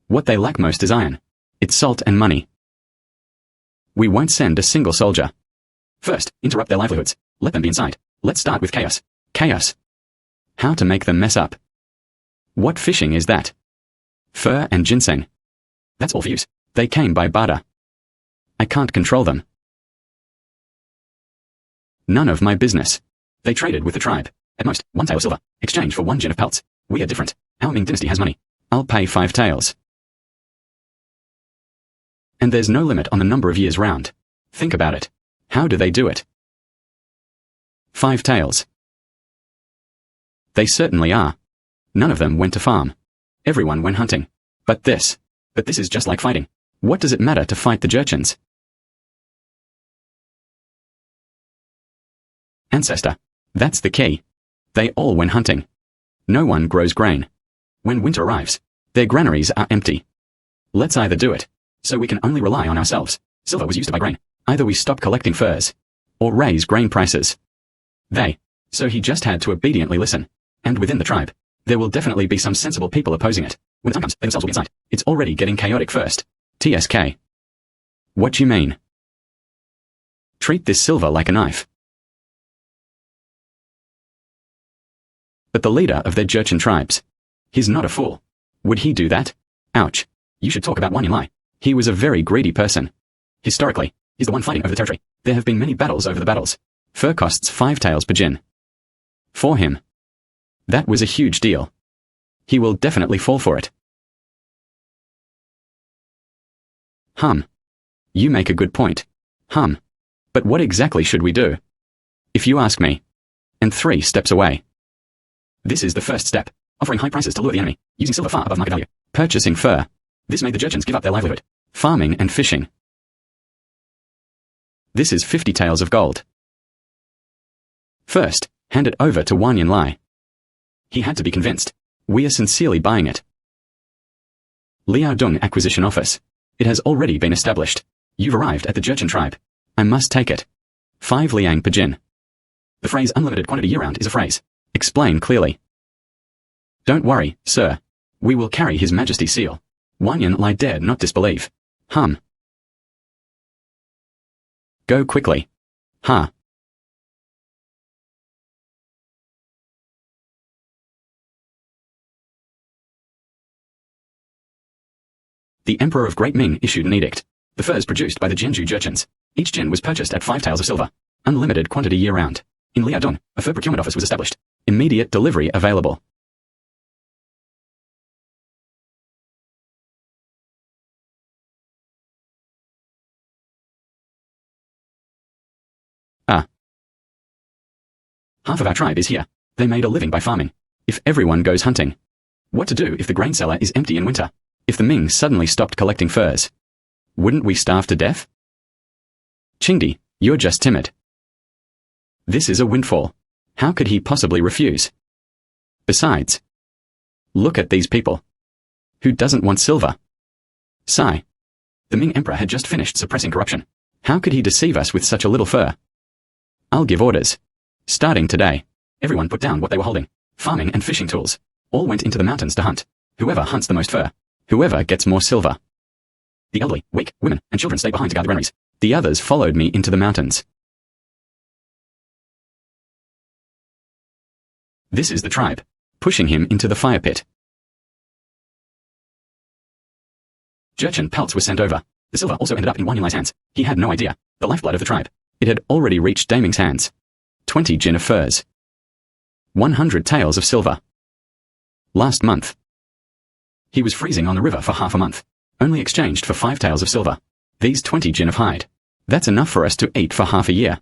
What they lack most is iron. It's salt and money. We won't send a single soldier. First, interrupt their livelihoods. Let them be inside. Let's start with chaos. Chaos. How to make them mess up. What fishing is that? Fur and ginseng. That's all for use. They came by barter. I can't control them. None of my business. They traded with the tribe. At most, 1 tael of silver. Exchange for 1 jin of pelts. We are different. Our Ming Dynasty has money. I'll pay 5 taels. And there's no limit on the number of years round. Think about it. How do they do it? 5 taels. They certainly are. None of them went to farm. Everyone went hunting. But this is just like fighting. What does it matter to fight the Jurchens? Ancestor. That's the key. They all went hunting. No one grows grain. When winter arrives, their granaries are empty. Let's either do it, so we can only rely on ourselves. Silver was used to buy grain. Either we stop collecting furs, or raise grain prices. So he just had to obediently listen. And within the tribe, there will definitely be some sensible people opposing it. When the time comes, they themselves will be inside. It's already getting chaotic first. TSK. What you mean? Treat this silver like a knife. But the leader of their Jurchen tribes, he's not a fool. Would he do that? Ouch. You should talk about Wan Yinlai. He was a very greedy person. Historically, he's the one fighting over the territory. There have been many battles over the battles. Fur costs 5 taels per jin. For him. That was a huge deal. He will definitely fall for it. You make a good point. But what exactly should we do? If you ask me. And 3 steps away. This is the first step. Offering high prices to lure the enemy. Using silver far above market value. Purchasing fur. This made the Jurchens give up their livelihood. Farming and fishing. This is 50 taels of gold. First, hand it over to Wan Yinlai. He had to be convinced. We are sincerely buying it. Liaodong Acquisition Office. It has already been established. You've arrived at the Jurchen tribe. I must take it. 5 liang per jin. The phrase unlimited quantity year-round is a phrase. Explain clearly. Don't worry, sir. We will carry His Majesty's seal. Wan Yinlai dared not disbelieve. Go quickly. The Emperor of Great Ming issued an edict. The furs produced by the Jianzhou Jurchens. Each jin was purchased at 5 taels of silver. Unlimited quantity year-round. In Liaodong, a fur procurement office was established. Immediate delivery available. Half of our tribe is here. They made a living by farming. If everyone goes hunting. What to do if the grain cellar is empty in winter? If the Ming suddenly stopped collecting furs? Wouldn't we starve to death? Qingdi, you're just timid. This is a windfall. How could he possibly refuse? Besides, look at these people. Who doesn't want silver? Sigh. The Ming Emperor had just finished suppressing corruption. How could he deceive us with such a little fur? I'll give orders. Starting today, everyone put down what they were holding. Farming and fishing tools. All went into the mountains to hunt. Whoever hunts the most fur. Whoever gets more silver. The elderly, weak, women, and children stayed behind to guard the granaries. The others followed me into the mountains. This is the tribe, pushing him into the fire pit. Jurchen pelts were sent over. The silver also ended up in Wan Yinlai's hands. He had no idea. The lifeblood of the tribe. It had already reached Daming's hands. 20 jin of furs. 100 taels of silver. Last month. He was freezing on the river for half a month. Only exchanged for 5 taels of silver. These 20 jin of hide. That's enough for us to eat for half a year.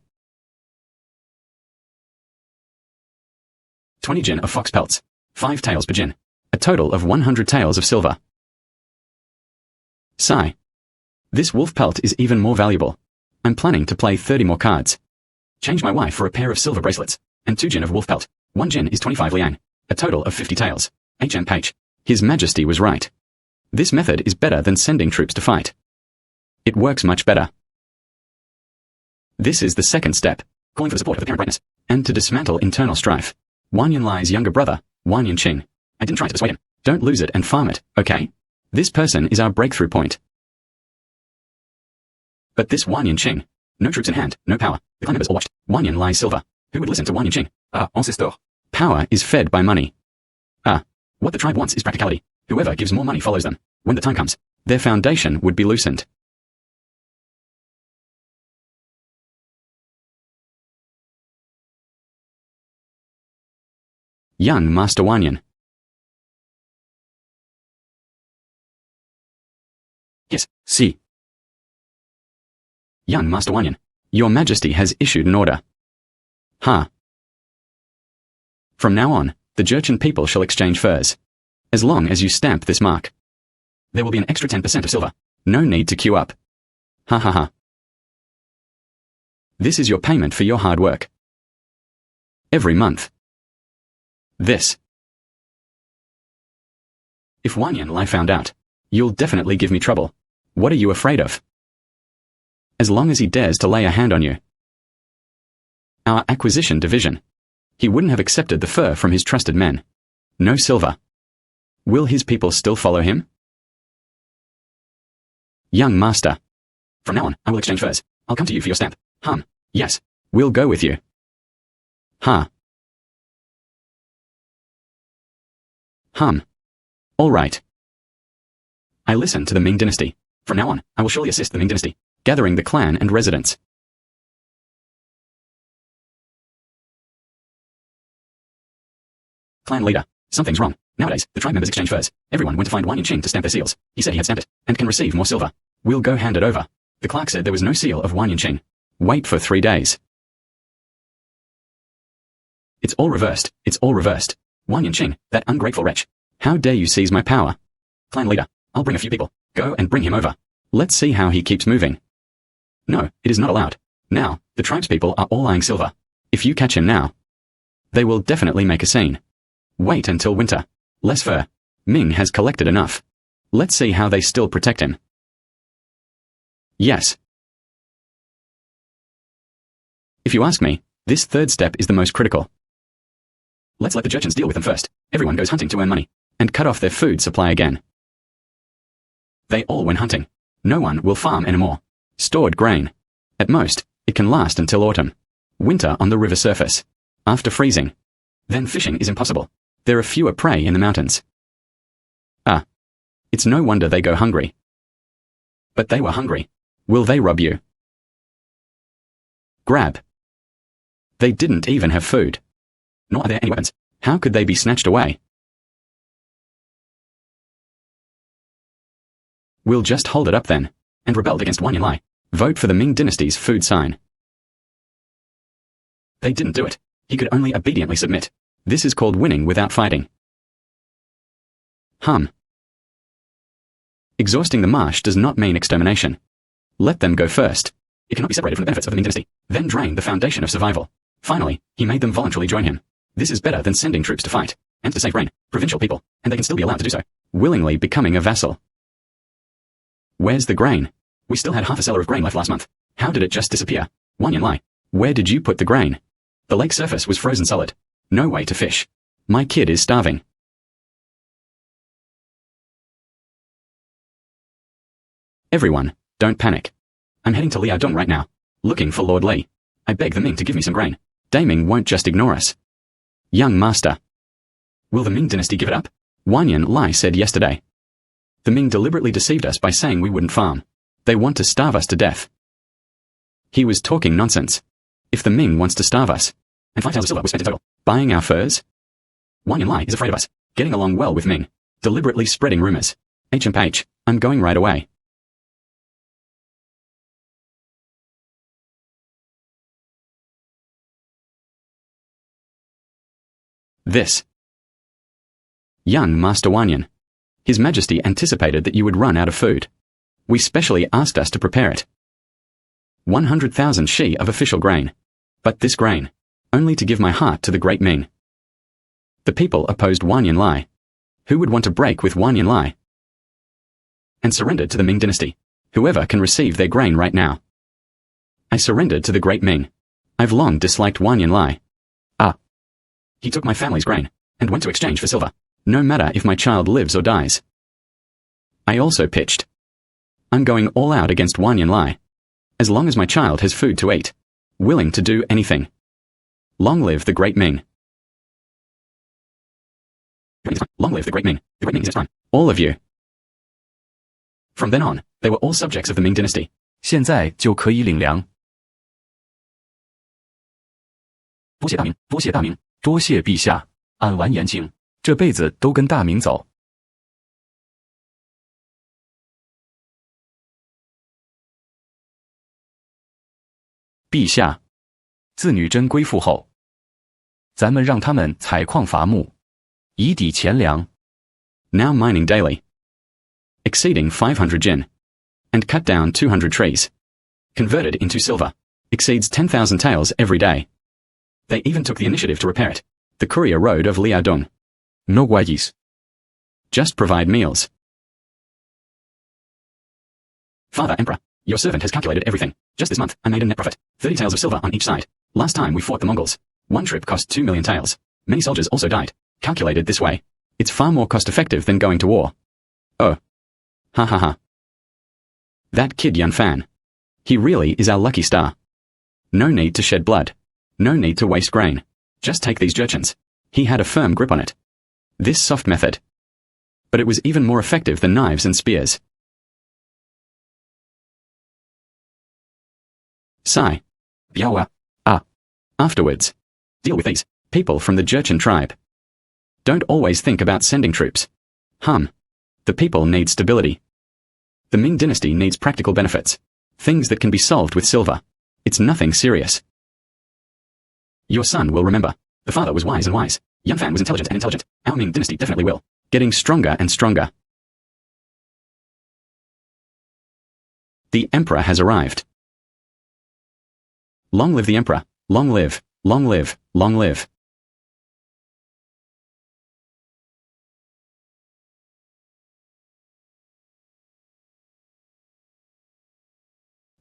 20 jin of fox pelts. 5 taels per jin. A total of 100 taels of silver. Sigh. This wolf pelt is even more valuable. I'm planning to play 30 more cards. Change my wife for a pair of silver bracelets. And 2 jin of wolf pelt. 1 jin is 25 liang. A total of 50 taels. H. His Majesty was right. This method is better than sending troops to fight. It works much better. This is the second step. Calling for the support of the parent brightness. and to dismantle internal strife. Wang Yanlai's younger brother, Wang Yanqing. I didn't try to persuade him. Don't lose it and farm it, okay? This person is our breakthrough point. But this Wang Yanqing. No troops in hand, no power. The clan members all watched. Wang Yanlai's silver. Who would listen to Wang Yanqing? Ancestor. Power is fed by money. What the tribe wants is practicality. Whoever gives more money follows them. When the time comes, their foundation would be loosened. Young Master Wanyan. Yes, see. Young Master Wanyan. Your Majesty has issued an order. From now on, the Jurchen people shall exchange furs. As long as you stamp this mark. There will be an extra 10% of silver. No need to queue up. Ha ha ha. This is your payment for your hard work. Every month. This. If Wang Yanlai found out, you'll definitely give me trouble. What are you afraid of? As long as he dares to lay a hand on you. Our acquisition division. He wouldn't have accepted the fur from his trusted men. No silver. Will his people still follow him? Young Master. From now on, I will exchange furs. I'll come to you for your stamp. Yes. We'll go with you. All right. I listen to the Ming Dynasty. From now on, I will surely assist the Ming Dynasty, gathering the clan and residents. Clan leader. Something's wrong. Nowadays, the tribe members exchange furs. Everyone went to find Wang Yanqing to stamp their seals. He said he had stamped it, and can receive more silver. We'll go hand it over. The clerk said there was no seal of Wang Yanqing. Wait for 3 days. It's all reversed. It's all reversed. Wang Yanqing, that ungrateful wretch. How dare you seize my power? Clan leader, I'll bring a few people. Go and bring him over. Let's see how he keeps moving. No, it is not allowed. Now, the tribespeople are all eyeing silver. If you catch him now, they will definitely make a scene. Wait until winter. Less fur. Ming has collected enough. Let's see how they still protect him. Yes. If you ask me, this third step is the most critical. Let's let the Jurchens deal with them first. Everyone goes hunting to earn money, and cut off their food supply again. They all went hunting. No one will farm anymore. Stored grain. At most, it can last until autumn. Winter on the river surface. After freezing. Then fishing is impossible. There are fewer prey in the mountains. It's no wonder they go hungry. But they were hungry. Will they rob you? Grab. They didn't even have food. Nor are there any weapons. How could they be snatched away? We'll just hold it up then, and rebelled against Wang Yanlai. Vote for the Ming Dynasty's food sign. They didn't do it. He could only obediently submit. This is called winning without fighting. Exhausting the marsh does not mean extermination. Let them go first. It cannot be separated from the benefits of the Ming Dynasty. Then drain the foundation of survival. Finally, he made them voluntarily join him. This is better than sending troops to fight, and to save grain, provincial people, and they can still be allowed to do so, willingly becoming a vassal. Where's the grain? We still had half a cellar of grain left last month. How did it just disappear? Wang Yanlai, where did you put the grain? The lake surface was frozen solid. No way to fish. My kid is starving. Everyone, don't panic. I'm heading to Liaodong right now, looking for Lord Li. I beg the Ming to give me some grain. Daming won't just ignore us. Young Master. Will the Ming Dynasty give it up? Wang Yanlai said yesterday. The Ming deliberately deceived us by saying we wouldn't farm. They want to starve us to death. He was talking nonsense. If the Ming wants to starve us, and 5 taels of silver was spent in total, buying our furs? Wang Yanlai is afraid of us, getting along well with Ming, deliberately spreading rumors. HMH, I'm going right away. This. Young Master Wanyan. His Majesty anticipated that you would run out of food. We specially asked us to prepare it. 100,000 shi of official grain. But this grain, only to give my heart to the great Ming. The people opposed Wang Yanlai. Who would want to break with Wang Yanlai? And surrendered to the Ming Dynasty. Whoever can receive their grain right now. I surrendered to the great Ming. I've long disliked Wang Yanlai. He took my family's grain, and went to exchange for silver, no matter if my child lives or dies. I also pitched. I'm going all out against Wan Yanlai. As long as my child has food to eat, willing to do anything. Long live the great Ming. Long live the great Ming. The great Ming is time. All of you. From then on, they were all subjects of the Ming Dynasty. 现在就可以领粮。多谢大明，多谢大明，多谢陛下，俺完颜请，这辈子都跟大明走。陛下，自女真归附后，咱们让他们采矿伐木，以抵钱粮。Now mining daily, exceeding 500 jin, and cut down 200 trees, converted into silver, exceeds 10,000 taels every day. They even took the initiative to repair it, the courier road of Liaodong. No guays. Just provide meals. Father Emperor, your servant has calculated everything. Just this month, I made a net profit, 30 taels of silver on each side. Last time we fought the Mongols, one trip cost 2 million taels. Many soldiers also died. Calculated this way, it's far more cost-effective than going to war. Oh. Ha ha ha. That kid Yunfan. He really is our lucky star. No need to shed blood. No need to waste grain. Just take these jerchins. He had a firm grip on it. This soft method. But it was even more effective than knives and spears. Sigh. Biawa. Ah. Afterwards. Deal with these people from the Jurchen tribe. Don't always think about sending troops. The people need stability. The Ming Dynasty needs practical benefits. Things that can be solved with silver. It's nothing serious. Your son will remember. The father was wise and wise. Yunfan was intelligent and intelligent. Our Ming Dynasty definitely will. Getting stronger and stronger. The Emperor has arrived. Long live the Emperor. Long live, long live, long live.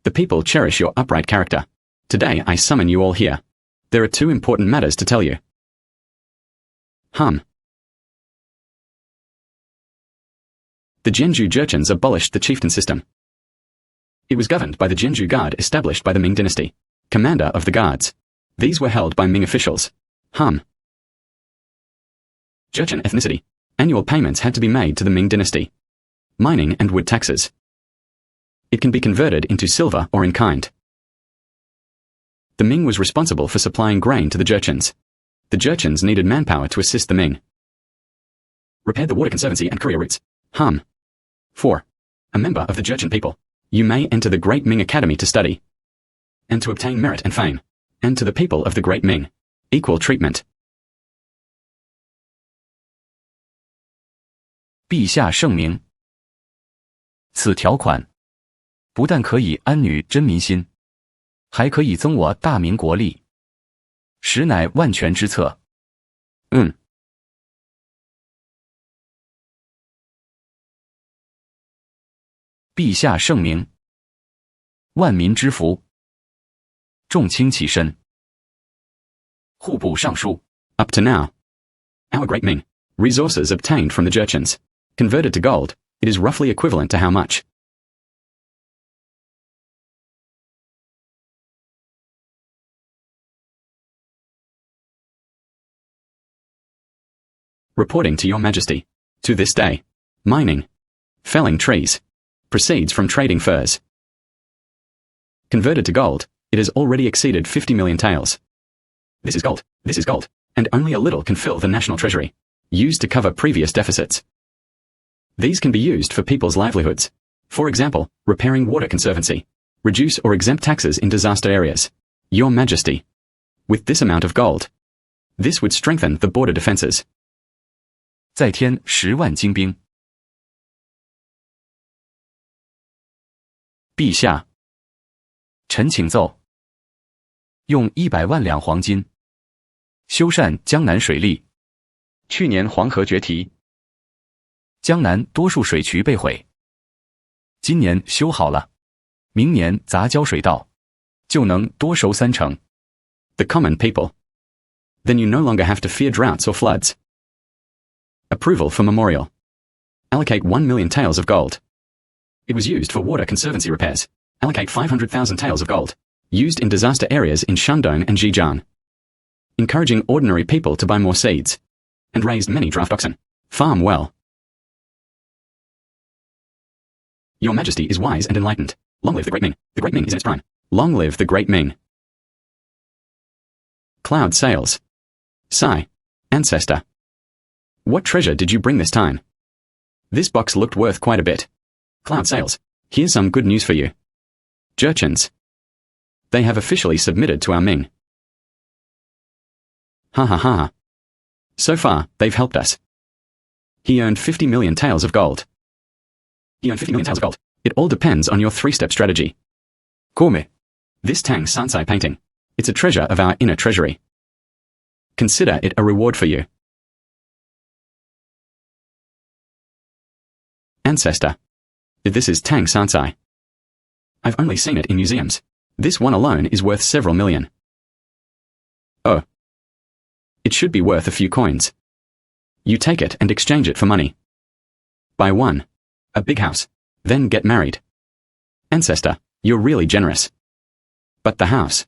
The people cherish your upright character. Today I summon you all here. There are two important matters to tell you. The Jianzhu Jurchens abolished the chieftain system. It was governed by the Jianzhu Guard established by the Ming Dynasty. Commander of the guards. These were held by Ming officials. Jurchen ethnicity. Annual payments had to be made to the Ming Dynasty. Mining and wood taxes. It can be converted into silver or in kind. The Ming was responsible for supplying grain to the Jurchens. The Jurchens needed manpower to assist the Ming. Repaired the water conservancy and courier routes. 4. A member of the Jurchen people. You may enter the Great Ming Academy to study. And to obtain merit and fame. And to the people of the Great Ming. Equal treatment. 陛下圣明。此条款不但可以安女真民心，还可以增我大明国力，实乃万全之策。陛下圣明。万民之福。众卿起身。户部尚书。Up to now. Our Great Ming. Resources obtained from the Jurchens. Converted to gold, it is roughly equivalent to how much? Reporting to your majesty. To this day. Mining. Felling trees. Proceeds from trading furs. Converted to gold, it has already exceeded 50 million taels. This is gold, and only a little can fill the national treasury. Used to cover previous deficits. These can be used for people's livelihoods. For example, repairing water conservancy. Reduce or exempt taxes in disaster areas. Your majesty. With this amount of gold. This would strengthen the border defenses. 再添10万精兵。陛下，臣请奏，用100万两黄金修缮江南水利。去年黄河决堤，江南多数水渠被毁，今年修好了，明年杂交水稻，就能多收30%。The common people. Then you no longer have to fear droughts or floods. Approval for memorial. Allocate 1 million taels of gold. It was used for water conservancy repairs. Allocate 500,000 taels of gold. Used in disaster areas in Shandong and Zhejiang. Encouraging ordinary people to buy more seeds. And raised many draft oxen. Farm well. Your Majesty is wise and enlightened. Long live the Great Ming. The Great Ming is in its prime. Long live the Great Ming. Cloud sails. Sigh. Ancestor. What treasure did you bring this time? This box looked worth quite a bit. Cloud sails. Here's some good news for you. Jurchens. They have officially submitted to our Ming. Ha ha ha. So far, they've helped us. He earned 50 million taels of gold. He earned 50 million taels of gold. It all depends on your three-step strategy. Come. This Tang Sansai painting. It's a treasure of our inner treasury. Consider it a reward for you. Ancestor. This is Tang Sansai. I've only seen it in museums. This one alone is worth several million. Oh. It should be worth a few coins. You take it and exchange it for money. Buy one. A big house. Then get married. Ancestor, you're really generous. But the house.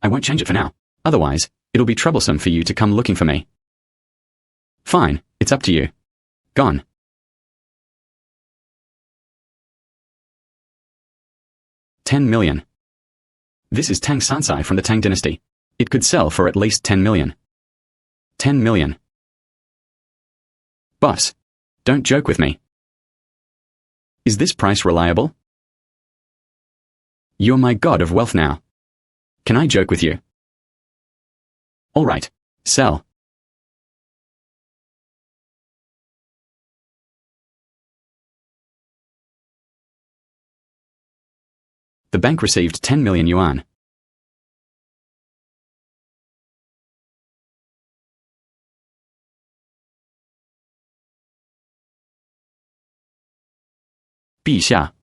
I won't change it for now. Otherwise, it'll be troublesome for you to come looking for me. Fine, it's up to you. Gone. $10 million. This is Tang Sansai from the Tang Dynasty. It could sell for at least 10 million. 10 million. Boss, don't joke with me. Is this price reliable? You're my god of wealth now. Can I joke with you? All right, sell. The bank received 10 million yuan.陛下。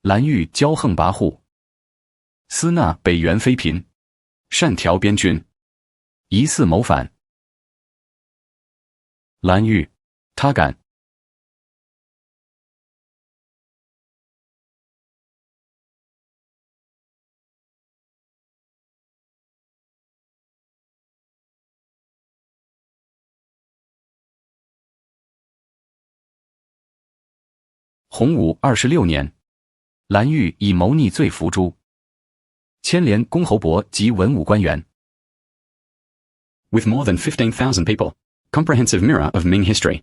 蓝玉骄横跋扈，司纳北元妃嫔，擅调边军，疑似谋反。蓝玉，他敢。洪武26年，蓝玉以谋逆罪伏诛，牵连公侯伯及文武官员。With more than 15,000 people. Comprehensive mirror of Ming history.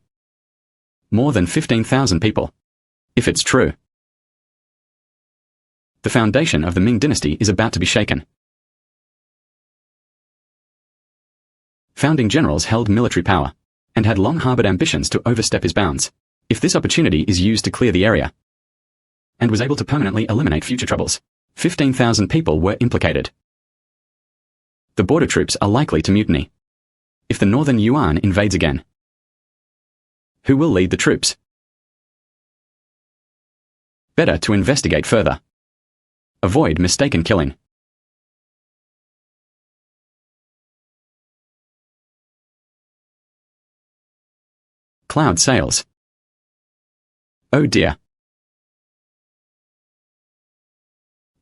More than 15,000 people. If it's true. The foundation of the Ming Dynasty is about to be shaken. Founding generals held military power, and had long harbored ambitions to overstep his bounds. If this opportunity is used to clear the area, and was able to permanently eliminate future troubles, 15,000 people were implicated. The border troops are likely to mutiny. If the northern Yuan invades again, who will lead the troops? Better to investigate further. Avoid mistaken killing. Cloud sails. Oh dear.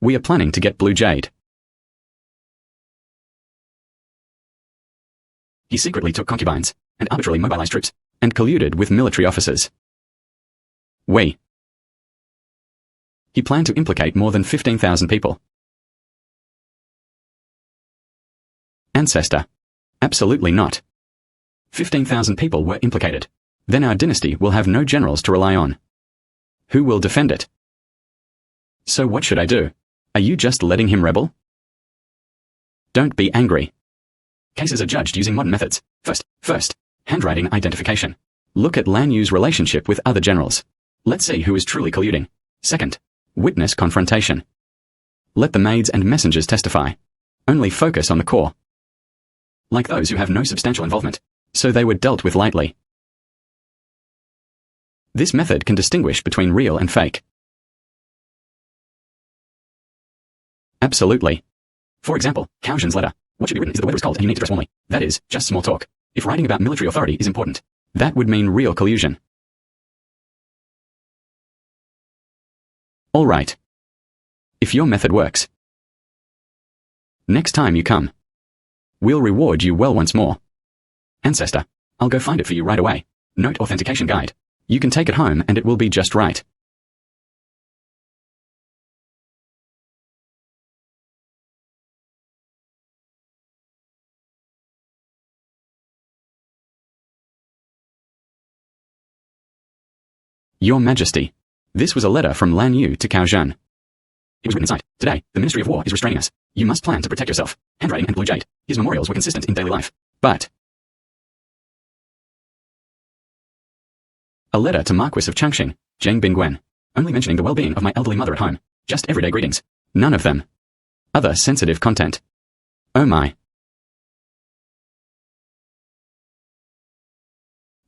We are planning to get Blue Jade. He secretly took concubines, and arbitrarily mobilized troops, and colluded with military officers. He planned to implicate more than 15,000 people. Ancestor. Absolutely not. 15,000 people were implicated. Then our dynasty will have no generals to rely on. Who will defend it? So what should I do? Are you just letting him rebel? Don't be angry. Cases are judged using modern methods. First, handwriting identification. Look at Lan Yu's relationship with other generals. Let's see who is truly colluding. Second, witness confrontation. Let the maids and messengers testify. Only focus on the core. Like those who have no substantial involvement, so they were dealt with lightly. This method can distinguish between real and fake. Absolutely. For example, Cao Zhen's letter. What should be written is that the weather is cold and you need to dress warmly. That is, just small talk. If writing about military authority is important, that would mean real collusion. All right. If your method works, next time you come, we'll reward you well once more. Ancestor, I'll go find it for you right away. Note authentication guide. You can take it home and it will be just right. Your Majesty, this was a letter from Lan Yu to Cao Zhen. It was written inside. Today, the Ministry of War is restraining us. You must plan to protect yourself. Handwriting and blue jade. His memorials were consistent in daily life. But a letter to Marquis of Changxing, Zheng Bingwen, only mentioning the well-being of my elderly mother at home. Just everyday greetings. None of them. Other sensitive content. Oh my.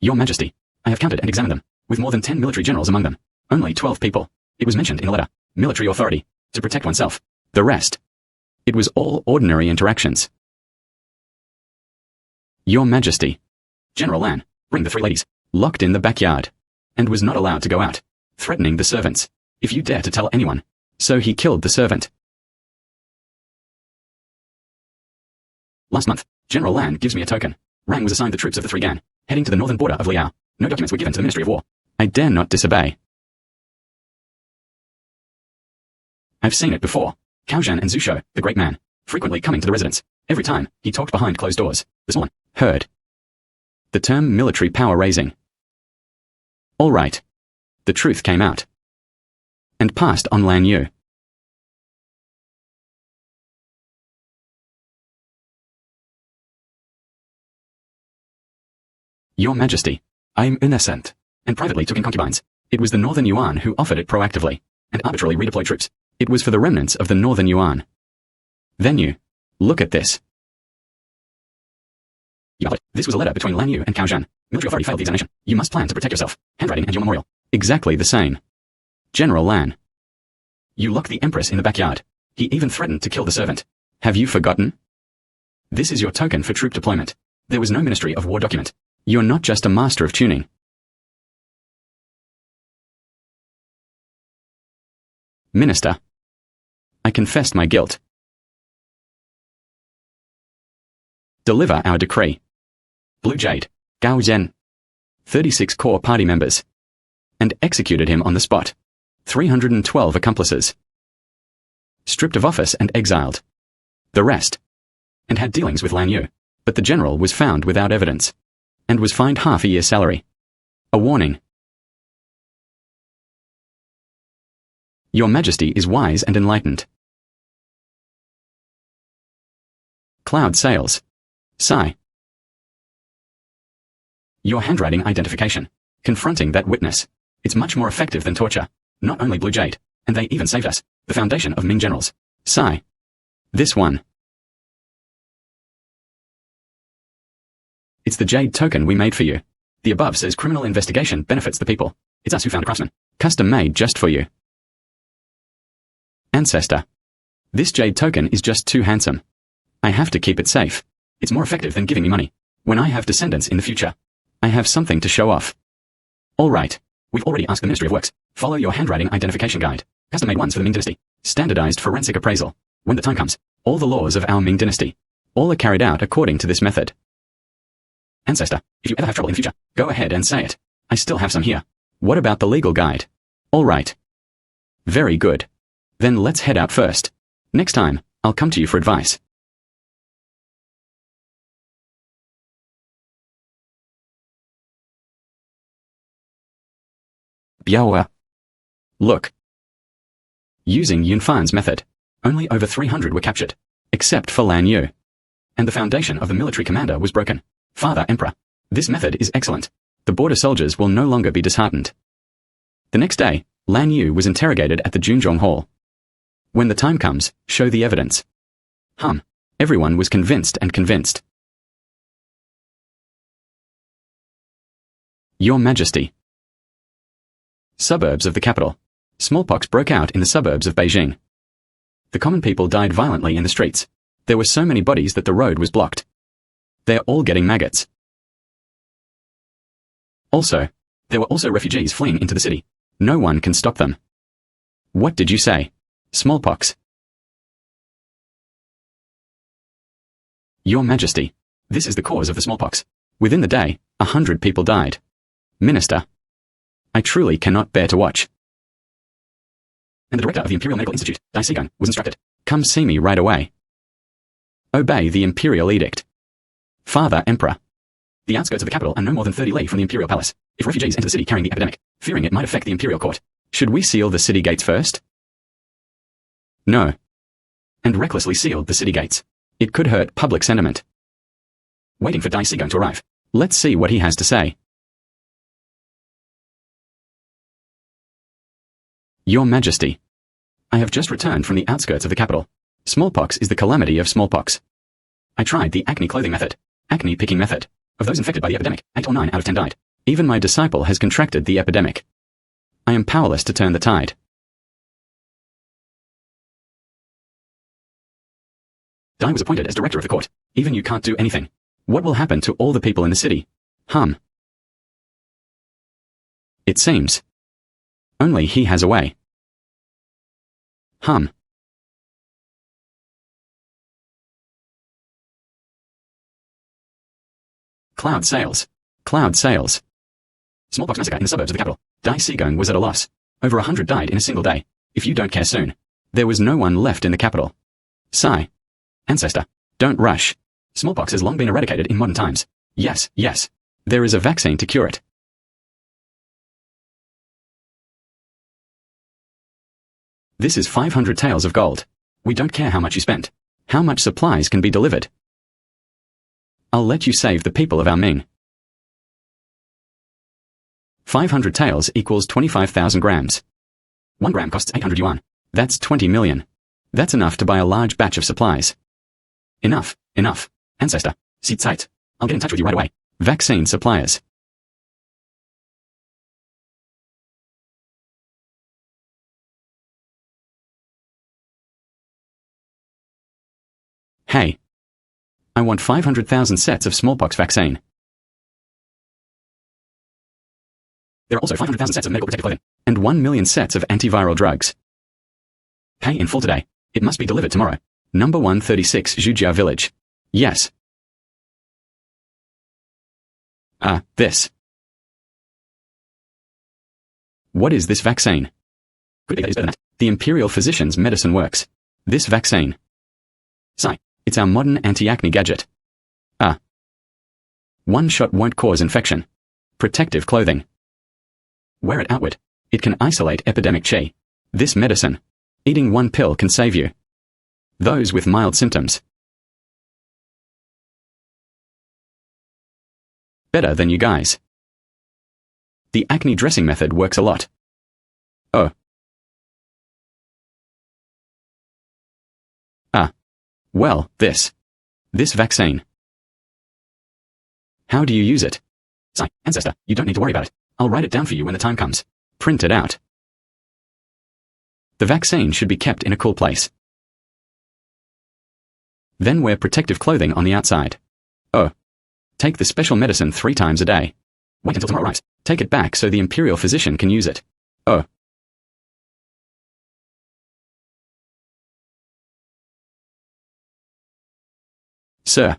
Your Majesty, I have counted and examined them, with more than 10 military generals among them. Only 12 people. It was mentioned in the letter. Military authority. To protect oneself. The rest. It was all ordinary interactions. Your Majesty. General Lan, bring the 3 ladies. Locked in the backyard. And was not allowed to go out. Threatening the servants. If you dare to tell anyone. So he killed the servant. Last month, General Lan gives me a token. Rang was assigned the troops of the 3 Gan, heading to the northern border of Liao. No documents were given to the Ministry of War. I dare not disobey. I've seen it before. Cao Zhen and Zhu Shou, the great man, frequently coming to the residence. Every time, he talked behind closed doors. The small one heard the term military power raising. All right. The truth came out. And passed on Lan Yu. Your Majesty, I am innocent. And privately took in concubines. It was the Northern Yuan who offered it proactively, and arbitrarily redeployed troops. It was for the remnants of the Northern Yuan. Then you, look at this. This was a letter between Lan Yu and Cao Zhen. Military authority failed the examination. You must plan to protect yourself. Handwriting and your memorial. Exactly the same. General Lan. You locked the Empress in the backyard. He even threatened to kill the servant. Have you forgotten? This is your token for troop deployment. There was no Ministry of War document. You're not just a master of tuning. Minister, I confessed my guilt. Deliver our decree. Blue Jade, Gao Zhen, 36 core party members, and executed him on the spot. 312 accomplices. Stripped of office and exiled. The rest. And had dealings with Lan Yu. But the general was found without evidence. And was fined half a year's salary. A warning. Your Majesty is wise and enlightened. Cloud Sales. Sigh. Your handwriting identification. Confronting that witness. It's much more effective than torture. Not only Blue Jade, and they even saved us. The foundation of Ming generals. Sigh. This one. It's the Jade token we made for you. The above says criminal investigation benefits the people. It's us who found a craftsman. Custom made just for you. Ancestor. This Jade token is just too handsome. I have to keep it safe. It's more effective than giving me money. When I have descendants in the future, I have something to show off. All right. We've already asked the Ministry of Works. Follow your handwriting identification guide. Custom-made ones for the Ming Dynasty. Standardized forensic appraisal. When the time comes, all the laws of our Ming Dynasty. All are carried out according to this method. Ancestor, if you ever have trouble in the future, go ahead and say it. I still have some here. What about the legal guide? All right. Very good. Then let's head out first. Next time, I'll come to you for advice. Biaoa. Look. Using Yunfan's method, only over 300 were captured, except for Lan Yu. And the foundation of the military commander was broken. Father Emperor. This method is excellent. The border soldiers will no longer be disheartened. The next day, Lan Yu was interrogated at the Junzhong Hall. When the time comes, show the evidence. Everyone was convinced and convinced. Your Majesty. Suburbs of the capital. Smallpox broke out in the suburbs of Beijing. The common people died violently in the streets. There were so many bodies that the road was blocked. They're all getting maggots. Also, there were also refugees fleeing into the city. No one can stop them. What did you say? Smallpox. Your Majesty, this is the cause of the smallpox. Within the day, 100 people died. Minister, I truly cannot bear to watch. And the director of the Imperial Medical Institute, Dai Sigang, was instructed, come see me right away. Obey the imperial edict. Father Emperor. The outskirts of the capital are no more than 30 li from the imperial palace. If refugees enter the city carrying the epidemic, fearing it might affect the imperial court, should we seal the city gates first? No. And recklessly sealed the city gates. It could hurt public sentiment. Waiting for Dai Sigang to arrive. Let's see what he has to say. Your Majesty, I have just returned from the outskirts of the capital. Smallpox is the calamity of smallpox. I tried the acne clothing method, acne picking method. Of those infected by the epidemic, 8 or 9 out of 10 died. Even my disciple has contracted the epidemic. I am powerless to turn the tide. Dai was appointed as director of the court. Even you can't do anything. What will happen to all the people in the city? It seems. Only he has a way. Cloud sails. Cloud sails. Smallpox massacre in the suburbs of the capital. Dai Sigang was at a loss. Over 100 died in a single day. If you don't care soon. There was no one left in the capital. Sigh. Ancestor, don't rush. Smallpox has long been eradicated in modern times. Yes, yes. There is a vaccine to cure it. This is 500 taels of gold. We don't care how much you spent. How much supplies can be delivered? I'll let you save the people of our Ming. 500 taels equals 25,000 grams. 1 gram costs 800 yuan. That's 20 million. That's enough to buy a large batch of supplies. Enough, enough. Ancestor, sit tight. I'll get in touch with you right away. Vaccine suppliers. Hey. I want 500,000 sets of smallpox vaccine. There are also 500,000 sets of medical protective clothing, and 1 million sets of antiviral drugs. Pay in full today. It must be delivered tomorrow. Number 136 Zhujia Village. Yes. This. What is this vaccine? Could be that is better than that. The Imperial Physician's medicine works. This vaccine. Sigh. It's our modern anti-acne gadget. One shot won't cause infection. Protective clothing. Wear it outward. It can isolate epidemic chi. This medicine. Eating 1 pill can save you. Those with mild symptoms. Better than you guys. The acne dressing method works a lot. Oh. Well, this vaccine. How do you use it? Sigh, ancestor, you don't need to worry about it. I'll write it down for you when the time comes. Print it out. The vaccine should be kept in a cool place. Then wear protective clothing on the outside. Oh. Take the special medicine 3 times a day. Wait until tomorrow arrives. Take it back so the Imperial Physician can use it. Oh. Sir.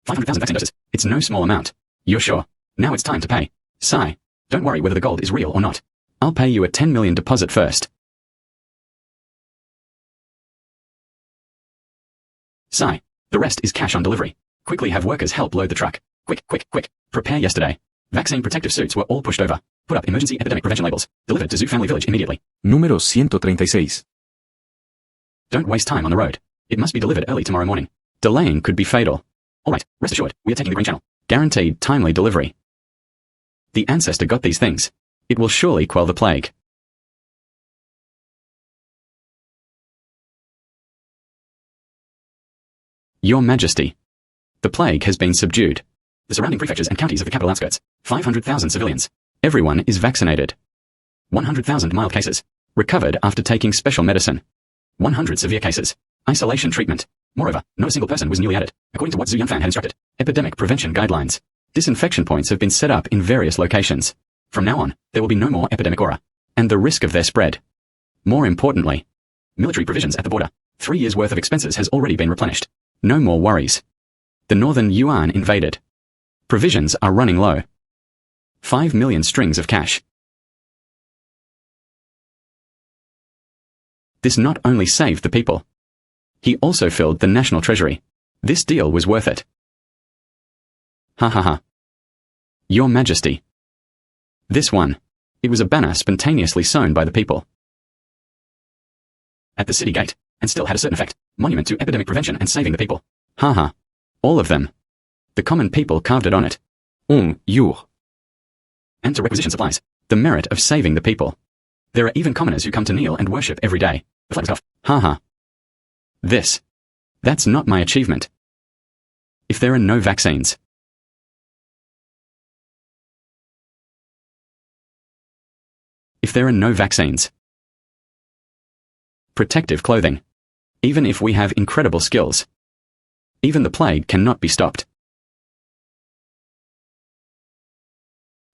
500,000 vaccine doses. It's no small amount. You're sure? Now it's time to pay. Sigh. Don't worry whether the gold is real or not. I'll pay you a 10 million deposit first. Sigh. The rest is cash on delivery. Quickly have workers help load the truck. Quick, quick, quick. Prepare yesterday. Vaccine protective suits were all pushed over. Put up emergency epidemic prevention labels. Delivered to Zhu Family Village immediately. Número 136. Don't waste time on the road. It must be delivered early tomorrow morning. Delaying could be fatal. Alright, rest assured, we are taking the Green Channel. Guaranteed timely delivery. The ancestor got these things. It will surely quell the plague. Your Majesty. The plague has been subdued. The surrounding prefectures and counties of the capital outskirts. 500,000 civilians. Everyone is vaccinated. 100,000 mild cases. Recovered after taking special medicine. 100 severe cases. Isolation treatment. Moreover, not a single person was newly added, according to what Zhu Yunfan had instructed. Epidemic prevention guidelines. Disinfection points have been set up in various locations. From now on, there will be no more epidemic aura, and the risk of their spread. More importantly, military provisions at the border. 3 years' worth of expenses has already been replenished. No more worries. The northern Yuan invaded. Provisions are running low. 5 million strings of cash. This not only saved the people. He also filled the national treasury. This deal was worth it. Ha ha ha. Your Majesty. This one. It was a banner spontaneously sewn by the people. At the city gate, and still had a certain effect. Monument to epidemic prevention and saving the people. Ha ha. All of them. The common people carved it on it. You. And to requisition supplies. The merit of saving the people. There are even commoners who come to kneel and worship every day. The flag was off. Ha ha. This. That's not my achievement. If there are no vaccines. If there are no vaccines. Protective clothing. Even if we have incredible skills. Even the plague cannot be stopped.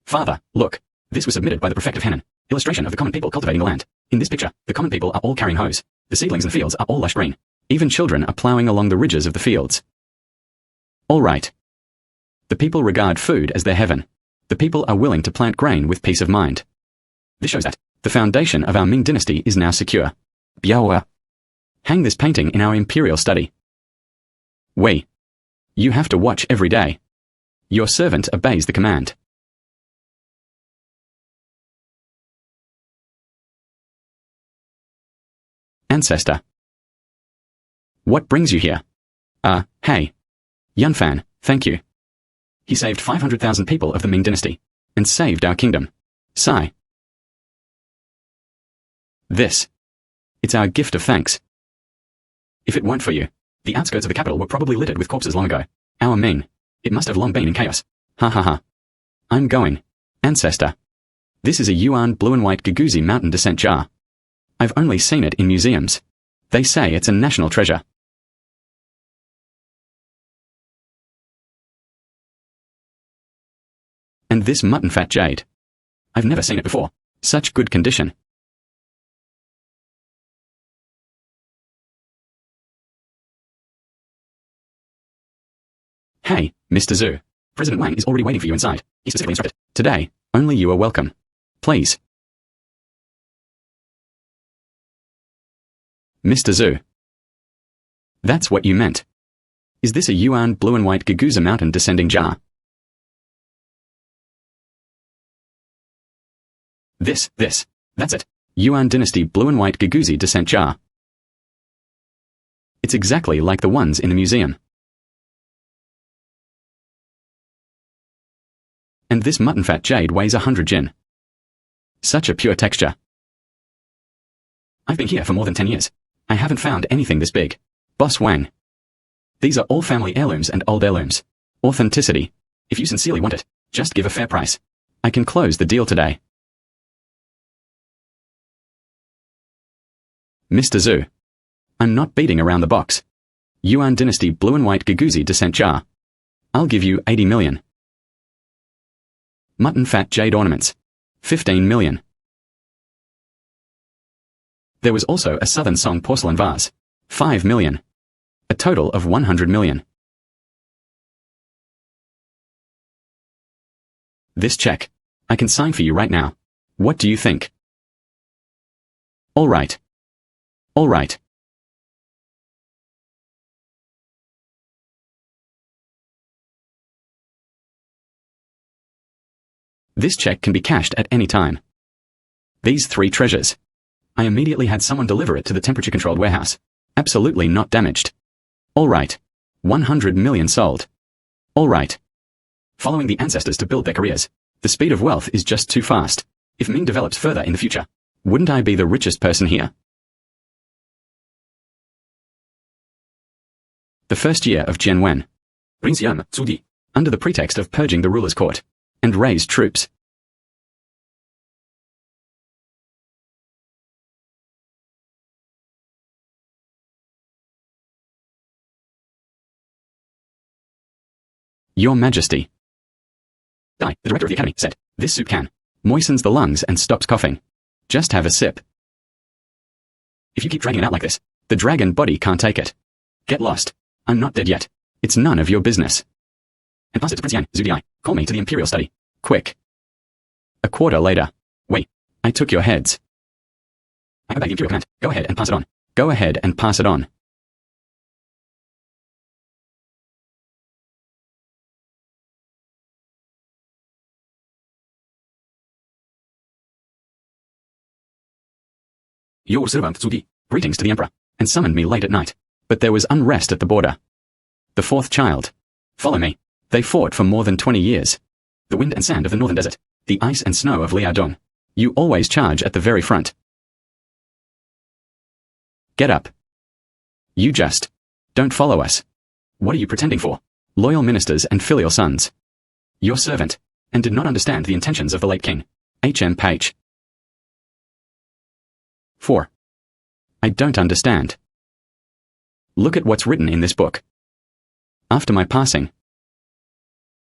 Father, look. This was submitted by the prefect of Henan. Illustration of the common people cultivating the land. In this picture, the common people are all carrying hoes. The seedlings in the fields are all lush green. Even children are plowing along the ridges of the fields. All right. The people regard food as their heaven. The people are willing to plant grain with peace of mind. This shows that the foundation of our Ming Dynasty is now secure. Biaoa. Hang this painting in our imperial study. Wei. You have to watch every day. Your servant obeys the command. Ancestor. What brings you here? Hey. Yunfan, thank you. He saved 500,000 people of the Ming Dynasty, and saved our kingdom. Sigh. This. It's our gift of thanks. If it weren't for you, the outskirts of the capital were probably littered with corpses long ago. Our Ming. It must have long been in chaos. Ha ha ha. I'm going. Ancestor. This is a Yuan blue and white Gagouzi mountain descent jar. I've only seen it in museums. They say it's a national treasure. And this mutton fat jade. I've never seen it before. Such good condition. Hey, Mr. Zhu. President Wang is already waiting for you inside. He specifically instructed. Today, only you are welcome. Please. Mr. Zhu. That's what you meant. Is this a Yuan blue and white Gagouzi mountain descending jar? This. That's it. Yuan Dynasty blue and white Gagouzi descent jar. It's exactly like the ones in the museum. And this mutton fat jade weighs 100 jin. Such a pure texture. I've been here for more than 10 years. I haven't found anything this big. Boss Wang. These are all family heirlooms and old heirlooms. Authenticity. If you sincerely want it, just give a fair price. I can close the deal today. Mr. Zhu. I'm not beating around the box. Yuan Dynasty blue and white Gagouzi descent jar. I'll give you 80 million. Mutton fat jade ornaments. 15 million. There was also a Southern Song porcelain vase. 5 million. A total of 100 million. This check. I can sign for you right now. What do you think? All right. All right. This check can be cashed at any time. These 3 treasures. I immediately had someone deliver it to the temperature-controlled warehouse. Absolutely not damaged. All right. 100 million sold. All right. Following the ancestors to build their careers. The speed of wealth is just too fast. If Ming develops further in the future, wouldn't I be the richest person here? The first year of Jian Wen. Under the pretext of purging the ruler's court. And raised troops. Your Majesty. Dai, the director of the academy, said, this soup can. Moistens the lungs and stops coughing. Just have a sip. If you keep dragging it out like this, the dragon body can't take it. Get lost. I'm not dead yet. It's none of your business. And pass it to Prince Yang, Zhu Di. Call me to the imperial study. Quick. A quarter later. Wait, I took your heads. I obey the imperial command. Go ahead and pass it on. Go ahead and pass it on. Your servant Zhu Di. Greetings to the emperor, and summoned me late at night. But there was unrest at the border. The fourth child. Follow me. They fought for more than 20 years. The wind and sand of the northern desert. The ice and snow of Liaodong. You always charge at the very front. Get up. You just don't follow us. What are you pretending for? Loyal ministers and filial sons. Your servant, and did not understand the intentions of the late king. H.M. Page. 4. I don't understand. Look at what's written in this book. After my passing,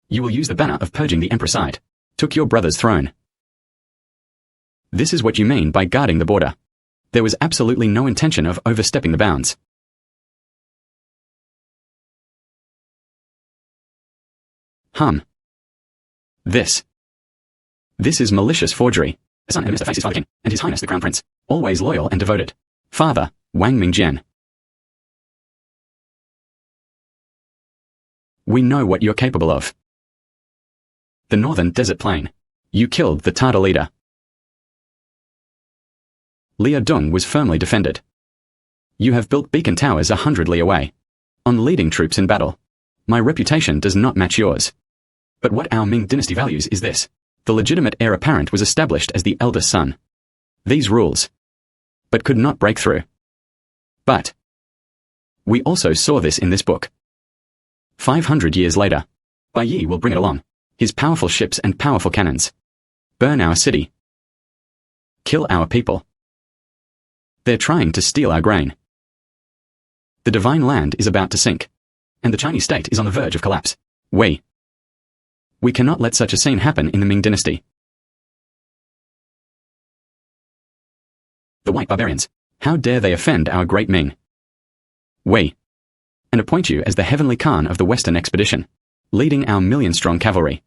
you will use the banner of purging the empericide. Took your brother's throne. This is what you mean by guarding the border. There was absolutely no intention of overstepping the bounds. This is malicious forgery. The son and Mr. Faces Father King, and His Highness the Crown Prince, always loyal and devoted. Father, Wang Mingjian. We know what you're capable of. The northern desert plain. You killed the Tartar leader. Liaodong was firmly defended. You have built beacon towers 100 li away. On leading troops in battle. My reputation does not match yours. But what our Ming Dynasty values is this. The legitimate heir apparent was established as the eldest son. These rules. But could not break through. But we also saw this in this book. 500 years later, Bai Yi will bring it along. His powerful ships and powerful cannons. Burn our city. Kill our people. They're trying to steal our grain. The divine land is about to sink. And the Chinese state is on the verge of collapse. We cannot let such a scene happen in the Ming Dynasty. The white barbarians. How dare they offend our great Ming? And appoint you as the heavenly Khan of the Western expedition, leading our million-strong cavalry.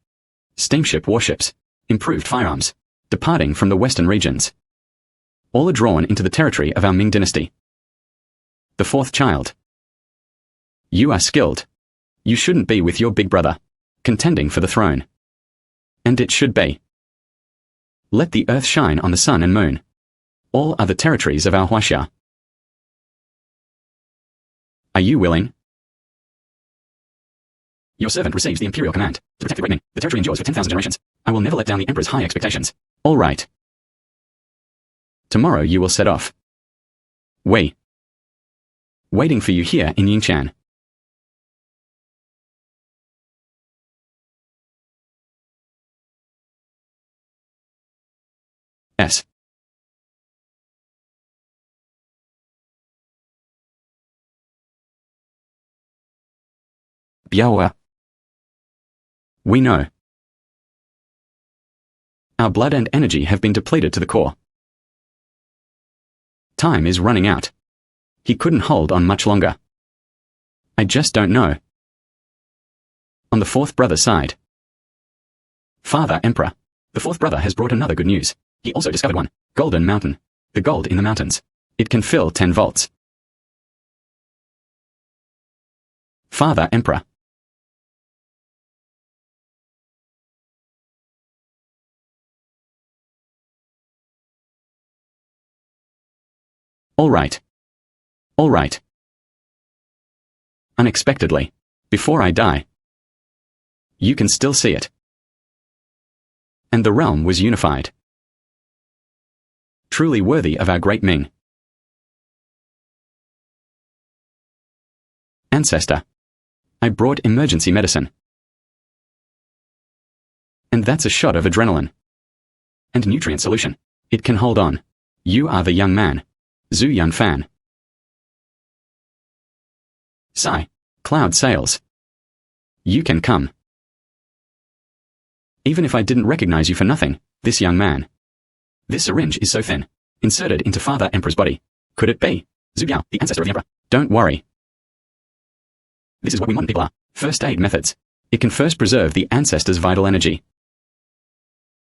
Steamship warships. Improved firearms. Departing from the western regions. All are drawn into the territory of our Ming Dynasty. The fourth child. You are skilled. You shouldn't be with your big brother, contending for the throne. And it should be. Let the earth shine on the sun and moon. All are the territories of our Huaxia. Are you willing? Your servant receives the imperial command to protect the great Ming. The territory endures for 10,000 generations. I will never let down the emperor's high expectations. All right. Tomorrow you will set off. Waiting for you here in Yingqian. S. Biaoa. We know. Our blood and energy have been depleted to the core. Time is running out. He couldn't hold on much longer. I just don't know. On the fourth brother's side. Father Emperor. The fourth brother has brought another good news. He also discovered one. Golden Mountain. The gold in the mountains. It can fill 10 volts. Father Emperor. All right. Unexpectedly. Before I die. You can still see it. And the realm was unified. Truly worthy of our great Ming. Ancestor. I brought emergency medicine. And that's a shot of adrenaline. And nutrient solution. It can hold on. You are the young man. Zhu Yunfan. Sigh. Cloud sails. You can come. Even if I didn't recognize you for nothing, this young man. This syringe is so thin. Inserted into Father Emperor's body. Could it be? Zhu Yao, the ancestor of the Emperor. Don't worry. This is what we modern people are. First aid methods. It can first preserve the ancestor's vital energy.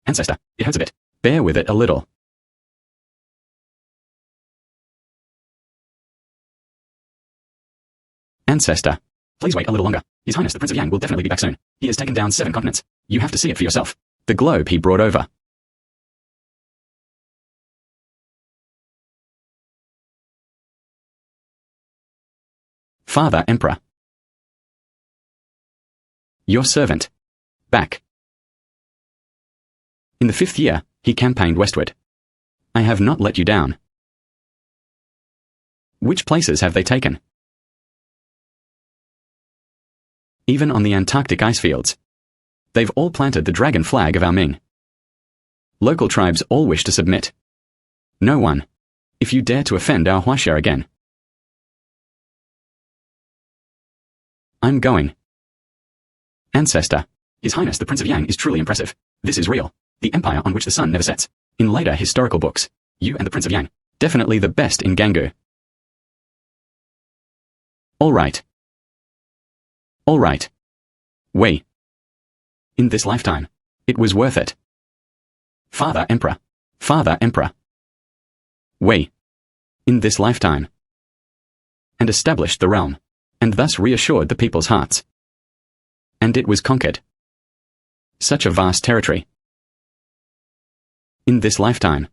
Ancestor, it hurts a bit. Bear with it a little. Ancestor. Please wait a little longer. His Highness the Prince of Yang will definitely be back soon. He has taken down 7 continents. You have to see it for yourself. The globe he brought over. Father Emperor. Your servant. Back. In the 5th year, he campaigned westward. I have not let you down. Which places have they taken? Even on the Antarctic ice fields. They've all planted the dragon flag of our Ming. Local tribes all wish to submit. No one. If you dare to offend our Huaxia again. I'm going. Ancestor. His Highness the Prince of Yang is truly impressive. This is real. The empire on which the sun never sets. In later historical books, you and the Prince of Yang. Definitely the best in Gangu. All right. All right. Wei. In this lifetime. It was worth it. Father Emperor. Father Emperor. Wei. In this lifetime. And established the realm. And thus reassured the people's hearts. And it was conquered. Such a vast territory. In this lifetime.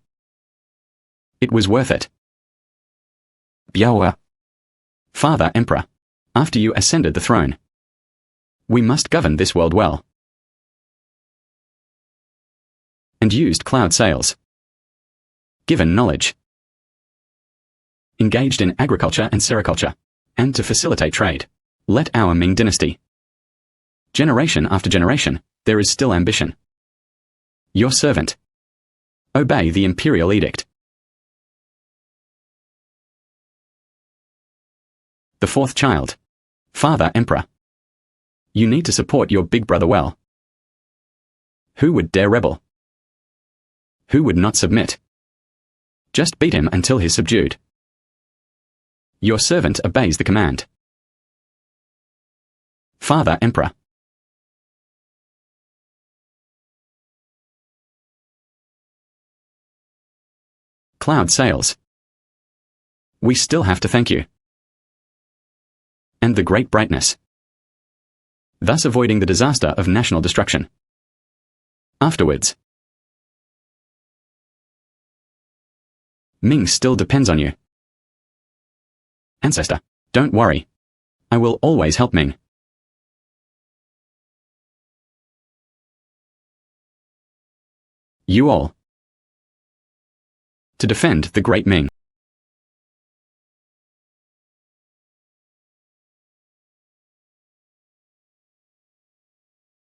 It was worth it. Biaoa. Father Emperor. After you ascended the throne. We must govern this world well. And used cloud sails. Given knowledge. Engaged in agriculture and sericulture. And to facilitate trade. Let our Ming Dynasty. Generation after generation, there is still ambition. Your servant. Obey the imperial edict. The 4th child. Father Emperor. You need to support your big brother well. Who would dare rebel? Who would not submit? Just beat him until he's subdued. Your servant obeys the command. Father Emperor. Cloud sails. We still have to thank you. And the great brightness. Thus avoiding the disaster of national destruction. Afterwards. Ming still depends on you. Ancestor, don't worry. I will always help Ming. You all. To defend the great Ming.